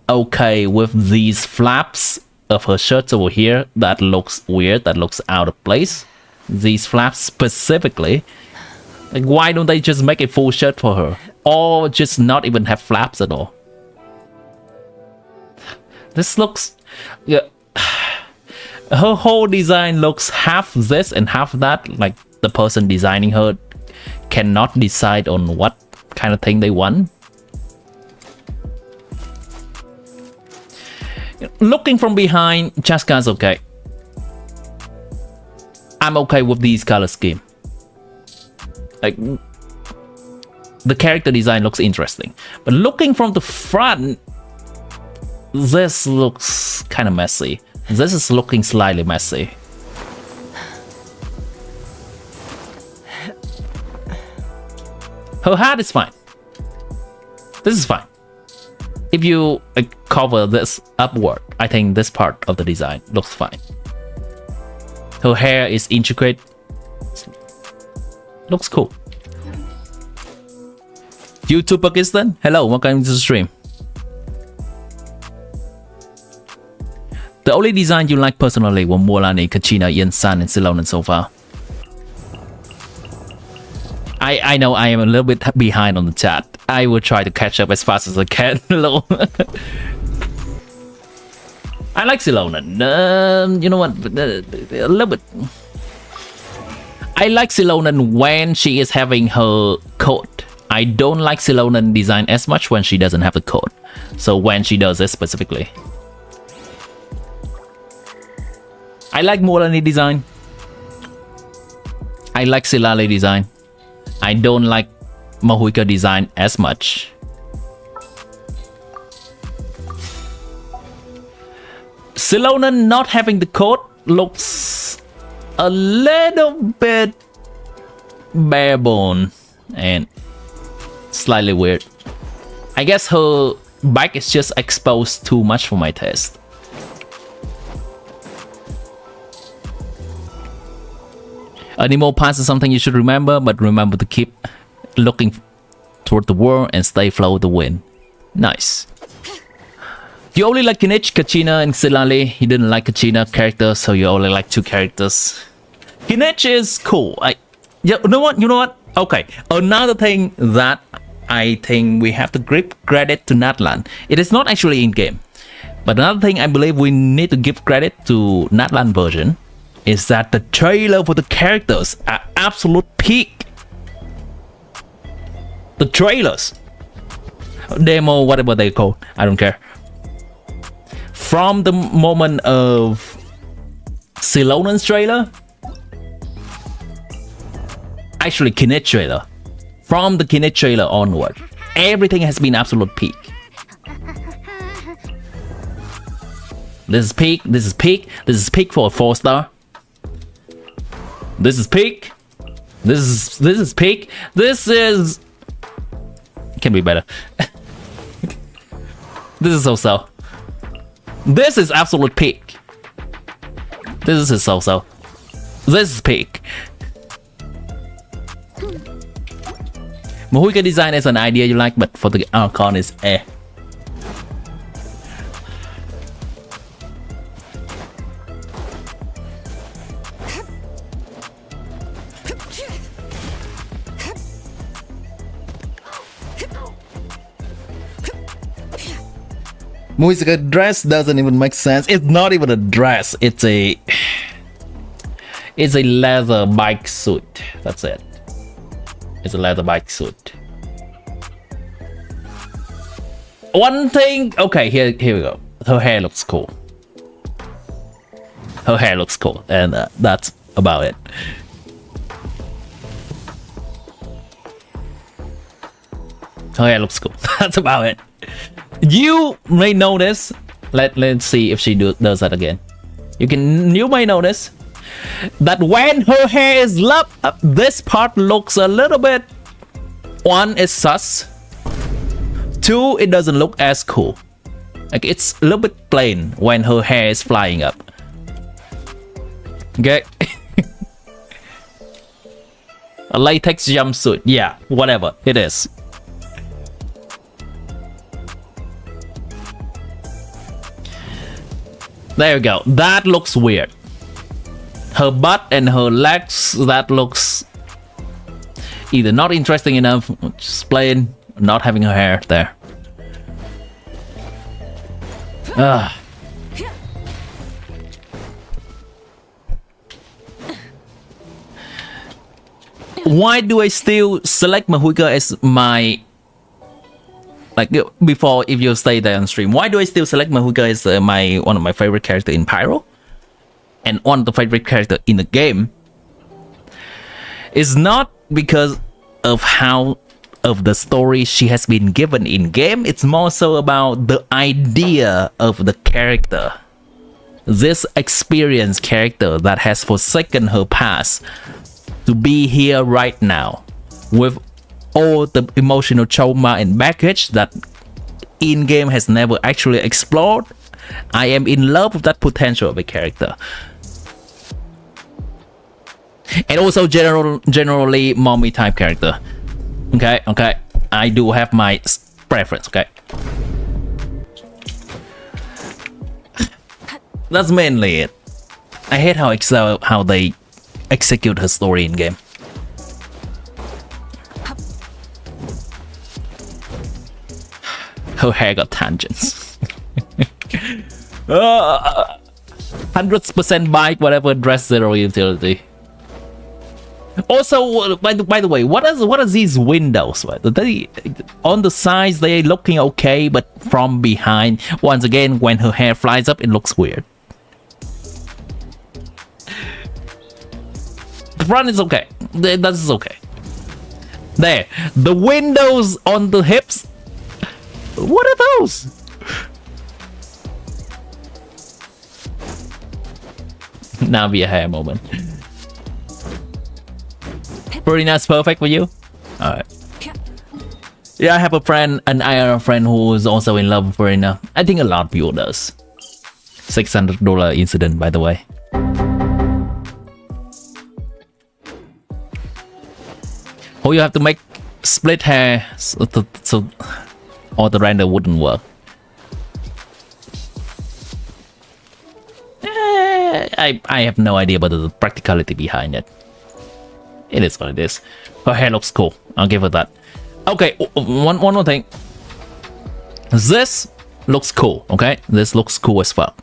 okay with these flaps of her shirts over here. That looks weird. That looks out of place. These flaps specifically. Like, why don't they just make a full shirt for her? Or just not even have flaps at all? This looks... Yeah. Her whole design looks half this and half that. Like, the person designing her cannot decide on what kind of thing they want. Looking from behind, Chaska's okay. I'm okay with these color scheme. Like, the character design looks interesting, but looking from the front, this looks kind of messy. This is looking slightly messy. Her hat is fine. This is fine. If you cover this upward, I think this part of the design looks fine. Her hair is intricate. Looks cool. YouTube Pakistan, hello, welcome to the stream. The only design you like personally were Molani, Kachina, Ian San, and Ceylon so far. I know I am a little bit behind on the chat. I will try to catch up as fast as I can. Hello. I like Ceylon. You know what? A little bit. I like Ceylon when she is having her coat. I don't like Ceylon design as much when she doesn't have the coat. So when she does it specifically. I like Molani design. I like Silale design. I don't like Mahuika design as much. Ceylon not having the coat looks a little bit bare bone and slightly weird. I guess her back is just exposed too much for my taste. Animal pass is something you should remember, but remember to keep looking toward the world and stay flow with the wind. Nice. You only like Kinich, Kachina, and Silale. You didn't like Kachina character, so you only like 2 characters. Kinich is cool. You know what? Okay. Another thing that I think we have to give credit to Natlan. It is not actually in game, but another thing I believe we need to give credit to Natlan version is that the trailer for the characters are absolute peak. The trailers. demo, whatever they call. I don't care. From the moment of Silonan's trailer, actually Kinect trailer, from the Kinect trailer onward, everything has been absolute peak. This is peak, this is peak, this is peak for a 4-star. This is peak. This is peak. This is can be better. This is so-so. This is absolute peak. This is so-so. This is peak. Mahuika design is an idea you like, but for the Archon is eh. Musica dress doesn't even make sense. It's not even a dress. It's a leather bike suit. That's it. It's a leather bike suit. One thing. Okay, here we go. Her hair looks cool. Her hair looks cool, and that's about it. Her hair looks cool. That's about it. You may notice. Let's see if she does that again. You may notice that when her hair is up, this part looks a little bit. One is sus. Two, it doesn't look as cool. Like it's a little bit plain when her hair is flying up. Okay. A latex jumpsuit. Yeah, whatever it is. There you go. That looks weird. Her butt and her legs, that looks either not interesting enough, or just plain not having her hair there. Why do I still select Mahuika as my... Like before, if you stay there on stream, why do I still select Mahuika as one of my favorite character in Pyro, and one of the favorite character in the game? Is not because of the story she has been given in game. It's more so about the idea of the character. This experienced character that has forsaken her past to be here right now with all the emotional trauma and baggage that in-game has never actually explored. I am in love with that potential of a character. And also generally mommy type character. Okay. I do have my preference, okay? That's mainly it. I hate how they execute her story in-game. Her hair got tangents. 100% bike, whatever, dress, zero utility. Also, by the way, what are these windows? They, on the sides, they're looking okay, but from behind, once again, when her hair flies up, it looks weird. The front is okay. That is okay. There, the windows on the hips. What are those? Now be a hair moment. Purina's perfect for you? Alright. Yeah, I have a friend, an IR friend who is also in love with Purina. I think a lot of people does. $600 incident, by the way. Oh, you have to make split hair so or the render wouldn't work. I have no idea about the practicality behind it. It is what it is. Her hair looks cool. I'll give her that. Okay, one more thing. This looks cool, okay? This looks cool as fuck.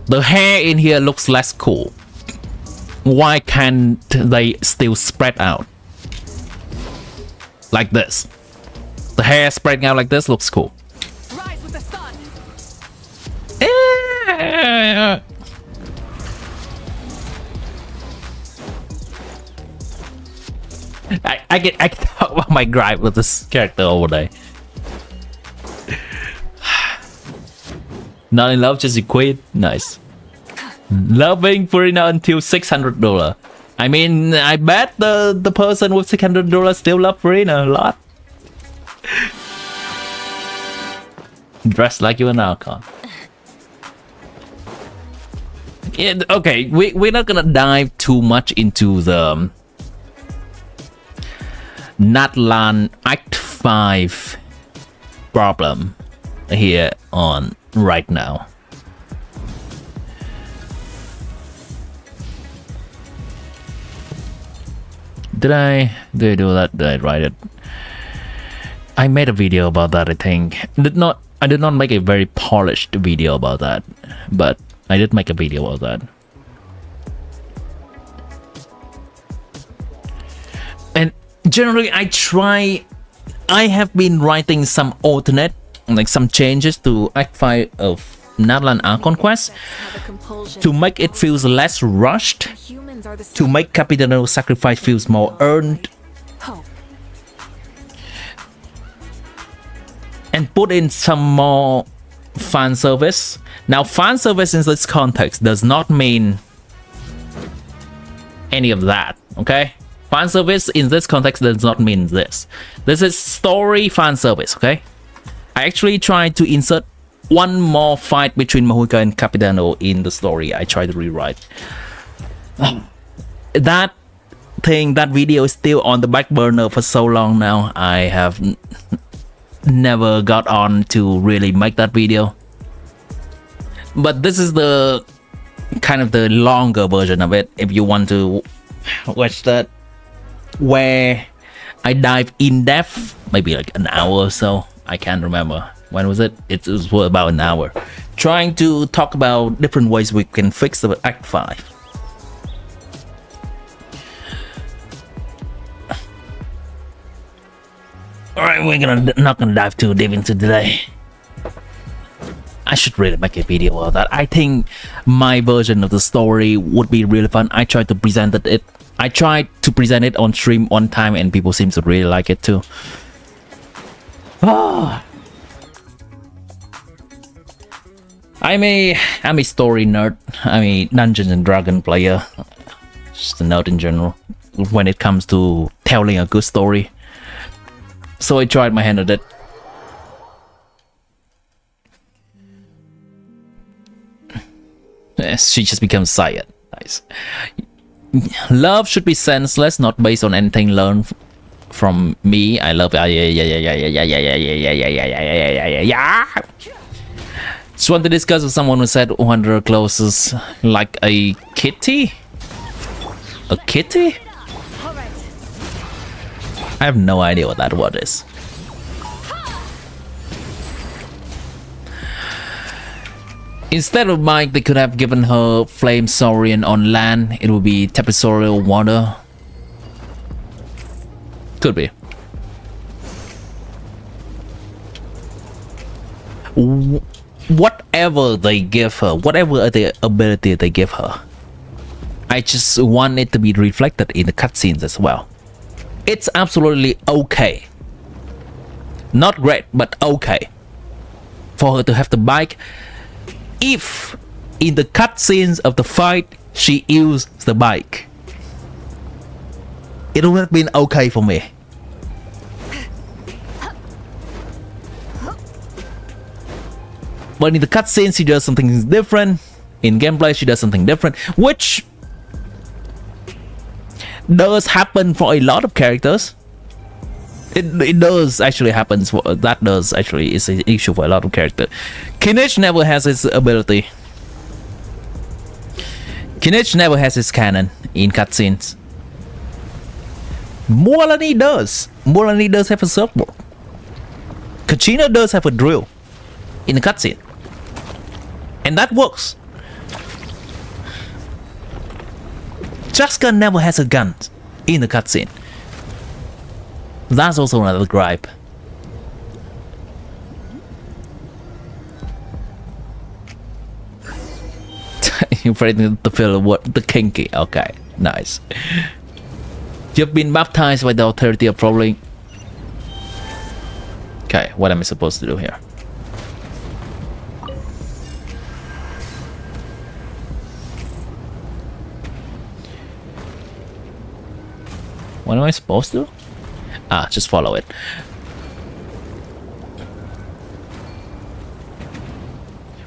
The hair in here looks less cool. Why can't they still spread out? Like this. The hair spreading out like this looks cool. Rise with the sun. I can talk about my gripe with this character all day. Not in love, just you quit. Nice. Loving Furina until $600. I mean, I bet the person with $600 still love Furina a lot. Dressed like you an icon. Yeah, okay, we're not gonna dive too much into the natlan Act 5 problem here on right now. Did I do that? Did I write it? I made a video about that, I think. I did not make a very polished video about that, but I did make a video about that. And generally I have been writing some alternate, like some changes to Act 5 of Natlan Archon Quest to make it feels less rushed, to make Capitano's sacrifice feels more earned, and put in some more fan service. Now, fan service in this context does not mean any of that, okay? Fan service in this context does not mean this. This is story fan service, okay? I actually tried to insert one more fight between Mahuika and Capitano in the story. I tried to rewrite. That video is still on the back burner for so long now. I have never got on to really make that video. But this is the kind of the longer version of it, if you want to watch that, where I dive in depth, maybe like an hour or so. I can't remember. When was it? It was for about an hour. Trying to talk about different ways we can fix the Act 5. Alright, we're not gonna dive too deep into today. I should really make a video about that. I think my version of the story would be really fun. I tried to present it on stream one time and people seem to really like it too. I'm a story nerd. I'm a Dungeons and Dragons player. Just a nerd in general when it comes to telling a good story. So I tried my hand at it. Yes, she just becomes Syed. Nice. Love should be senseless, not based on anything learned from me. I love just want to discuss with someone who said Wanderer closes like a kitty? A kitty? I have no idea what that word is. Instead of Mike, they could have given her Flame Saurian on land. It would be Tepesorial water. Could be. Whatever they give her, whatever the ability they give her, I just want it to be reflected in the cutscenes as well. It's absolutely okay. Not great, but okay. For her to have the bike, if in the cutscenes of the fight she used the bike, it would have been okay for me. But in the cutscenes she does something different. In gameplay she does something different, which does happen for a lot of characters. It does actually happen. That does actually is an issue for a lot of characters. Kinich never has his ability. Kinich never has his cannon in cutscenes. Mualani does. Mualani does have a surfboard. Kachina does have a drill in the cutscene, and that works. Jaska never has a gun in the cutscene. That's also another gripe. You're afraid to feel what the kinky. Okay, nice. You've been baptized by the authority of following. Okay, what am I supposed to do here? What am I supposed to do? Ah, just follow it.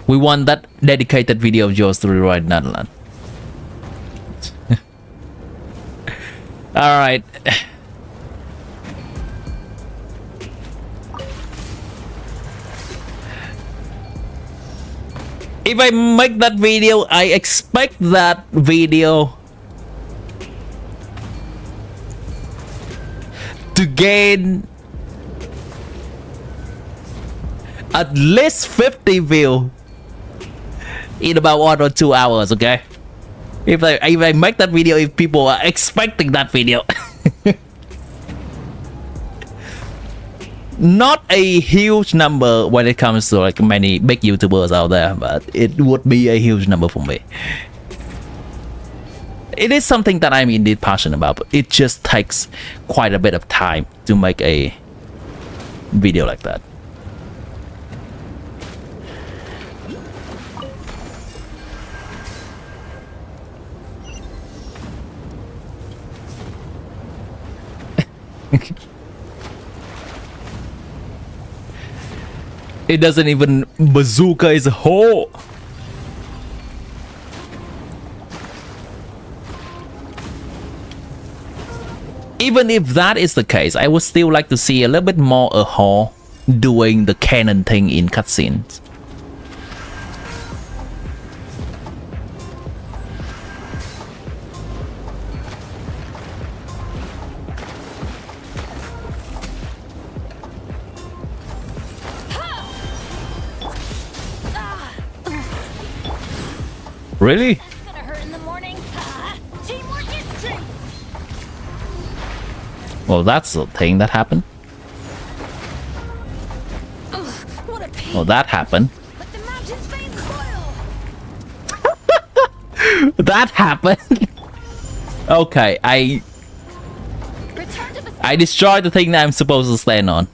We want that dedicated video of yours to rewrite natlan. Alright. If I make that video, I expect that video to gain at least 50 views in about 1 or 2 hours, okay? If I make that video, if people are expecting that video. Not a huge number when it comes to like many big YouTubers out there, but it would be a huge number for me. It is something that I'm indeed passionate about, but it just takes quite a bit of time to make a video like that. It doesn't even bazooka is a hole. Even if that is the case, I would still like to see a little bit more a hole doing the canon thing in cutscenes. Really? Gonna hurt in the morning. Teamwork is strength. Well, that's a thing that happened. What a pain. Well, that happened. Let the mountain's veins boil. That happened. Okay, Return to the I destroyed the thing that I'm supposed to stand on.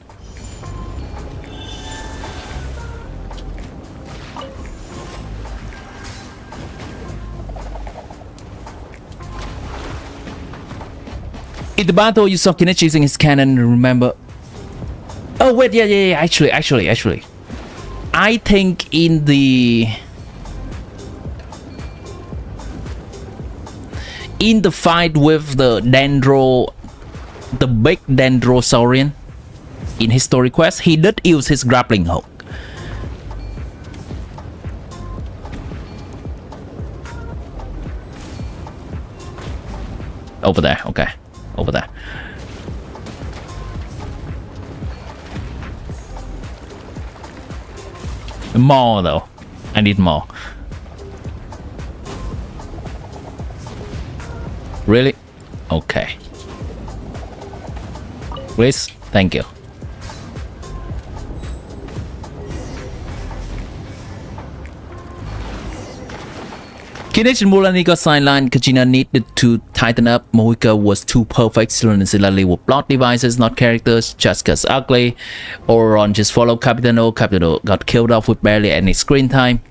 In the battle, you saw Kenichi using his cannon, remember? Oh wait, yeah. Actually, I think in the fight with the big Dendrosaurian in his story quest, he did use his grappling hook. Over there, okay. Over there. More though. I need more. Really? Okay. Please? Thank you. Kenichi Mulani got sidelined. Kajina needed to tighten up. Mohika was too perfect. Similarly with plot devices, not characters. Chaska's ugly. Oron just followed Capitano. Capitano got killed off with barely any screen time.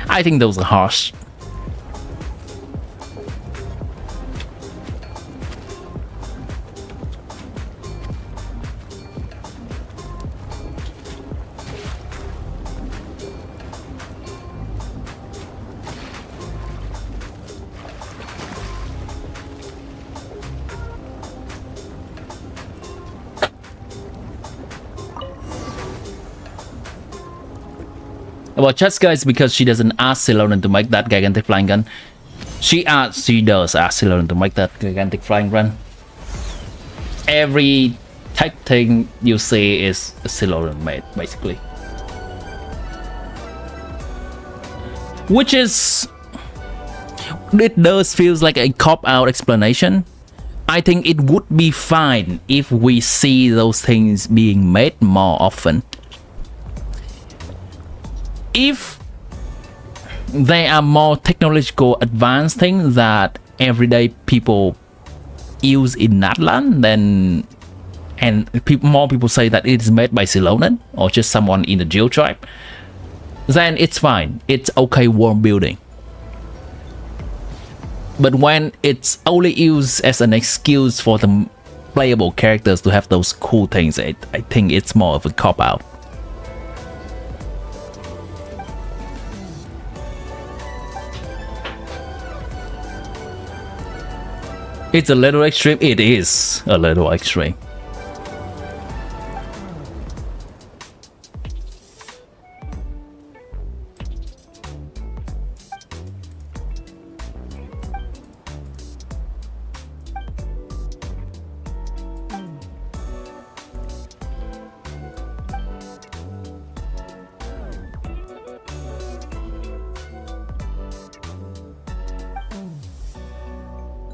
I think those are harsh. Well, Cheska is because she doesn't ask Siloran to make that gigantic flying gun. She does ask Siloran to make that gigantic flying gun. Every tech thing you see is Ceylon made, basically. Which is... it does feels like a cop-out explanation. I think it would be fine if we see those things being made more often. If they are more technological advanced things that everyday people use in Natlan, then and more people say that it is made by Ceylon or just someone in the Geo tribe, then it's fine. It's okay world building. But when it's only used as an excuse for the playable characters to have those cool things, I think it's more of a cop-out. It's a little extreme. It is a little extreme.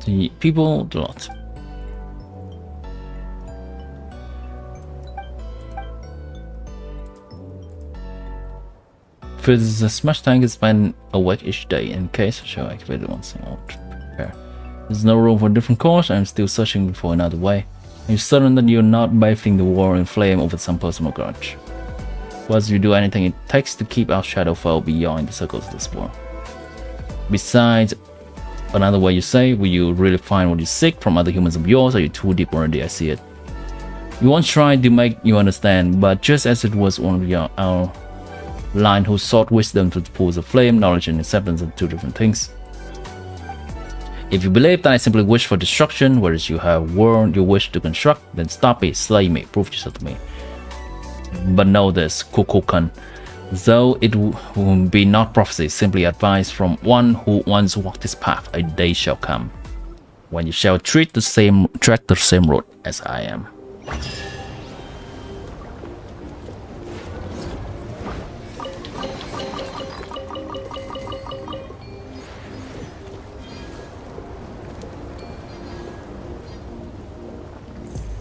The people do not. For the smash tank is spent awake each day in case I shall activate it once more to prepare. There's no room for different course. I'm still searching for another way. I'm certain that you're not bathing the war in flame over some personal grudge. Once you do anything it takes to keep our shadow far beyond the circles of this war. Besides, another way you say, will you really find what you seek from other humans of yours? Are you too deep already? I see it. We won't try to make you understand, but just as it was one of our line who sought wisdom through the pools of flame, knowledge and acceptance are two different things. If you believe that I simply wish for destruction, whereas you have worn your wish to construct, then stop it, slay me, prove yourself to me. But know this, Kukulkan, though it will be not prophecy, simply advice from one who once walked this path, a day shall come when you shall tread the same road as I am.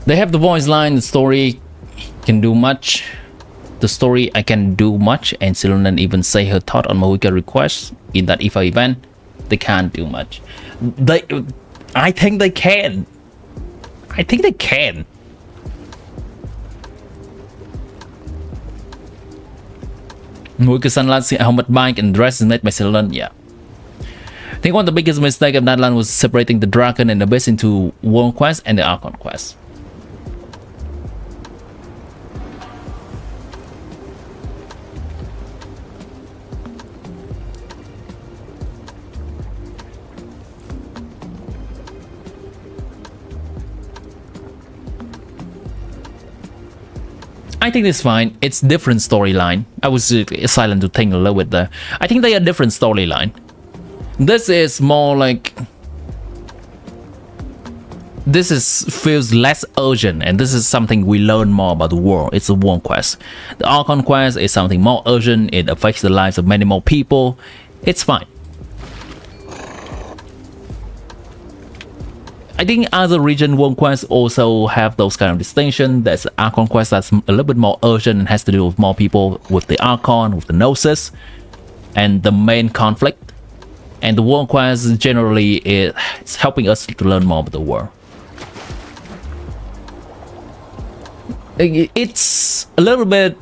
They have the voice line, the story can do much. The story I can do much, and Ceylon even say her thought on Mahouka request in that IFA event. They can't do much. I think they can. I think they can. Mahouka Sunlight helmet bike and dress is made by Ceylon. Yeah. I think one of the biggest mistakes of Natlan was separating the Dragon and the Abyss into World Quest and the Archon Quest. I think it's fine. It's different storyline. I was silent to think a little bit there. I think they are different storyline. This is more like... this feels less urgent, and this is something we learn more about the world. It's a world quest. The Archon quest is something more urgent. It affects the lives of many more people. It's fine. I think other region world quests also have those kind of distinction. There's the Archon quest that's a little bit more urgent and has to do with more people with the Archon, with the Gnosis, and the main conflict. And the world quest generally is helping us to learn more about the world. It's a little bit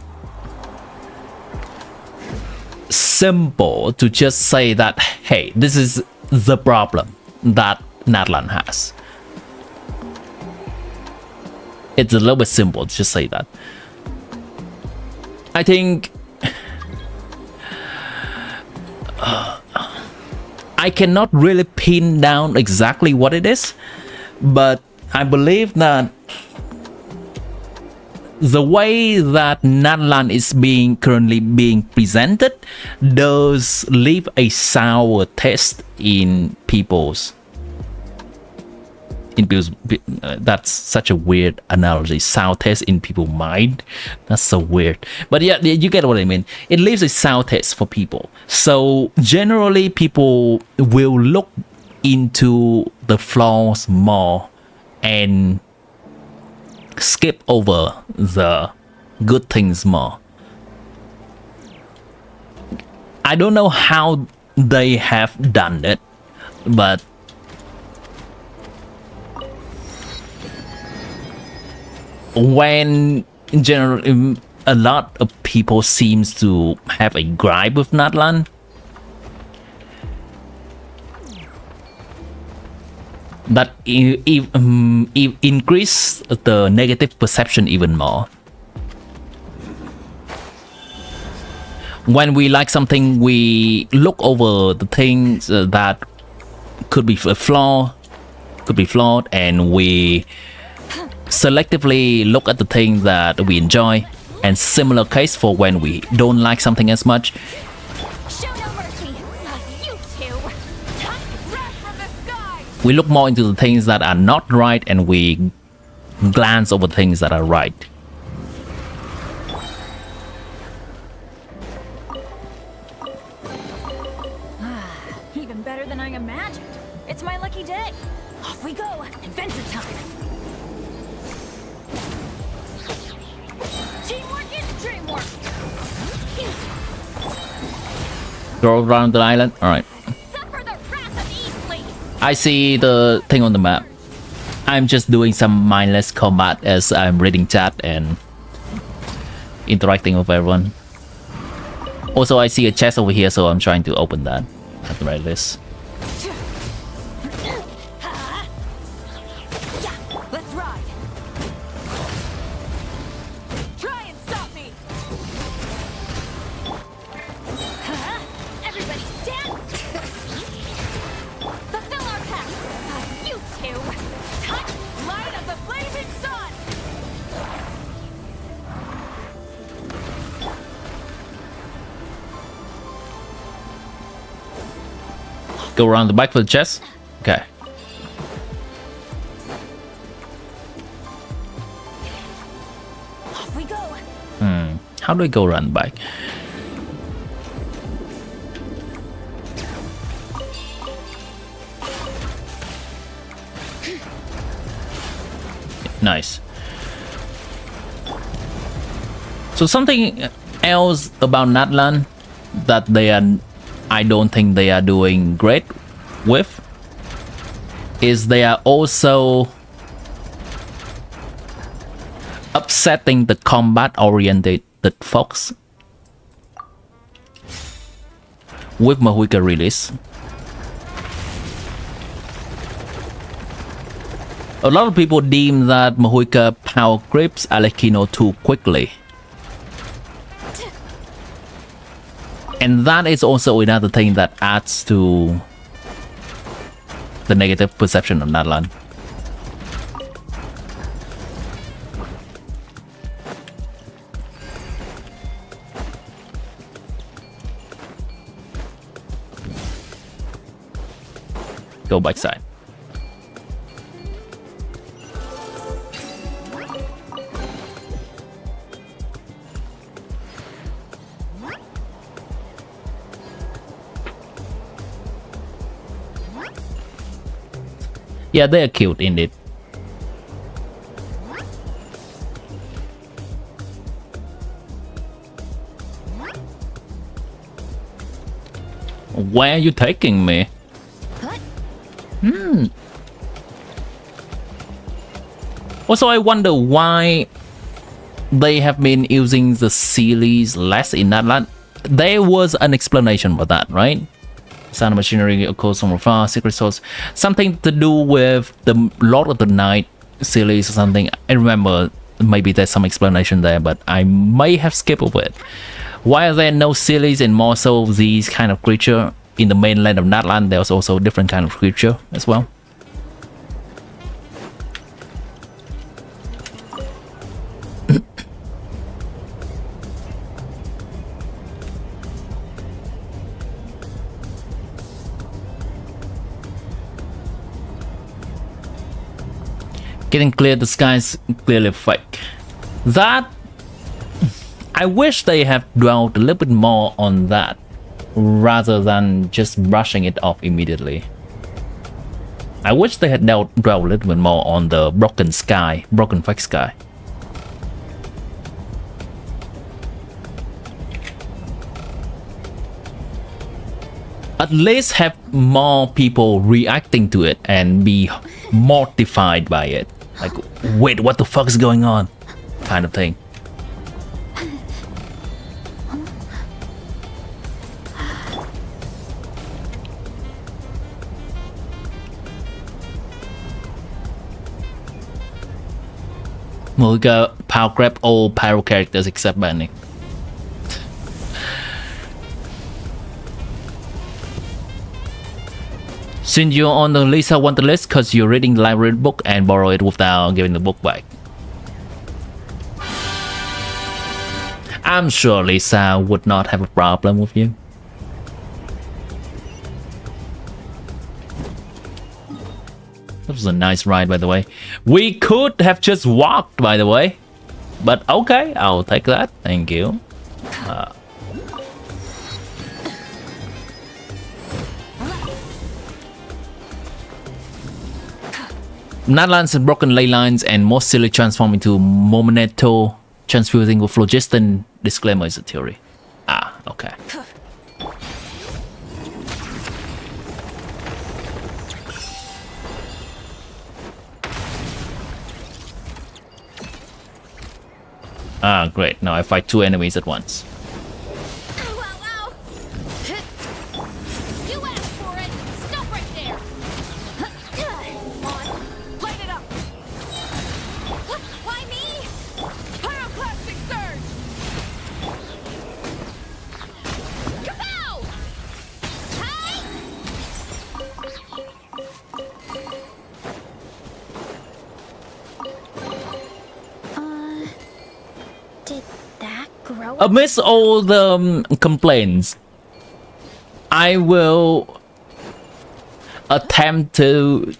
simple to just say that, hey, this is the problem that Natlan has. It's a little bit simple to just say that. I think I cannot really pin down exactly what it is, but I believe that the way that Natlan is currently being presented does leave a sour taste in people's in people's that's such a weird analogy. Sour taste in people's mind. That's so weird. But yeah, you get what I mean. It leaves a sour taste for people. So generally, people will look into the flaws more and skip over the good things more. I don't know how they have done it, but when in general a lot of people seems to have a gripe with natlan, that increase the negative perception even more. When we like something, we look over the things that could be flawed, and we selectively look at the things that we enjoy. And similar case for when we don't like something as much. Show no mercy. You two. Wrath from the sky! We look more into the things that are not right, and we glance over things that are right. Even better than I imagined. It's my lucky day. Off we go. Adventure time. Teamwork is dreamwork. Go around the island. All right. Suffer the wrath of Eastleigh. I see the thing on the map. I'm just doing some mindless combat as I'm reading chat and interacting with everyone. Also, I see a chest over here, so I'm trying to open that at the right list. Let's ride! Try and stop me! Everybody stand. Fulfill our pact! You two. Touch light of the blazing sun! Go around the back for the chest. Okay. Off we go! How do I go around the back? Nice. So something else about natlan that I don't think they are doing great with is they are also upsetting the combat oriented folks with Mahuika release. A lot of people deem that Mahuika power grips Alekino too quickly. And that is also another thing that adds to the negative perception of natlan. Go backside. Yeah, they're cute indeed. Where are you taking me? Also, I wonder why they have been using the series less in natlan. There was an explanation for that, right? Sound of machinery, of course, from afar, secret source, something to do with the Lord of the Night series or something. I remember maybe there's some explanation there, but I may have skipped over it. Why are there no series and more so these kind of creature in the mainland of natlan? There's also different kind of creature as well. Getting clear, the sky's clearly fake. That... I wish they have dwelled a little bit more on that, rather than just brushing it off immediately. I wish they had dwelled a little bit more on the broken sky, broken fake sky. At least have more people reacting to it and be mortified by it. Like, wait, what the fuck is going on? Kind of thing. We'll go power grab all pyro characters except Bunny. Since you're on the Lisa wanted list because you're reading the library book and borrow it without giving the book back. I'm sure Lisa would not have a problem with you. That was a nice ride, by the way. We could have just walked, by the way. But okay, I'll take that. Thank you. Natlans and broken ley lines and most silly transform into Momento, transfusing with phlogiston. Disclaimer is a theory. Ah, okay. Ah, great. Now I fight two enemies at once. You asked for it. Stop right there. Light it up! Why me? Pyroclastic surge! Kapow! Hi! Did that grow? Amidst all the complaints, I will attempt to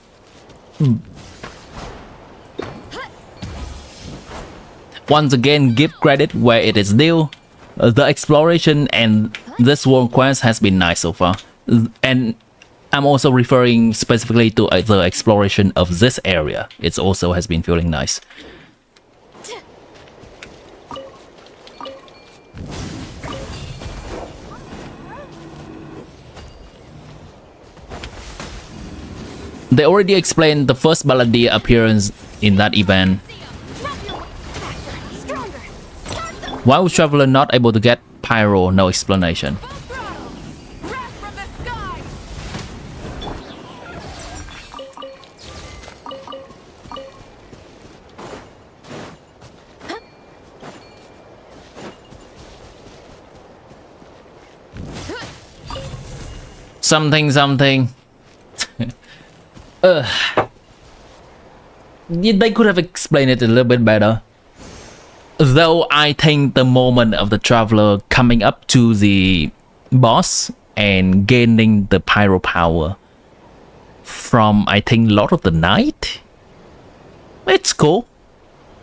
once again give credit where it is due. The exploration and this world quest has been nice so far, and I'm also referring specifically to the exploration of this area. It also has been feeling nice. They already explained the first Balladeer appearance in that event. Why was Traveler not able to get Pyro? No explanation. Wrath from the sky! Something. They could have explained it a little bit better. Though I think the moment of the Traveler coming up to the boss and gaining the pyro power from, I think, Lord of the Night. It's cool.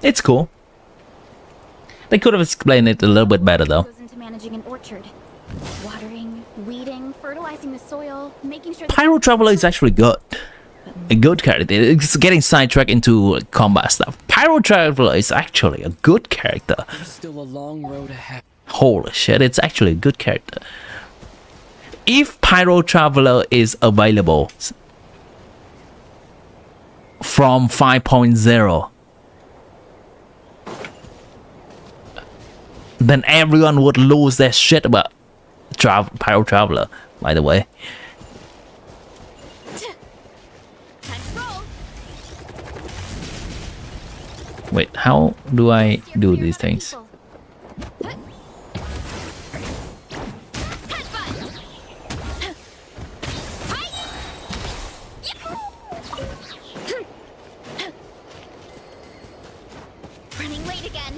It's cool. They could have explained it a little bit better though. Goes into managing an orchard. Watering, weeding, fertilizing the soil, making sure Pyro Traveler is actually good. A good character. It's getting sidetracked into combat stuff. Pyro Traveler is actually a good character. There's still a long road ahead. Holy shit, it's actually a good character. If Pyro Traveler is available from 5.0, then everyone would lose their shit about Pyro Traveler, by the way. Wait, how do I do these things? Running late again.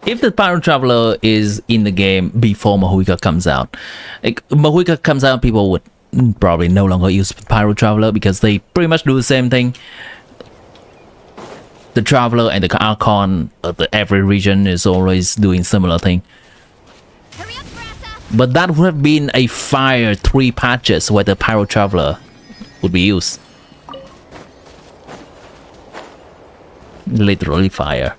If the Pyro Traveler is in the game before Mahuika comes out, like Mahuika comes out, people would probably no longer use Pyro Traveler because they pretty much do the same thing. The Traveler and the Archon of every region is always doing similar thing. Hurry up, Brassa! But that would have been a fire 3 patches where the Pyro Traveler would be used. Literally fire.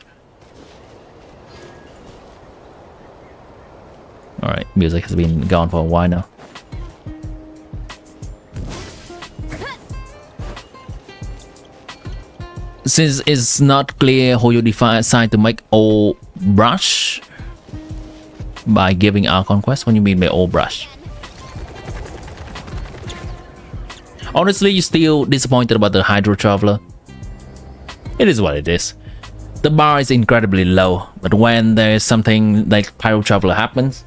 Alright, music has been gone for a while now. Since it's not clear how you decide to make old brush by giving Archon quest, what do you mean by old brush? Honestly, you're still disappointed about the Hydro Traveler? It is what it is. The bar is incredibly low, but when there's something like Pyro Traveler happens,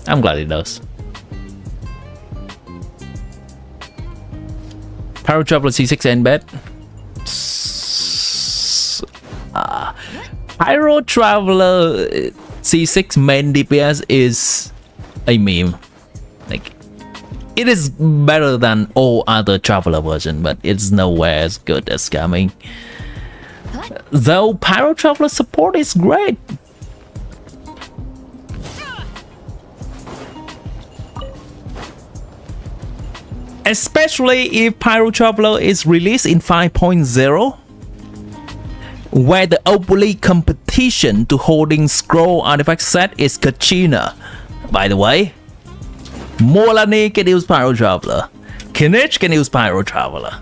I'm glad it does. Pyro Traveler C6 end bet. Pyro Traveler C6 main DPS is a meme. Like, it is better than all other Traveler version, but it's nowhere as good as Scamming. Though Pyro Traveler support is great. Especially if Pyro Traveler is released in 5.0, where the only competition to holding scroll artifact set is Kachina. By the way, Molani can use Pyro Traveler. Kinich can use Pyro Traveler.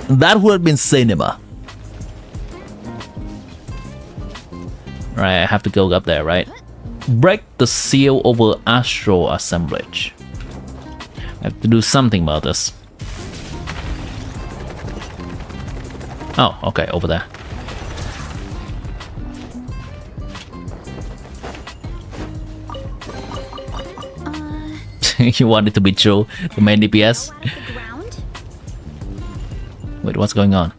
That would have been cinema. Right, I have to go up there, right? Break the seal over Astral Assemblage. I have to do something about this. Oh, okay, over there. You want it to be true, the main DPS? Ground? Wait, what's going on?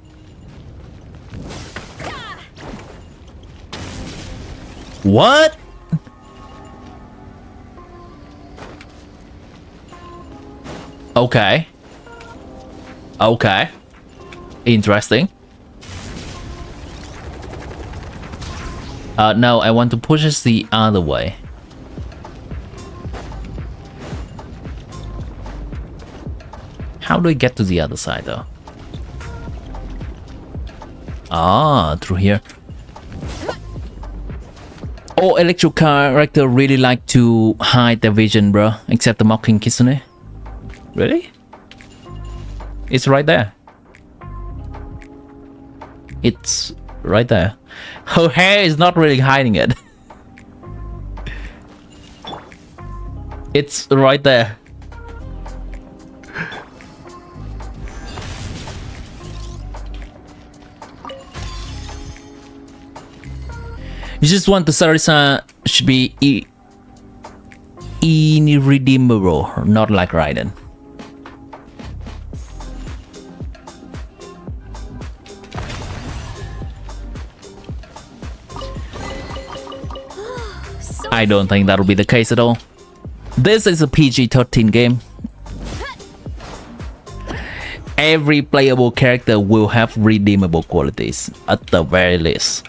What? Okay. Okay. Interesting. No, I want to push this the other way. How do I get to the other side though? Ah, through here. All electro character really like to hide their vision, bro. Except the Mocking Kitsune. Really? It's right there. It's right there. Her hair is not really hiding it. It's right there. You just want the Sarisa should be irredeemable, not like Raiden. I don't think that'll be the case at all. This is a PG-13 game. Every playable character will have redeemable qualities, at the very least.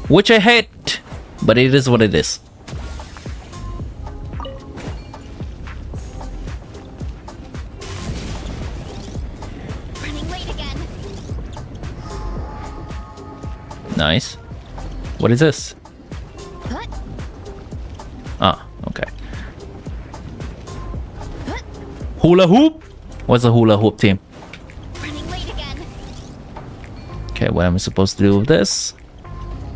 Which I hate, but it is what it is. Running late again. Nice. What is this? Ah, okay. Hula hoop? What's a hula hoop team? Running late again. Okay, what am I supposed to do with this?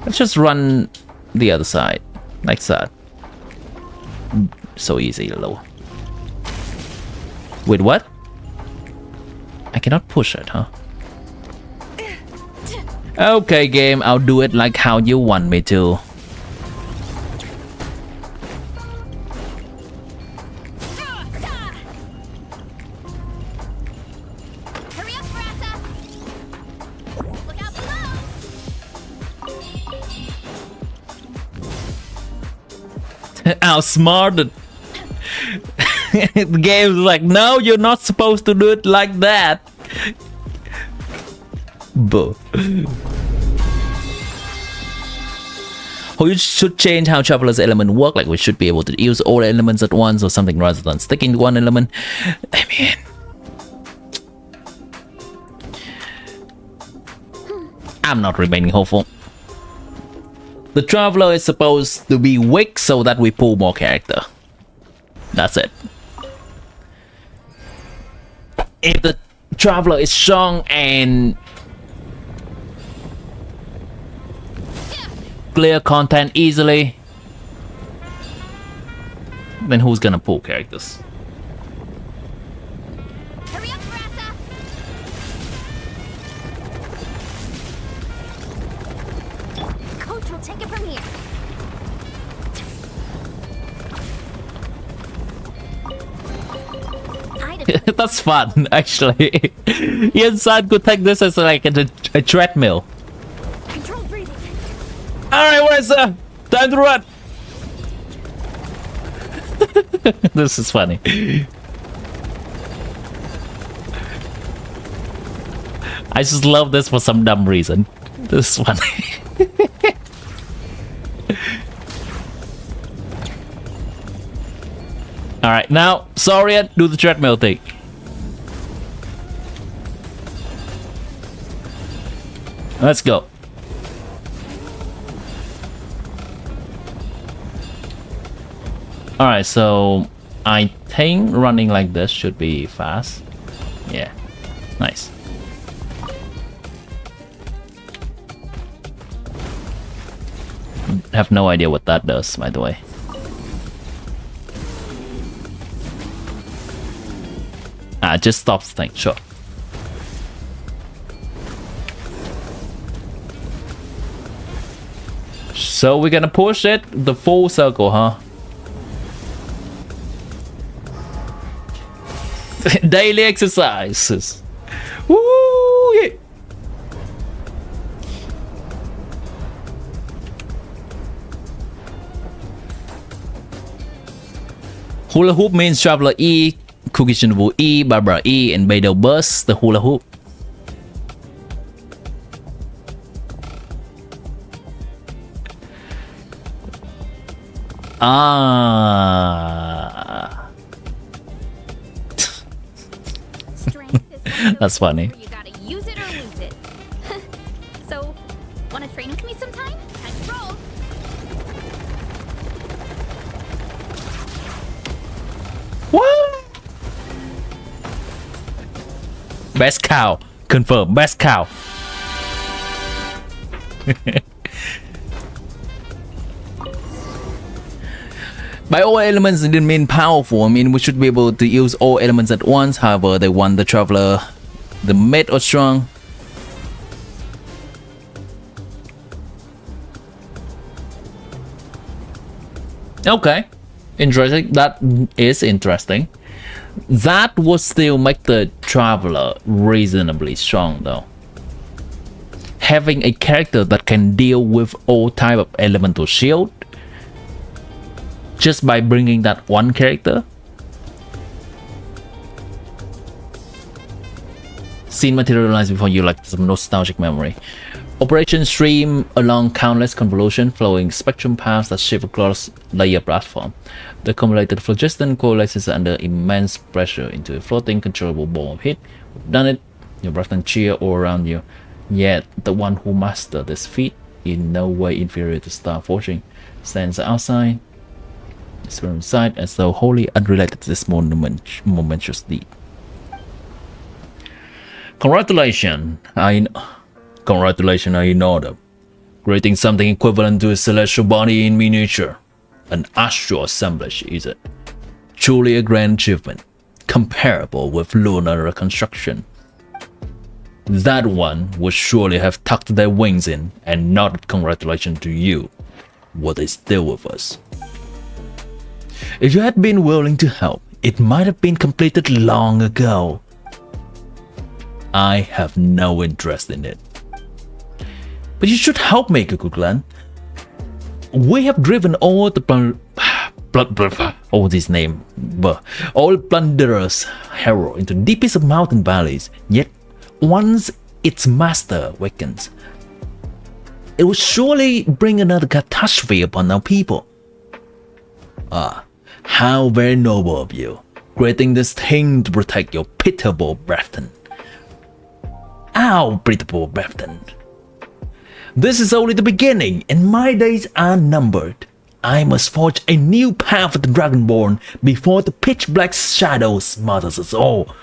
Let's just run the other side, like that. So easy, low. Wait, what? I cannot push it, huh? Okay, game, I'll do it like how you want me to. Hurry Outsmarted. The game's like, no, you're not supposed to do it like that. But we should change how traveler's element work. Like we should be able to use all elements at once or something rather than sticking to one element. I mean, I'm not remaining hopeful. The traveler is supposed to be weak so that we pull more character. That's it. If the traveler is strong and clear content easily, then who's gonna pull characters? Hurry up, Rasa! Coach will take it from here. That's fun, actually. Inside could take this as like a treadmill. Control breathing. Alright, where's time to run? This is funny. I just love this for some dumb reason. This is funny. Alright, now, Saurian, do the treadmill thing. Let's go. Alright, so I think running like this should be fast. Yeah, nice. Have no idea what that does, by the way. Just stops things, sure. So we're gonna push it the full circle, huh? Daily exercises. Woo! Yeah. Hula hoop means traveler E, Cookie Shinobu E, Barbara E, and Beidou Bus the hula hoop. That's funny. You gotta use it or lose it. So, wanna train with me sometime? Time to roll. What? Best cow. Confirm. Best cow. By all elements didn't mean powerful. I mean, we should be able to use all elements at once. However, they want the traveler, the mid or strong. Okay, interesting. That is interesting. That would still make the traveler reasonably strong, though. Having a character that can deal with all type of elemental shield, just by bringing that one character. Scene materialized before you like some nostalgic memory. Operation stream along countless convolution flowing spectrum paths that shift across layer platform. The accumulated phlogiston coalesces under immense pressure into a floating controllable ball of heat. We've done it. Your brethren cheer all around you. Yet the one who mastered this feat, in no way inferior to Star Forging, stands outside, inside as though wholly unrelated to this momentous deed. Congratulations, I know them. Creating something equivalent to a celestial body in miniature. An astral assemblage, is it? Truly a grand achievement, comparable with lunar reconstruction. That one would surely have tucked their wings in and nodded congratulations to you, were they still with us. If you had been willing to help, it might have been completed long ago. I have no interest in it. But you should help me, Kukuklan. We have driven all the all this name, but all plunderers harrow into the deepest of mountain valleys. Yet, once its master awakens, it will surely bring another catastrophe upon our people. Ah, how very noble of you, creating this thing to protect your pitiable brethren. Our pitiable brethren. This is only the beginning, and my days are numbered. I must forge a new path for the Dragonborn before the pitch black shadow smothers us all.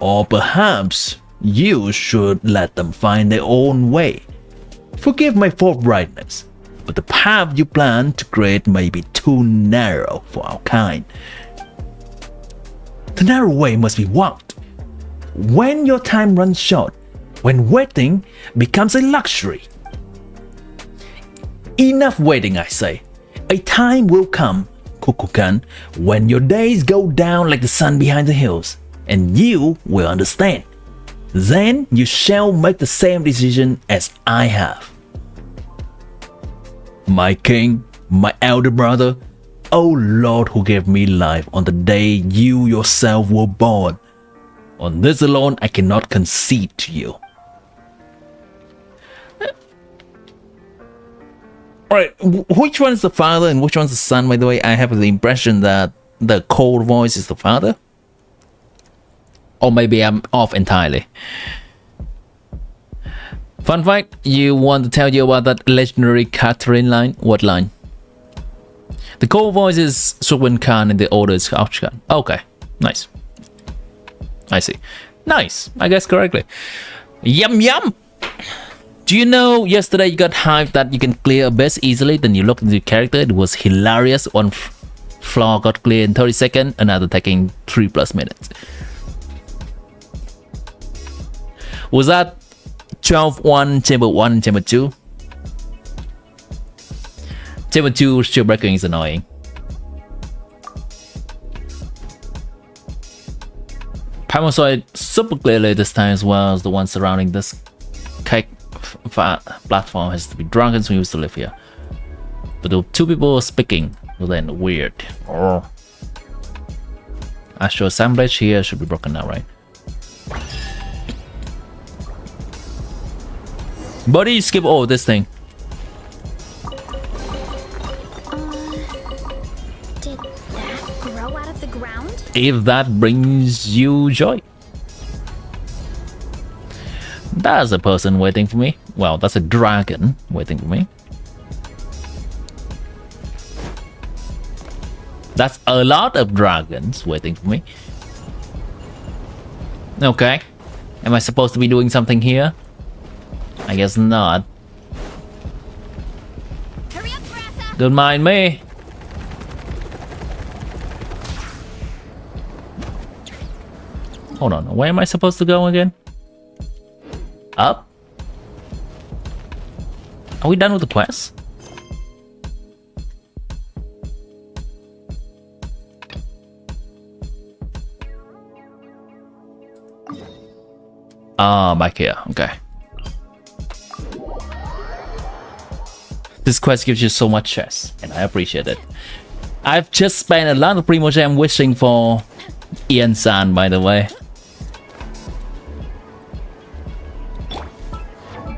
Or perhaps you should let them find their own way. Forgive my forthrightness, but the path you plan to create may be too narrow for our kind. The narrow way must be walked. When your time runs short, when waiting becomes a luxury. Enough waiting, I say. A time will come, Kukulkan, when your days go down like the sun behind the hills, and you will understand. Then you shall make the same decision as I have. My king, my elder brother, O Lord who gave me life on the day you yourself were born, on this alone I cannot concede to you. Alright, which one is the father and which one's the son, by the way? I have the impression that the cold voice is the father. Or maybe I'm off entirely. Fun fact, you want to tell you about that legendary Catherine line? What line? The cold voice is Suwin Khan and the older is Ouch Khan. Okay, nice. I see. Nice, I guess correctly. Yum yum! Do you know yesterday you got hyped that you can clear Abyss easily? Then you looked into your character, it was hilarious. One floor got cleared in 30 seconds, another taking 3+ minutes. Was that 12-1, Chamber 1, and Chamber 2? Chamber 2 shield breaking is annoying. Primal saw it super clearly this time as well as the one surrounding this cake platform has to be drunken who used to live here. But the two people speaking was then weird. Oh. Astral assemblage here should be broken now, right? Buddy, skip all this thing. Did that grow out of the ground? If that brings you joy. That's a person waiting for me. Well, that's a dragon waiting for me. That's a lot of dragons waiting for me. Okay. Am I supposed to be doing something here? I guess not. Hurry up, Grassa! Don't mind me. Hold on, where am I supposed to go again? Up? Are we done with the quest? Ah, back here, okay. This quest gives you so much chess, and I appreciate it. I've just spent a lot of Primogem wishing for Ian-san, by the way.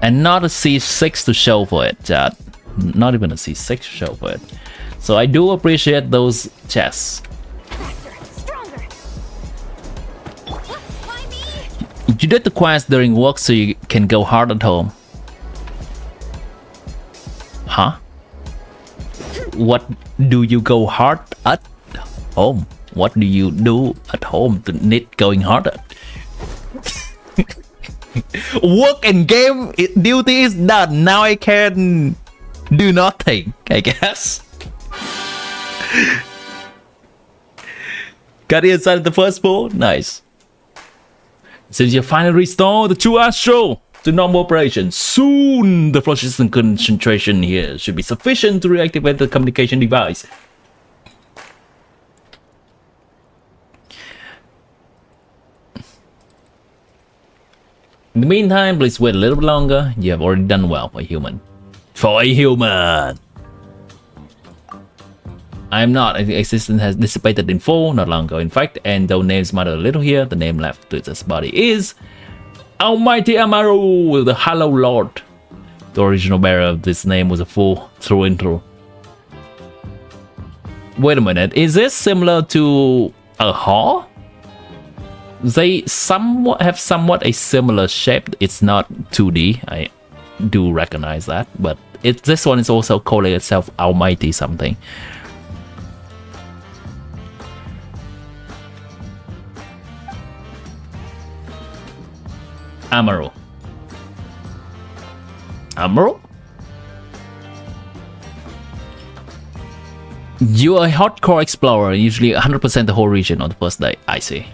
And not a C6 to show for it, chat. Not even a C6 to show for it. So I do appreciate those chests. Stronger! Why me? You did the quest during work so you can go hard at home. Huh? What do you go hard at home? What do you do at home to need going harder? Work and game duty is done. Now I can do nothing, I guess. Got inside the first ball? Nice. Since you finally restore the true Astro to normal operation, soon the flush system concentration here should be sufficient to reactivate the communication device. In the meantime, please wait a little bit longer. You have already done well for a human. For a human! I'm not. Existence has dissipated in full, not long ago. In fact, and though names matter a little here, the name left to its body is Almighty Amaru, the Hollow Lord. The original bearer of this name was a fool through and through. Wait a minute, is this similar to a hall? They have somewhat a similar shape. It's not 2D, I do recognize that, but this one is also calling itself Almighty something. Amaru. Amaru? You are a hardcore explorer, usually 100% the whole region on the first day. I see.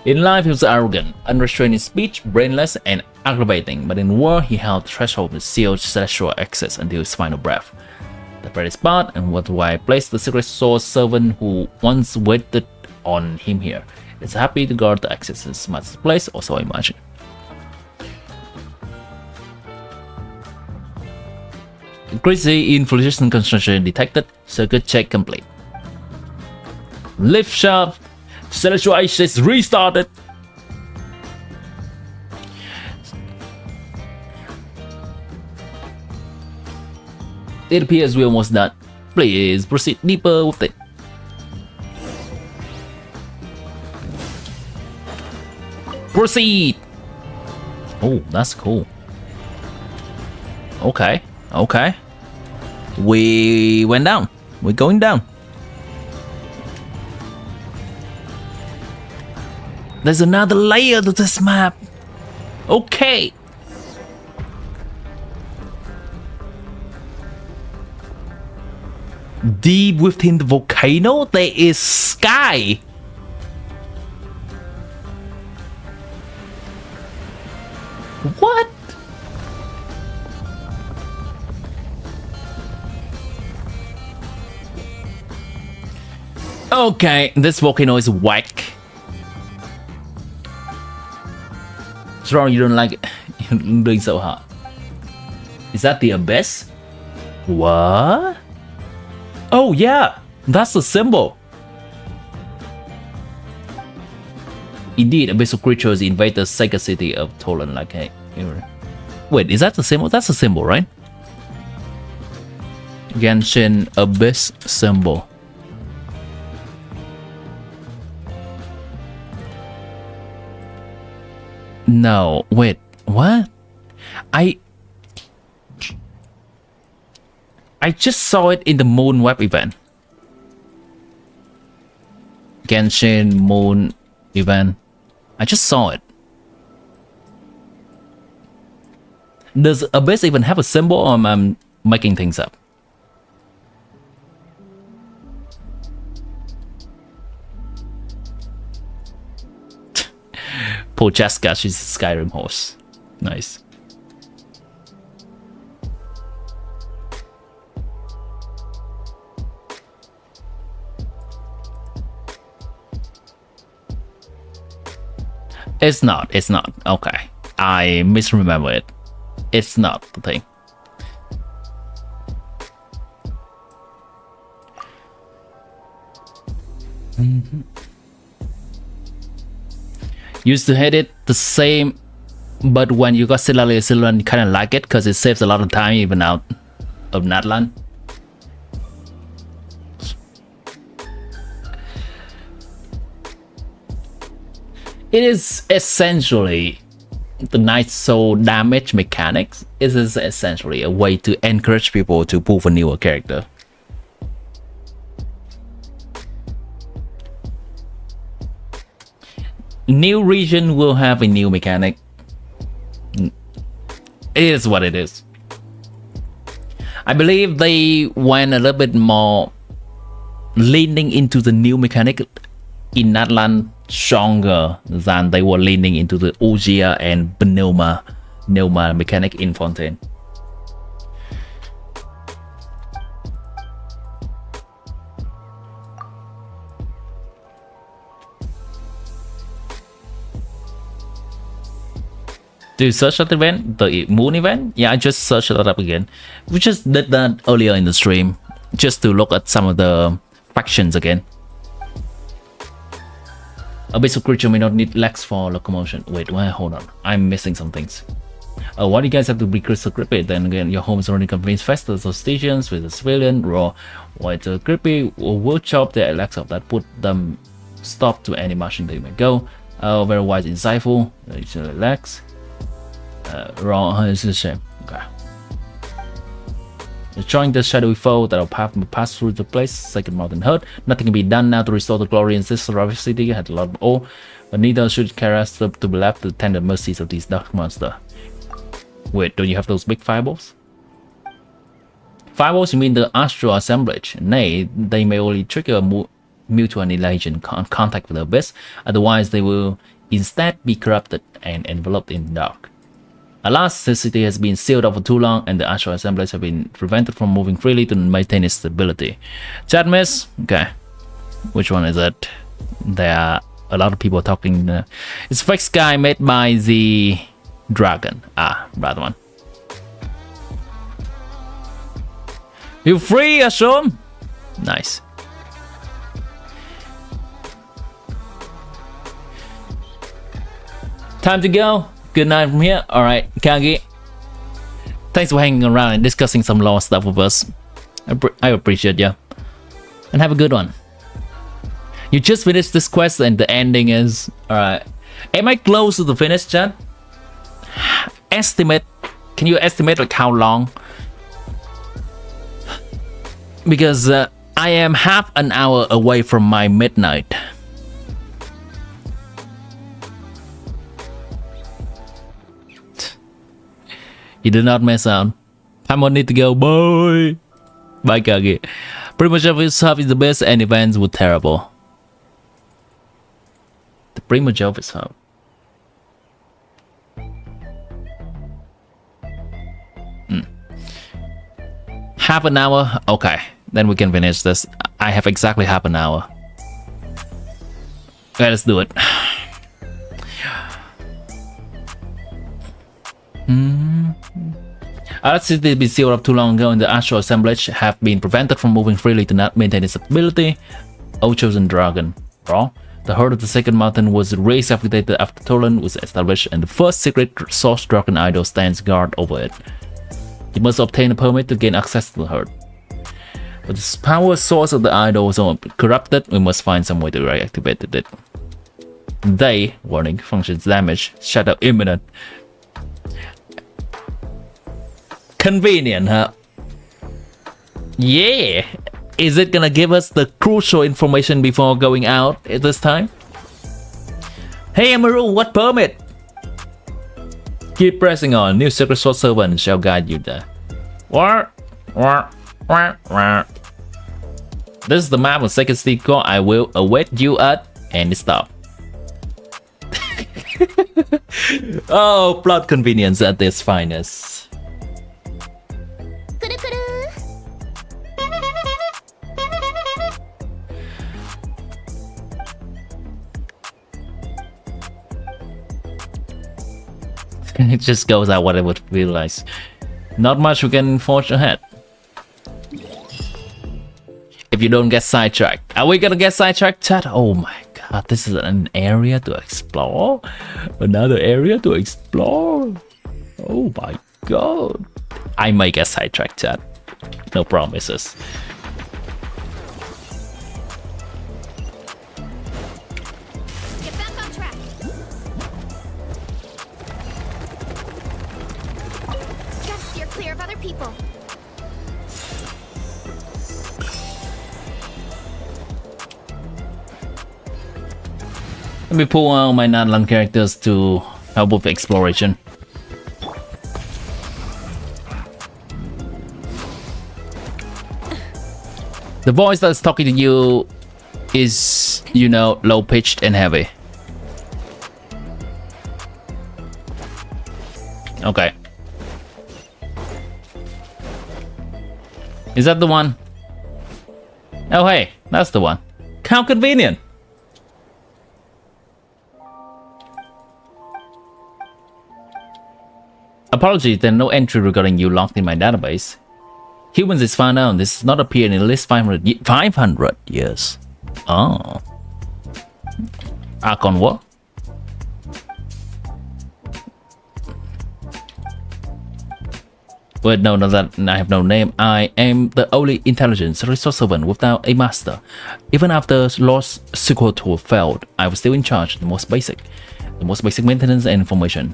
In life, he was arrogant, unrestrained in speech, brainless, and aggravating, but in war, he held threshold with sealed celestial access until his final breath. The brightest part, and was why I placed the secret source servant who once waited on him here. It's happy to guard the access as much as the place, or so I imagine. Increasing infiltration construction detected. Circuit check complete. Lift shaft. Celestial access restarted. It appears we're almost done. Please proceed deeper with it. Proceed. Oh, that's cool. Okay. Okay. We went down. We're going down. There's another layer to this map. Okay. Deep within the volcano, there is sky. What? Okay, this volcano is whack. What's wrong? You don't like it? You're doing so hard. Is that the abyss? What? Oh yeah, that's the symbol. Indeed, abyssal creatures invade the sacred city of Tolan like a... Wait, is that the symbol? That's the symbol, right? Genshin Abyss symbol. No, wait, what? I just saw it in the Moon Web event. Genshin Moon event. I just saw it. Does Abyss even have a symbol, or am I making things up? Poor Jessica, she's a Skyrim horse. Nice. It's not. Okay. I misremember it. It's not the thing. Used to hate it the same, but when you got Silan, you kind of like it because it saves a lot of time even out of Natlan. It is essentially the Night Soul damage mechanics. It is essentially a way to encourage people to pull a newer character. New region will have a new mechanic. It is what it is. I believe they went a little bit more leaning into the new mechanic in Natlan stronger than they were leaning into the Ugia and Pneuma mechanic in Fontaine. Do you search that event? The moon event? Yeah, I just searched that up again. We just did that earlier in the stream. Just to look at some of the factions again. A basic creature may not need legs for locomotion. Wait, hold on. I'm missing some things. Why do you guys have to be crystal creepy? Then again, your home is already convenes faster, so stations with a civilian raw white creepy will chop the legs off that put them stop to any marching they may go. Very wise, insightful. Legs. Raw is a shame. Okay. Destroying the shadowy foe that'll pass through the place. Second mountain hurt. Nothing can be done now to restore the glory in this rough city. Had a lot of ore, but neither should carry us to be left to tender mercies of these dark monsters. Wait, don't you have those big fireballs? Fireballs, you mean the astral assemblage? Nay, they may only trigger mutual annihilation contact with the abyss. Otherwise, they will instead be corrupted and enveloped in dark. Alas, the city has been sealed up for too long, and the astral assemblage have been prevented from moving freely to maintain its stability. Chat miss? Okay. Which one is it? There are a lot of people talking. It's fake sky made by the dragon. Ah, that one. You free, Ashram? Nice. Time to go. Good night from here. Alright, Kagi. Thanks for hanging around and discussing some lore stuff with us. I appreciate you. And have a good one. You just finished this quest and the ending is... Alright. Am I close to the finish, chat? Estimate. Can you estimate like how long? Because I am half an hour away from my midnight. You did not mess out. I'm gonna need to go. Bye. Bye, Kage. Pretty much every hub is the best and events were terrible. The pretty much of his hub. Half an hour? Okay. Then we can finish this. I have exactly half an hour. Okay, let's do it. Our city has been sealed up too long ago and the astral assemblage have been prevented from moving freely to not maintain its stability. O chosen dragon. Bro. The heart of the second mountain was raised after Tolan was established and the first secret source dragon idol stands guard over it. You must obtain a permit to gain access to the heart. But the power source of the idol was corrupted. We must find some way to reactivate it. They, warning, functions damaged, shadow imminent. Convenient, huh? Yeah. Is it gonna give us the crucial information before going out at this time? Hey Amaru, what permit? Keep pressing on. New secret source servant shall guide you there. This is the map of second city core. I will await you at any stop. Oh, plot convenience at its finest. It just goes out what I would realize. Not much we can forge ahead. If you don't get sidetracked. Are we gonna get sidetracked, chat? Oh my god, this is an area to explore? Another area to explore? Oh my god. I might get sidetracked, chat. No promises. Get back on track. Gotta steer clear of other people. Let me pull out my natlan characters to help with exploration. The voice that's talking to you is, you know, low-pitched and heavy. Okay. Is that the one? Oh hey, that's the one. How convenient. Apologies, there's no entry regarding you locked in my database. Humans is found out. This does not appear in at least 500 years. Oh. Archon what? Wait, no, that I have no name. I am the only intelligence resource servant without a master. Even after Lost Sequel Tour failed, I was still in charge, the most basic maintenance and information.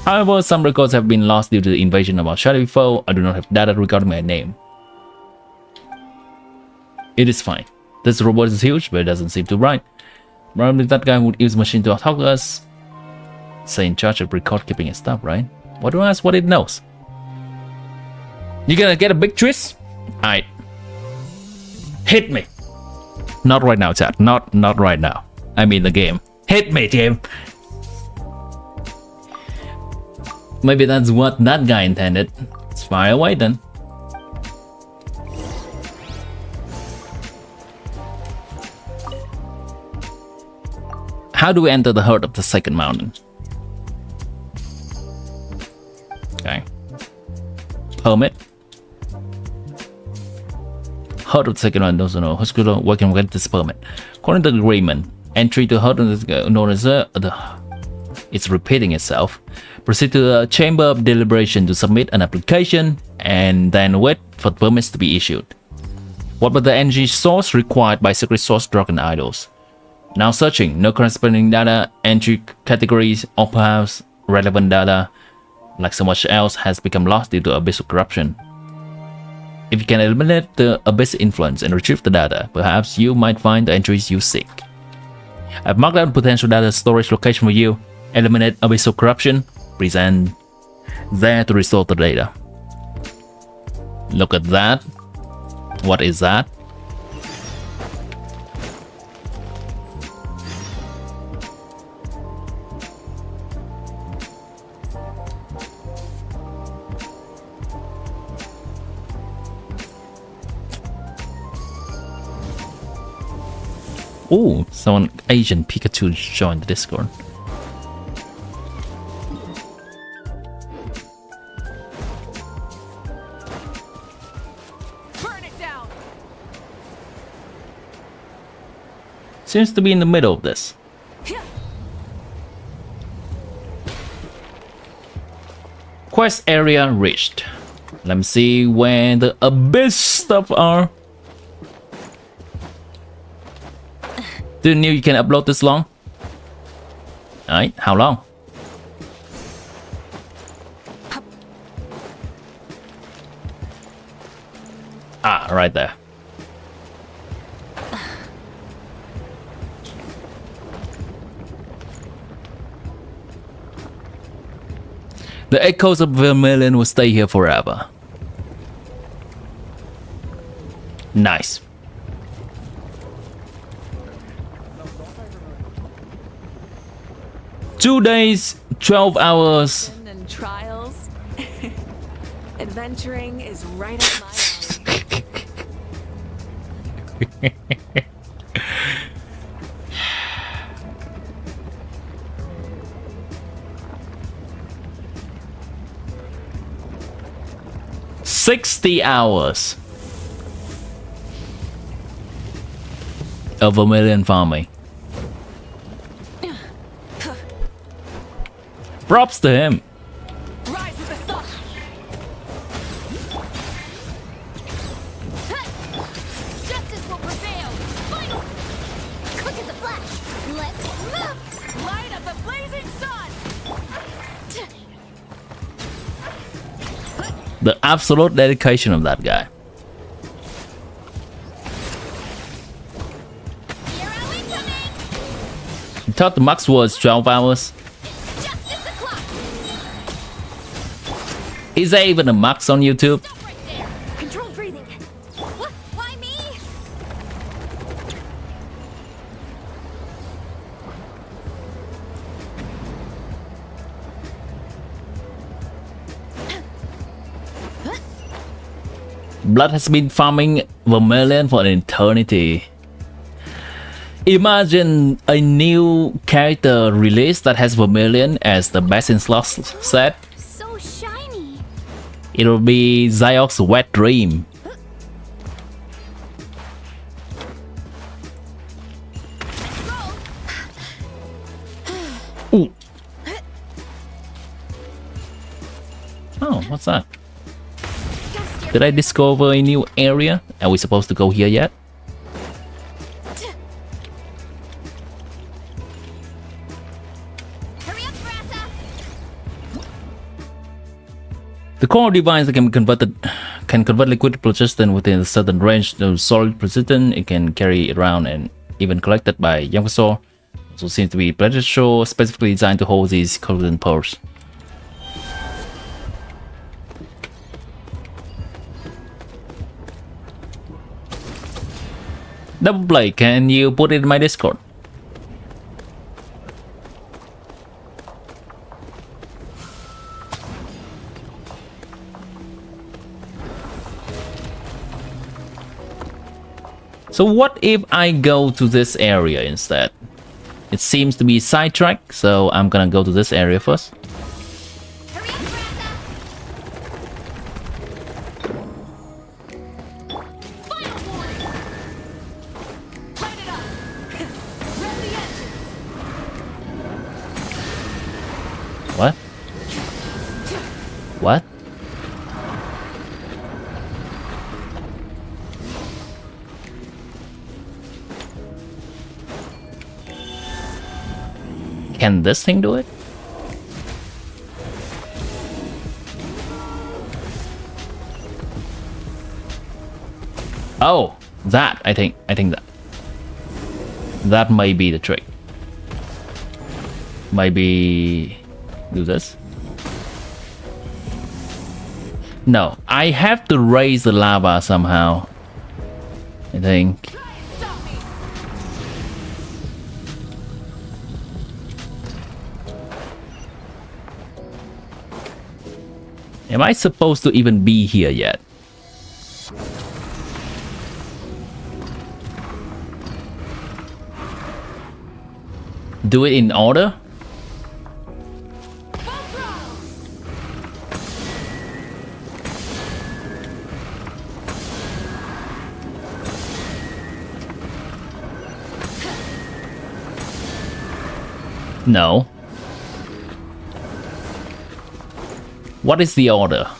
However, some records have been lost due to the invasion of our shadowy foe. I do not have data regarding my name. It is fine. This robot is huge, but it doesn't seem to right. Probably that guy would use machine to talk to us. Say in charge of record keeping and stuff, right? Why do I ask what it knows? You gonna get a big twist? Alright. Hit me. Not right now, chat. Not right now. I mean the game. Hit me, team. Maybe that's what that guy intended. Let's fire away then. How do we enter the heart of the second mountain? Okay. Permit. Heart of the second one doesn't know who's gonna work and get this permit. According to the agreement, entry to heart of the known as it's repeating itself. Proceed to the chamber of deliberation to submit an application and then wait for permits to be issued. What was the energy source required by secret source dragon idols? Now searching, no corresponding data, entry categories, or perhaps relevant data, like so much else, has become lost due to abyssal corruption. If you can eliminate the abyss influence and retrieve the data, perhaps you might find the entries you seek. I've marked out potential data storage location for you. Eliminate abyssal corruption. Present there to restore the data. Look at that. What is that? Oh, someone Asian Pikachu joined the Discord. Burn it down. Seems to be in the middle of this. Quest area reached. Let me see where the abyss stuff are. Didn't know you can upload this long? Alright, how long? Ah, right there. The echoes of Vermilion will stay here forever. Nice. Two days, 12 hours. And trials. Adventuring is right up my alley. 60 hours of Vermilion farming. Props to him. Rise with the sun. Justice will prevail! Final! Quick as a flash! Let's move! Light of the blazing sun. The absolute dedication of that guy. Here are we coming! I thought the max was 12 hours. Justice o'clock! Is there even a max on YouTube? Stop right there! Controlled breathing! What? Why me? Blood has been farming Vermilion for an eternity. Imagine a new character release that has Vermilion as the best in slot set. So It'll be Zyok's wet dream. Ooh. Oh, what's that? Did I discover a new area? Are we supposed to go here yet? The core device can convert liquid precision within a certain range to solid precision. It can carry it around and even collected by Yamkasaur. So seems to be beneficial, specifically designed to hold these colored pearls. Double play, can you put it in my Discord? So what if I go to this area instead? It seems to be sidetrack, so I'm gonna go to this area first. What? What? Can this thing do it? Oh, that I think that may be the trick. Maybe do this. No, I have to raise the lava somehow, I think. Am I supposed to even be here yet? Do it in order? No. What is the order?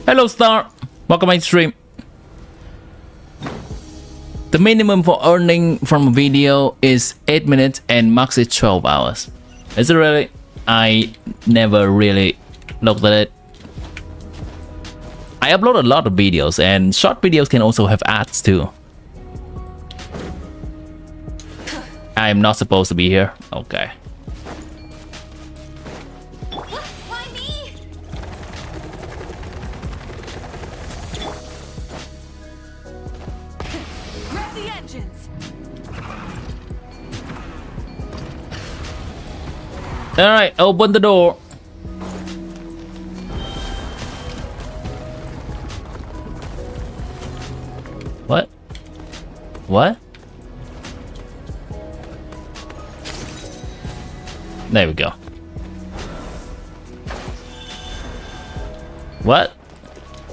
Hello Star, welcome to my stream. The minimum for earning from a video is 8 minutes and max is 12 hours. Is it really? I never really looked at it. I upload a lot of videos and short videos can also have ads too. I'm not supposed to be here. Okay. Why me? Grab the engines. All right, open the door. What? What? There we go. What?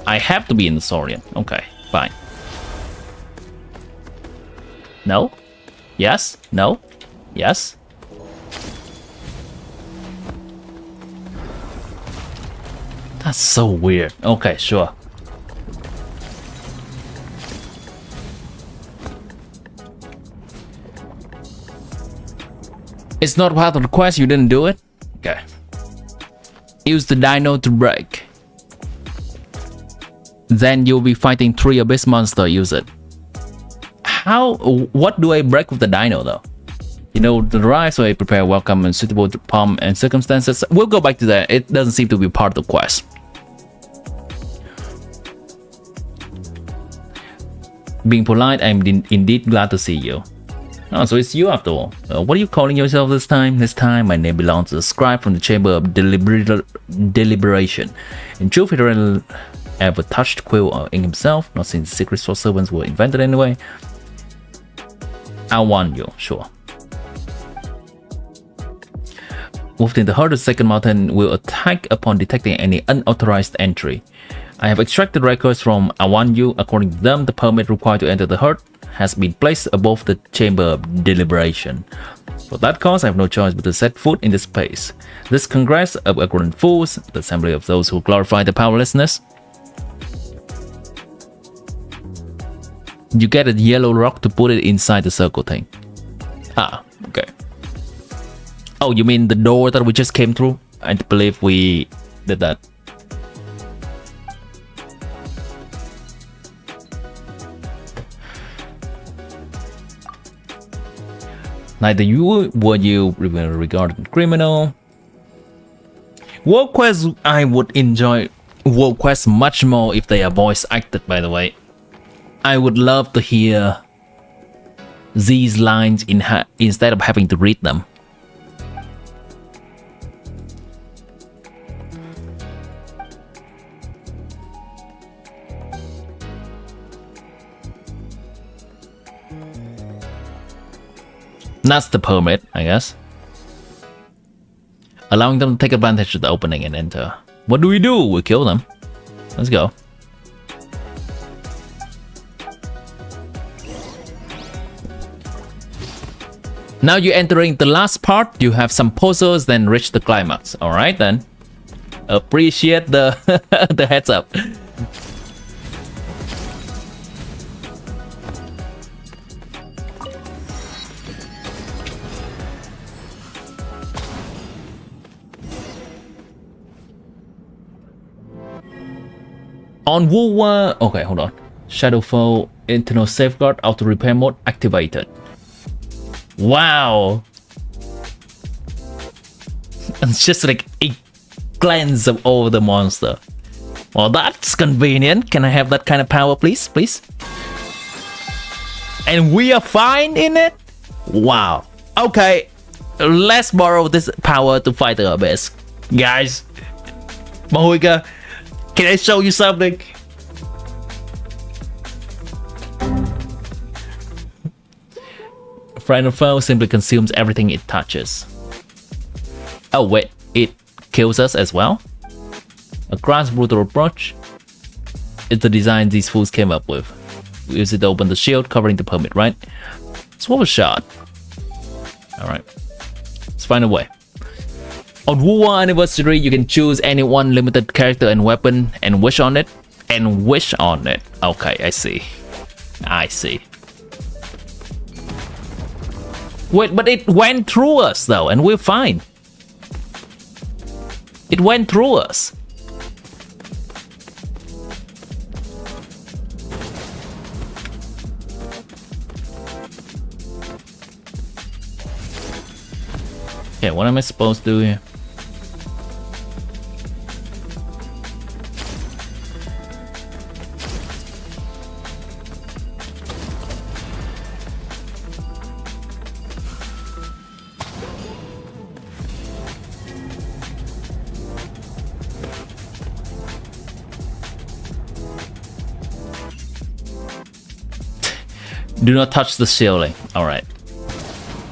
I have to be in the Saurian. Okay, fine. No? Yes? No? Yes? That's so weird. Okay, sure. It's not part of the quest, you didn't do it? Okay. Use the dino to break. Then you'll be fighting 3 abyss monster, use it. How? What do I break with the dino though? You know, the rise, so I prepare welcome and suitable to palm and circumstances. We'll go back to that. It doesn't seem to be part of the quest. Being polite, I'm indeed glad to see you. Oh, so it's you after all. What are you calling yourself this time? This time, my name belongs to the scribe from the Chamber of Deliberation. In truth, he didn't ever touched Quill or Ink himself, not since secret source servants were invented anyway. I warn you, sure. within the heart of the second mountain will attack upon detecting any unauthorized entry. I have extracted records from Awanyu. According to them, the permit required to enter the heart has been placed above the chamber of deliberation. For that cause, I have no choice but to set foot in this place. This Congress of ignorant fools, the assembly of those who glorify the powerlessness. You get a yellow rock to put it inside the circle thing. Ah, okay. Oh, you mean the door that we just came through? I believe we did that. Neither you were you regarded criminal. World quests, I would enjoy world quests much more if they are voice acted, by the way. I would love to hear these lines instead of having to read them. That's the permit, I guess. Allowing them to take advantage of the opening and enter. What do? We kill them. Let's go. Now you're entering the last part. You have some puzzles, then reach the climax. Alright then. Appreciate the the heads up. On Wulwa, okay, hold on. Shadowfall internal safeguard auto repair mode activated. Wow. It's just like a glance of all the monster. Well, that's convenient. Can I have that kind of power, please? Please? And we are fine in it? Wow. Okay. Let's borrow this power to fight the abyss. Guys. Mahuika, can I show you something? Final foe simply consumes everything it touches. Oh wait, it kills us as well? A crass brutal approach. It's the design these fools came up with. We use it to open the shield covering the permit, right? Swap a shot. Alright. Let's find a way. On Wulwa Anniversary, you can choose any one limited character and weapon and wish on it. And wish on it. Okay, I see. I see. Wait, but it went through us though, and we're fine. It went through us. Okay, what am I supposed to do here? Do not touch the ceiling. Alright.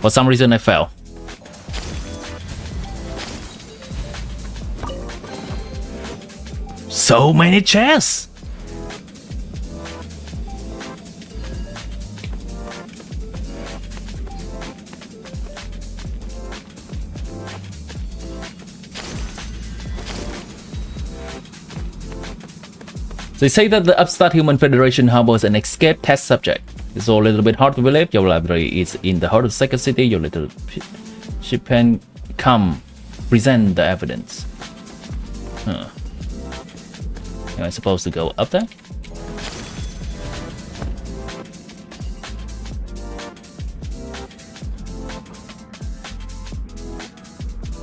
For some reason I fell. So many chests! They say that the upstart Human Federation harbors an escaped test subject. It's all a little bit hard to believe. Your library is in the heart of the second city. Your little ship can come present the evidence. Huh. Am I supposed to go up there?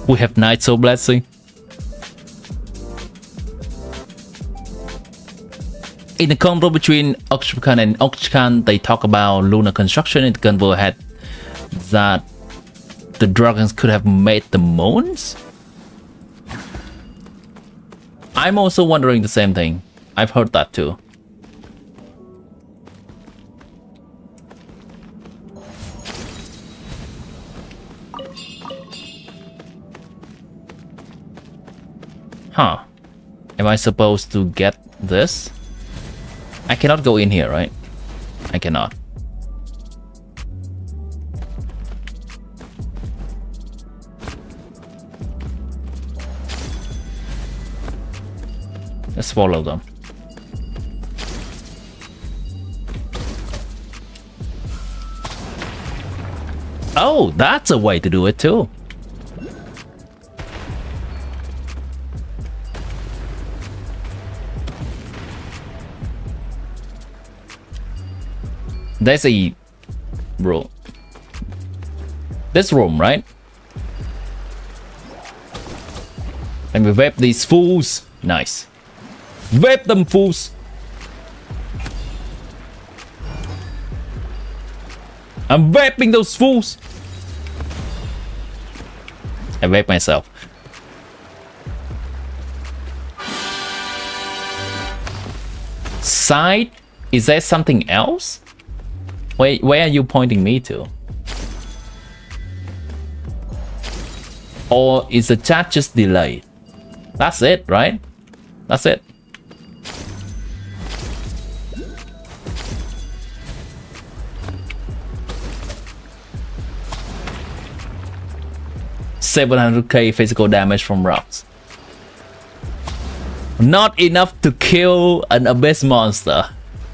We have Night Soul Blessing. In the convo between Oxykan and Oxykan, they talk about lunar construction in the convo ahead that the dragons could have made the moons? I'm also wondering the same thing. I've heard that too. Huh. Am I supposed to get this? I cannot go in here, right? I cannot. Let's follow them. Oh, that's a way to do it too. There's a room. This room, right? Let me vape these fools. Nice. Vape them fools. I'm vaping those fools. I vape myself. Side? Is there something else? Where are you pointing me to? Or is the chat just delayed? That's it, right? That's it. $700k physical damage from rocks. Not enough to kill an abyss monster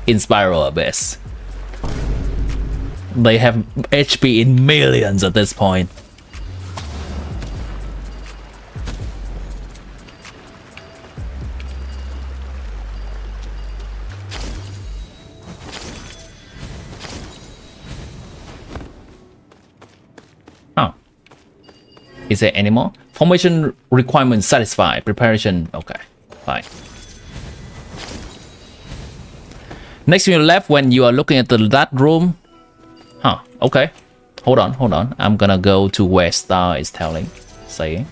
in Spiral Abyss. They have HP in millions at this point. Oh. Is there any more? Formation requirement satisfied. Preparation. Okay. Fine. Next to your left when you are looking at that room. Huh, okay. Hold on. I'm gonna go to where Star is saying.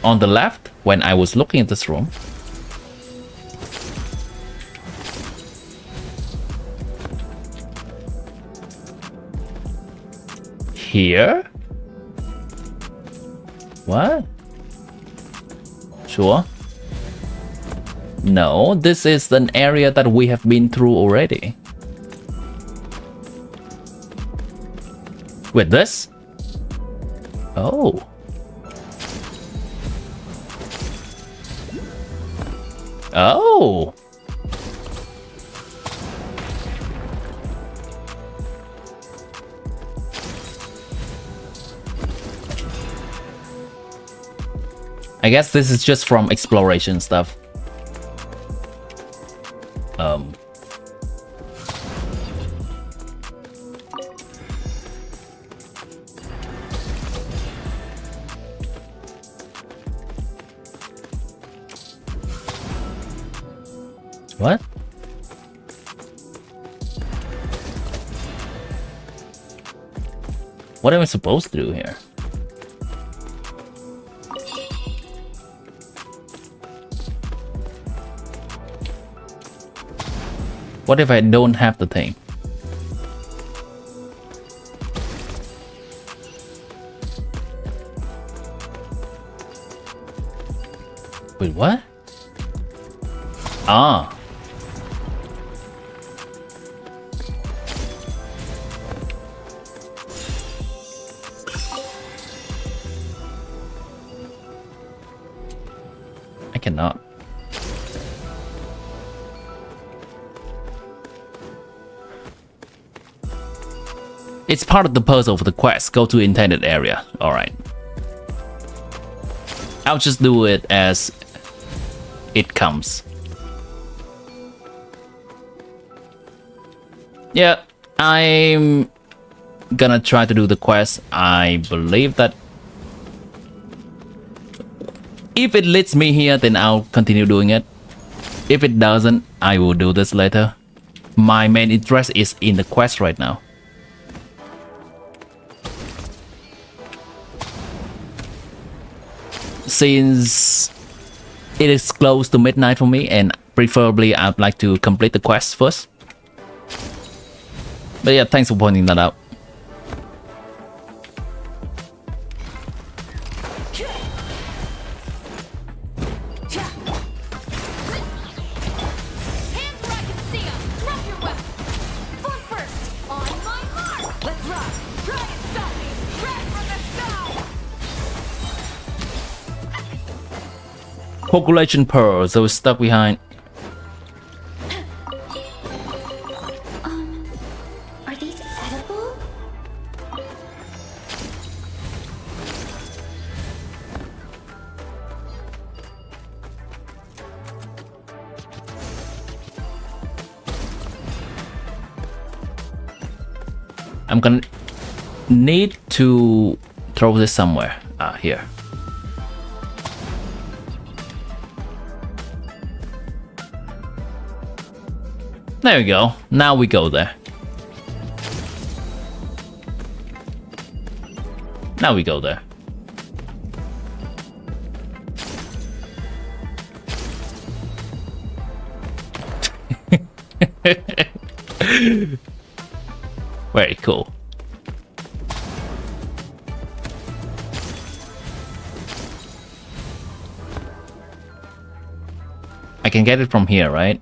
On the left, when I was looking at this room. Here? What? Sure. No, this is an area that we have been through already. With this? Oh. Oh. I guess this is just from exploration stuff. What? What am I supposed to do here? What if I don't have the thing? Wait, what? Ah. I cannot. It's part of the puzzle for the quest. Go to intended area. Alright. I'll just do it as it comes. Yeah, I'm gonna try to do the quest. I believe that if it leads me here, then I'll continue doing it. If it doesn't, I will do this later. My main interest is in the quest right now. Since it is close to midnight for me, and preferably I'd like to complete the quest first. But yeah, thanks for pointing that out. Population pearl, so we're stuck behind. Are these edible? I'm gonna need to throw this somewhere. Here. There we go. Now we go there. Now we go there. Very cool. I can get it from here, right?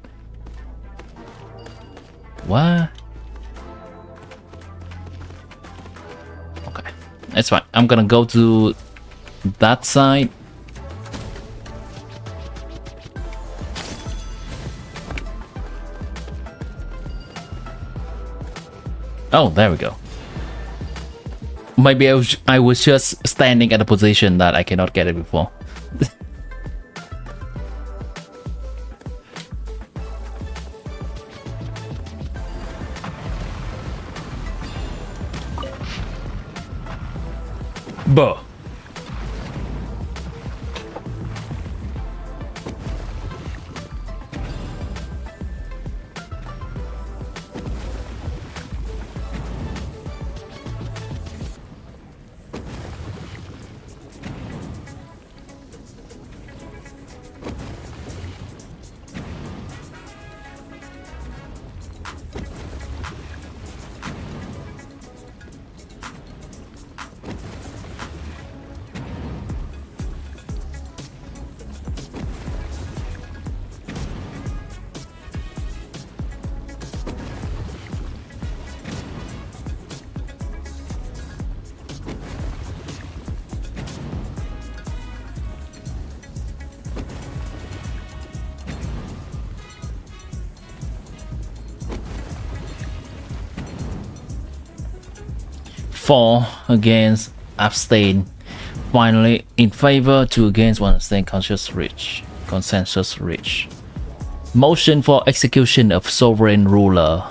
What? Okay, that's fine. I'm gonna go to that side. Oh, there we go. Maybe I was just standing at a position that I cannot get it before. Buh. For, against, abstain. Finally, in favor, 2 against, 1 abstain, consensus reach. Motion for execution of sovereign ruler.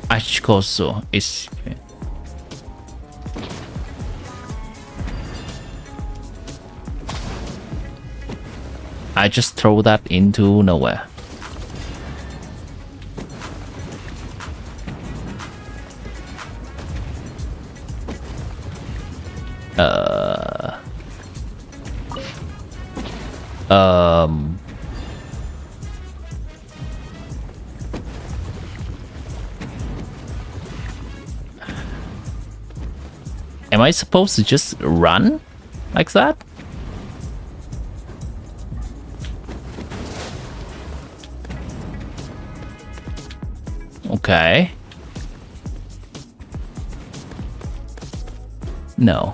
Ashkoso is... I just throw that into nowhere. Am I supposed to just run like that? Okay. No.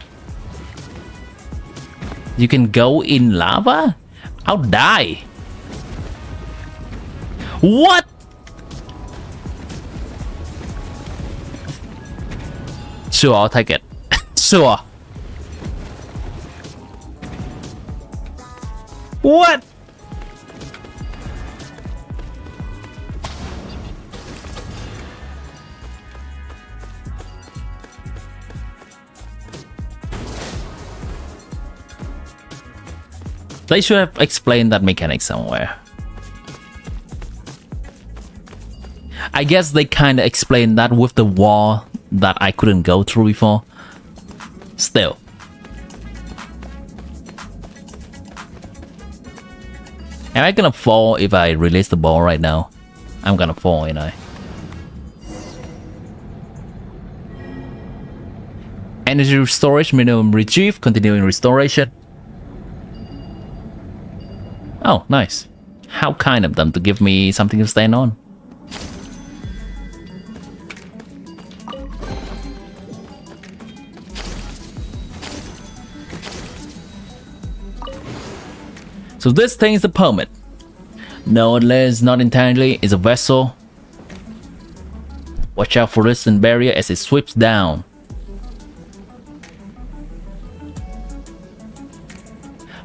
You can go in lava? I'll die. What? Sure, I'll take it. Sure. What? They should have explained that mechanic somewhere. I guess they kind of explained that with the wall that I couldn't go through before. Still. Am I gonna fall if I release the ball right now? I'm gonna fall, ain't I? Energy storage, minimum retrieve, continuing restoration. Oh, nice. How kind of them to give me something to stand on. So this thing is a permit. No, unless not entirely, is a vessel. Watch out for resistant barrier as it sweeps down.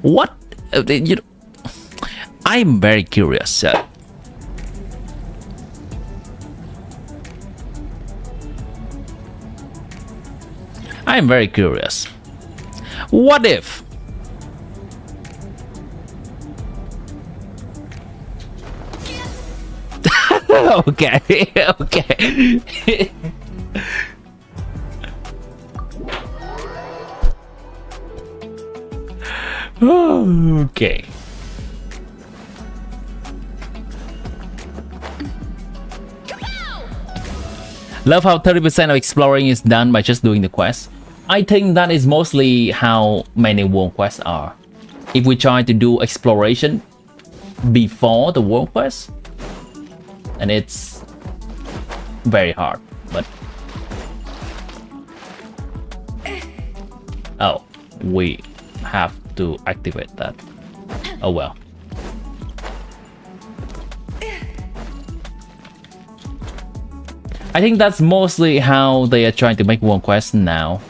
What? You know, I'm very curious. I'm very curious. What if? Okay, okay. Okay. Love how 30% of exploring is done by just doing the quest. I think that is mostly how many world quests are. If we try to do exploration before the world quest, and it's very hard, but oh, we have to activate that. Oh well. I think that's mostly how they are trying to make world quests now.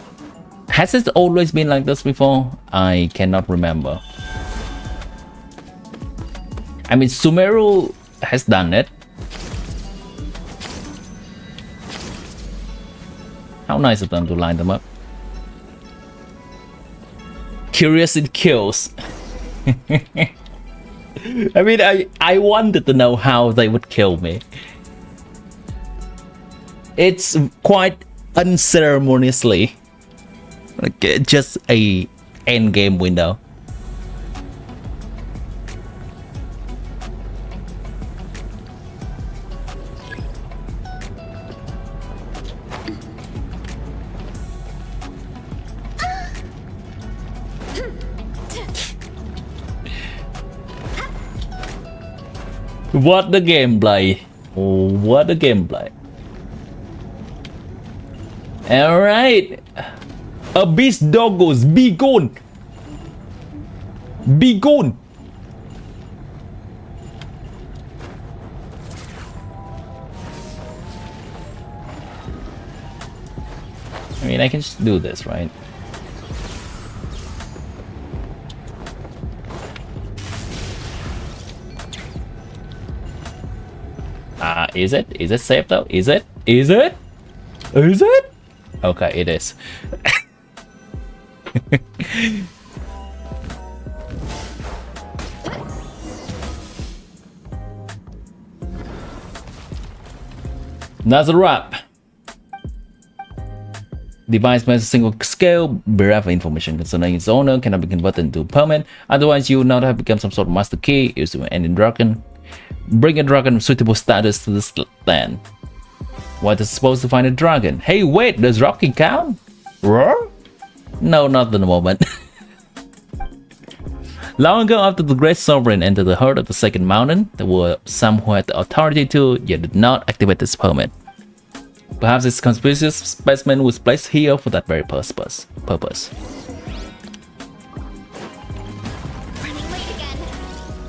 Has it always been like this before? I cannot remember. I mean, Sumeru has done it. How nice of them to line them up. Curious it kills. I mean, I wanted to know how they would kill me. It's quite unceremoniously. Like, just a end game window. What the gameplay! What the gameplay! All right, Abyss doggos, be gone! Be gone! I mean, I can just do this, right? Is it? Is it safe though? Is it? Is it? Is it? Okay, it is. That's a wrap. Device has a single scale, bereft of information concerning its owner, cannot be converted into a permit. Otherwise, you would not have become some sort of master key used to end in dragon. Bring a dragon of suitable status to this land. What is supposed to find a dragon? Hey, wait, does Rocky count? Roar? No, not at the moment. Long ago, after the Great Sovereign entered the heart of the Second Mountain, there were some who had the authority to, yet did not activate this permit. Perhaps this conspicuous specimen was placed here for that very purpose.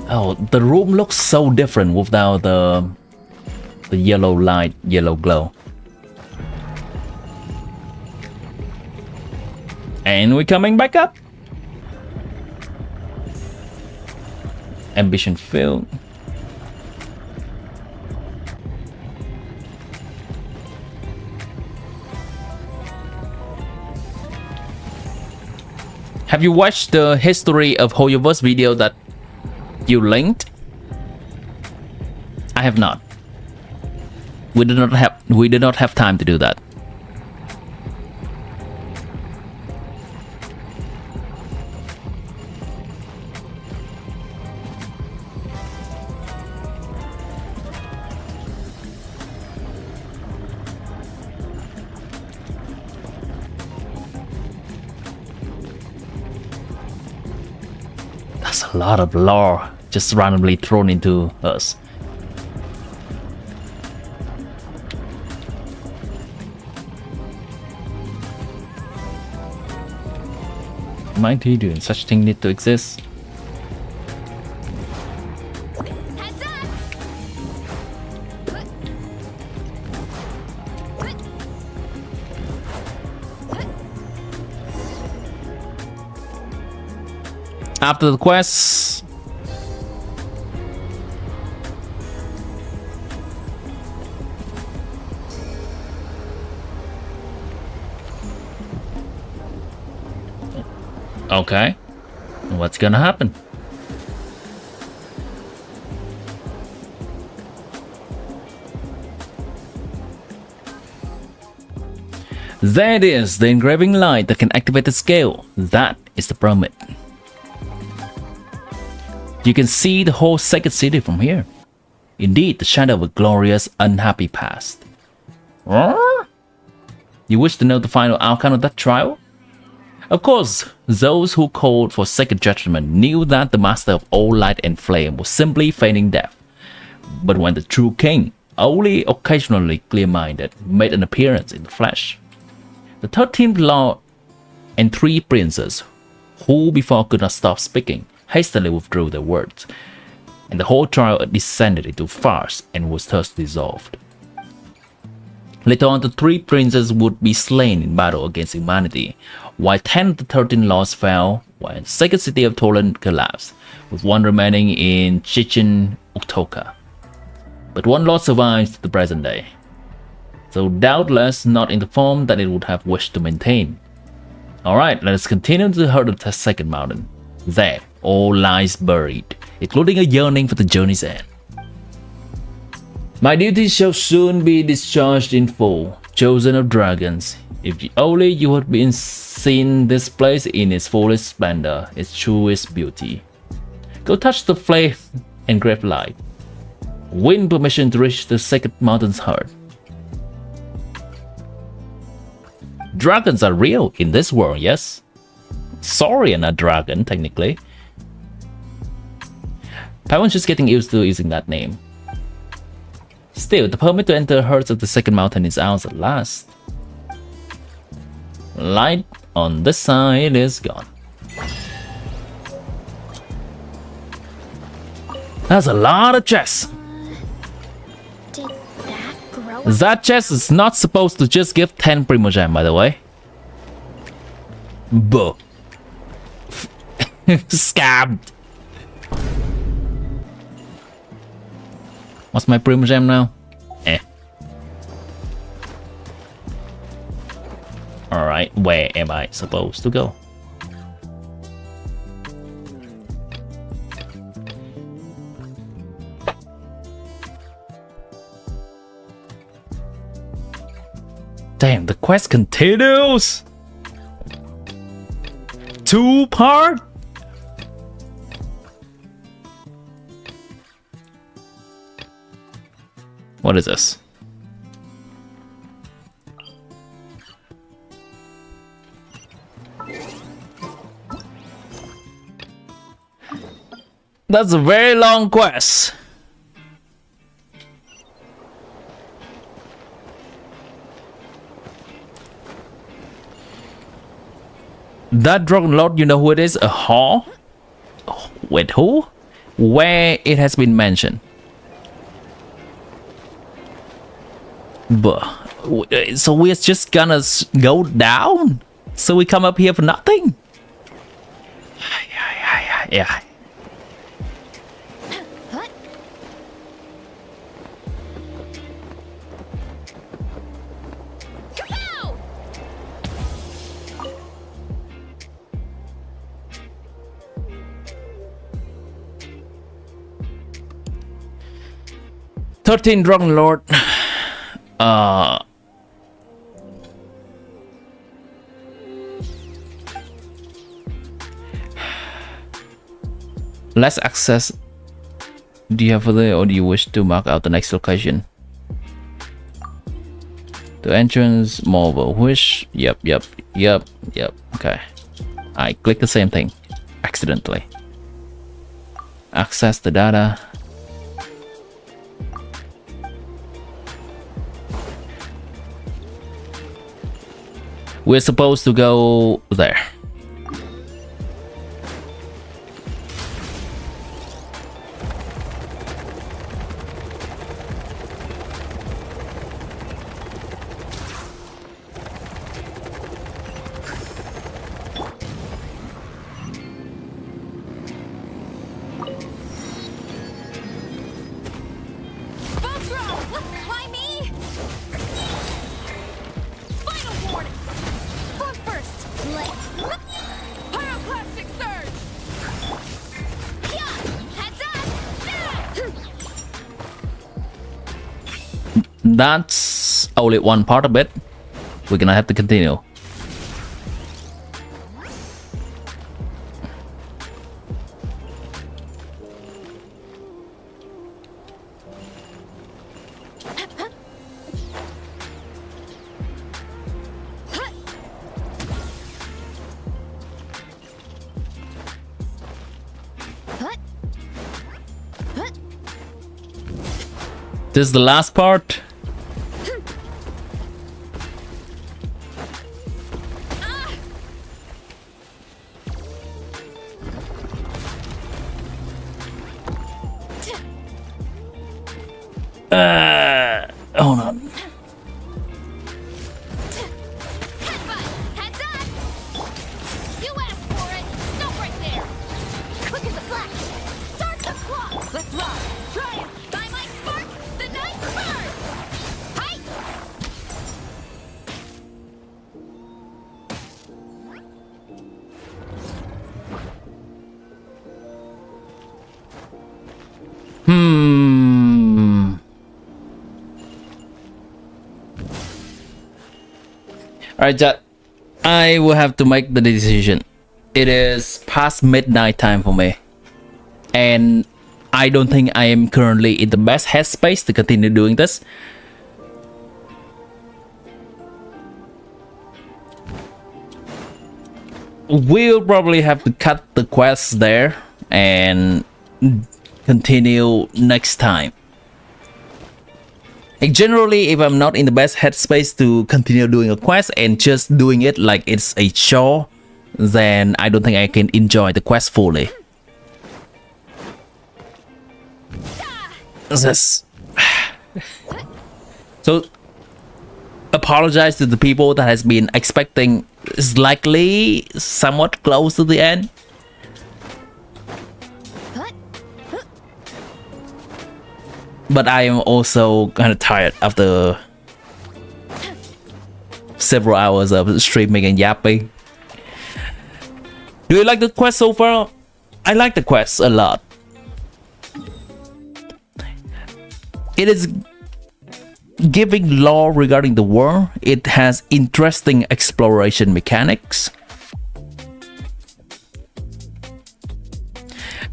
Oh, the room looks so different without the yellow light, yellow glow. And we're coming back up. Ambition filled. Have you watched the history of Hoyoverse video that you linked? I have not. We did not have time to do that. That's a lot of lore just randomly thrown into us. Mind you, doing such thing need to exist? After the quest, okay, what's gonna happen? There it is, the engraving light that can activate the scale. That is the permit. You can see the whole sacred city from here. Indeed, the shadow of a glorious, unhappy past. You wish to know the final outcome of that trial? Of course, those who called for sacred judgment knew that the master of all light and flame was simply feigning death. But when the true king, only occasionally clear-minded, made an appearance in the flesh, the 13th Lord and 3 princes, who before could not stop speaking, hastily withdrew their words, and the whole trial descended into farce and was thus dissolved. Later on, the 3 princes would be slain in battle against humanity, while 10 of the 13 lords fell, while the sacred city of Toland collapsed, with 1 remaining in Chichen Utoka. But 1 lord survives to the present day, so doubtless not in the form that it would have wished to maintain. Alright, let us continue to the heart of the second mountain. There, all lies buried, including a yearning for the journey's end. My duties shall soon be discharged in full, chosen of dragons. If only you had been seen this place in its fullest splendor, its truest beauty. Go touch the flame and grab light. Win permission to reach the sacred mountain's heart. Dragons are real in this world, yes? Saurian a dragon, technically. Paimon just getting used to using that name. Still, the permit to enter the hearts of the second mountain is ours at last. Light on this side is gone. That's a lot of chests. Did that grow? That chest is not supposed to just give 10 Primogem, by the way. Buh. Scabbed. What's my Primogem now? Eh. Alright, where am I supposed to go? Damn, the quest continues! 2-part? What is this? That's a very long quest. That Dragon Lord, you know who it is? A Hall? Wait, who? Where it has been mentioned. But so we're just gonna go down? So we come up here for nothing? Yeah. Kapow! 13 Dragon Lord. Let's access. Do you have there, or do you wish to mark out the next location? The entrance, mobile wish. Yep. Okay. I click the same thing accidentally. Access the data. We're supposed to go there. That's only one part of it. We're gonna have to continue. This is the last part. Hold on. Heads up! You asked for it! Stop right there! Quick as a flash! Start the clock! Let's rock! Try it! By my spark, the night burns! Hi! Alright, chat. I will have to make the decision. It is past midnight time for me. And I don't think I am currently in the best headspace to continue doing this. We'll probably have to cut the quests there and continue next time. Like generally, if I'm not in the best headspace to continue doing a quest and just doing it like it's a chore, then I don't think I can enjoy the quest fully. This. So, apologize to the people that has been expecting slightly somewhat close to the end. But I am also kind of tired after several hours of streaming and yapping. Do you like the quest so far? I like the quest a lot. It is giving lore regarding the world. It has interesting exploration mechanics.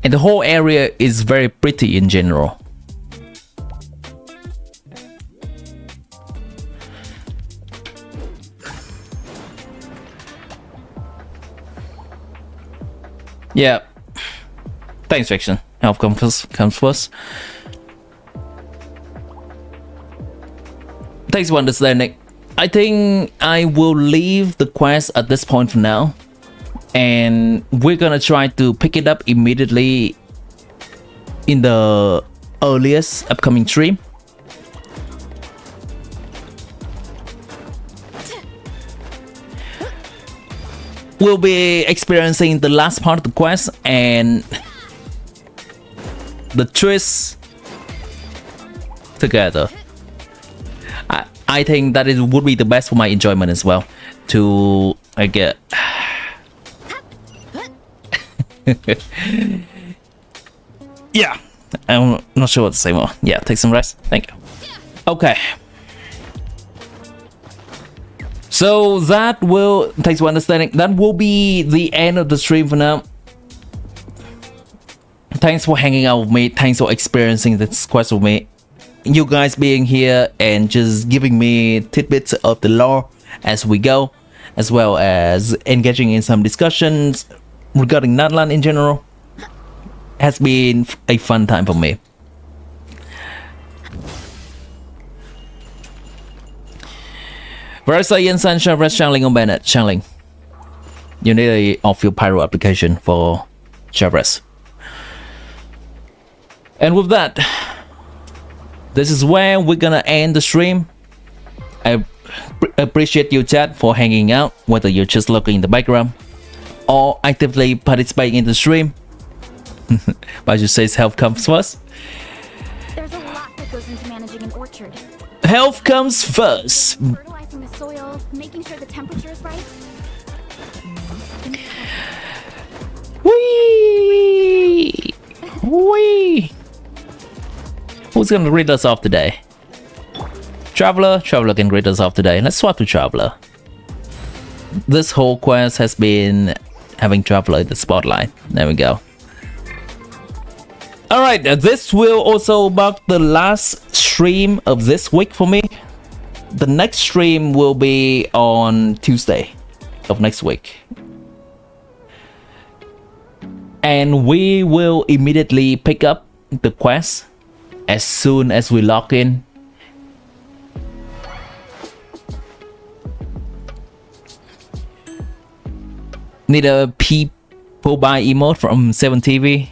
And the whole area is very pretty in general. Yeah. Thanks, Fiction. Health comes first. Thanks for understanding. I think I will leave the quest at this point for now. And we're gonna try to pick it up immediately in the earliest upcoming stream. We'll be experiencing the last part of the quest and the twist together. I think that would be the best for my enjoyment as well. To I get. Yeah, I'm not sure what to say more. Yeah, take some rest. Thank you. Okay. So that will, thanks for understanding, that will be the end of the stream for now. Thanks for hanging out with me. Thanks for experiencing this quest with me. You guys being here and just giving me tidbits of the lore as we go, as well as engaging in some discussions regarding Natlan in general, has been a fun time for me. Versa Yen Sunshine Rest Channeling on Bennett. Channeling. You need a off-field pyro application for Chavres. And with that, this is where we're gonna end the stream. I appreciate you, chat, for hanging out, whether you're just looking in the background or actively participating in the stream. But you say health comes first. There's a lot that goes into managing an orchard. Health comes first. Fertilizing the soil, making sure the temperature is right. Whee! Whee! Who's gonna read us off today? Traveler. Traveler can greet us off today. Let's swap to Traveler. This whole quest has been having Traveler in the spotlight. There we go. Alright, this will also mark the last stream of this week for me. The next stream will be on Tuesday of next week. And we will immediately pick up the quest as soon as we log in. Need a people buy emote from 7TV.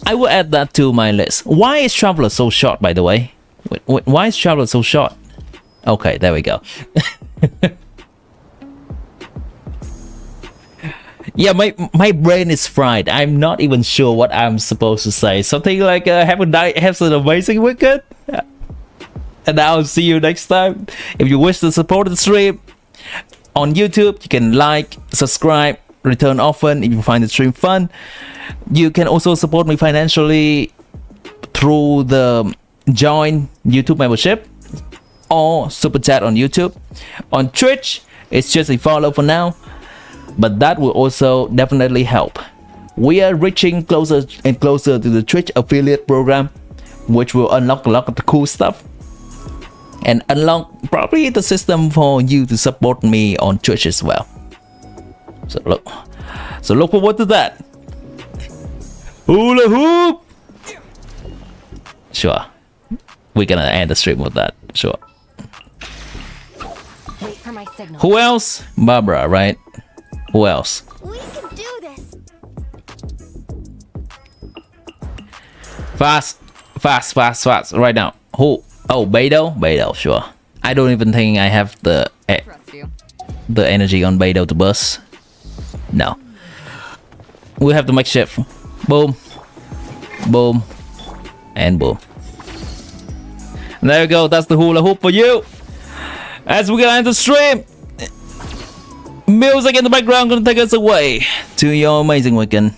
I will add that to my list. Why is Traveler so short, by the way? Wait, why is Traveler so short? Okay, there we go. Yeah, my brain is fried. I'm not even sure what I'm supposed to say. Something like have an amazing weekend. And I'll see you next time. If you wish to support the stream on YouTube, you can like, subscribe, return often if you find the stream fun. You can also support me financially through the join YouTube membership or super chat on YouTube. On Twitch, it's just a follow for now, but that will also definitely help. We are reaching closer and closer to the Twitch affiliate program, which will unlock a lot of the cool stuff and unlock probably the system for you to support me on Twitch as well. So look forward to that. Hula hoop. Sure, we're gonna end the stream with that. Sure. Wait for my signal. Who else? Barbara, right? Who else? We can do this. Fast. Right now. Who? Oh, Beidou, sure. I don't even think I have the energy on Beidou to burst. No. We have to make shift. Boom. Boom. And boom. And there we go. That's the hula hoop for you. As we gonna end the stream, music in the background gonna take us away to your amazing weekend.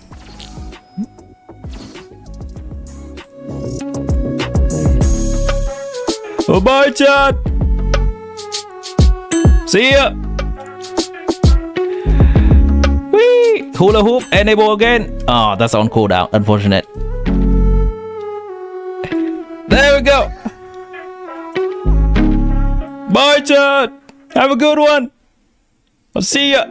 Bye, chat. See ya. Whee! Hula hoop enable again. Oh, that's on cooldown. Unfortunate. There we go. Bye, chat. Have a good one. I'll see ya.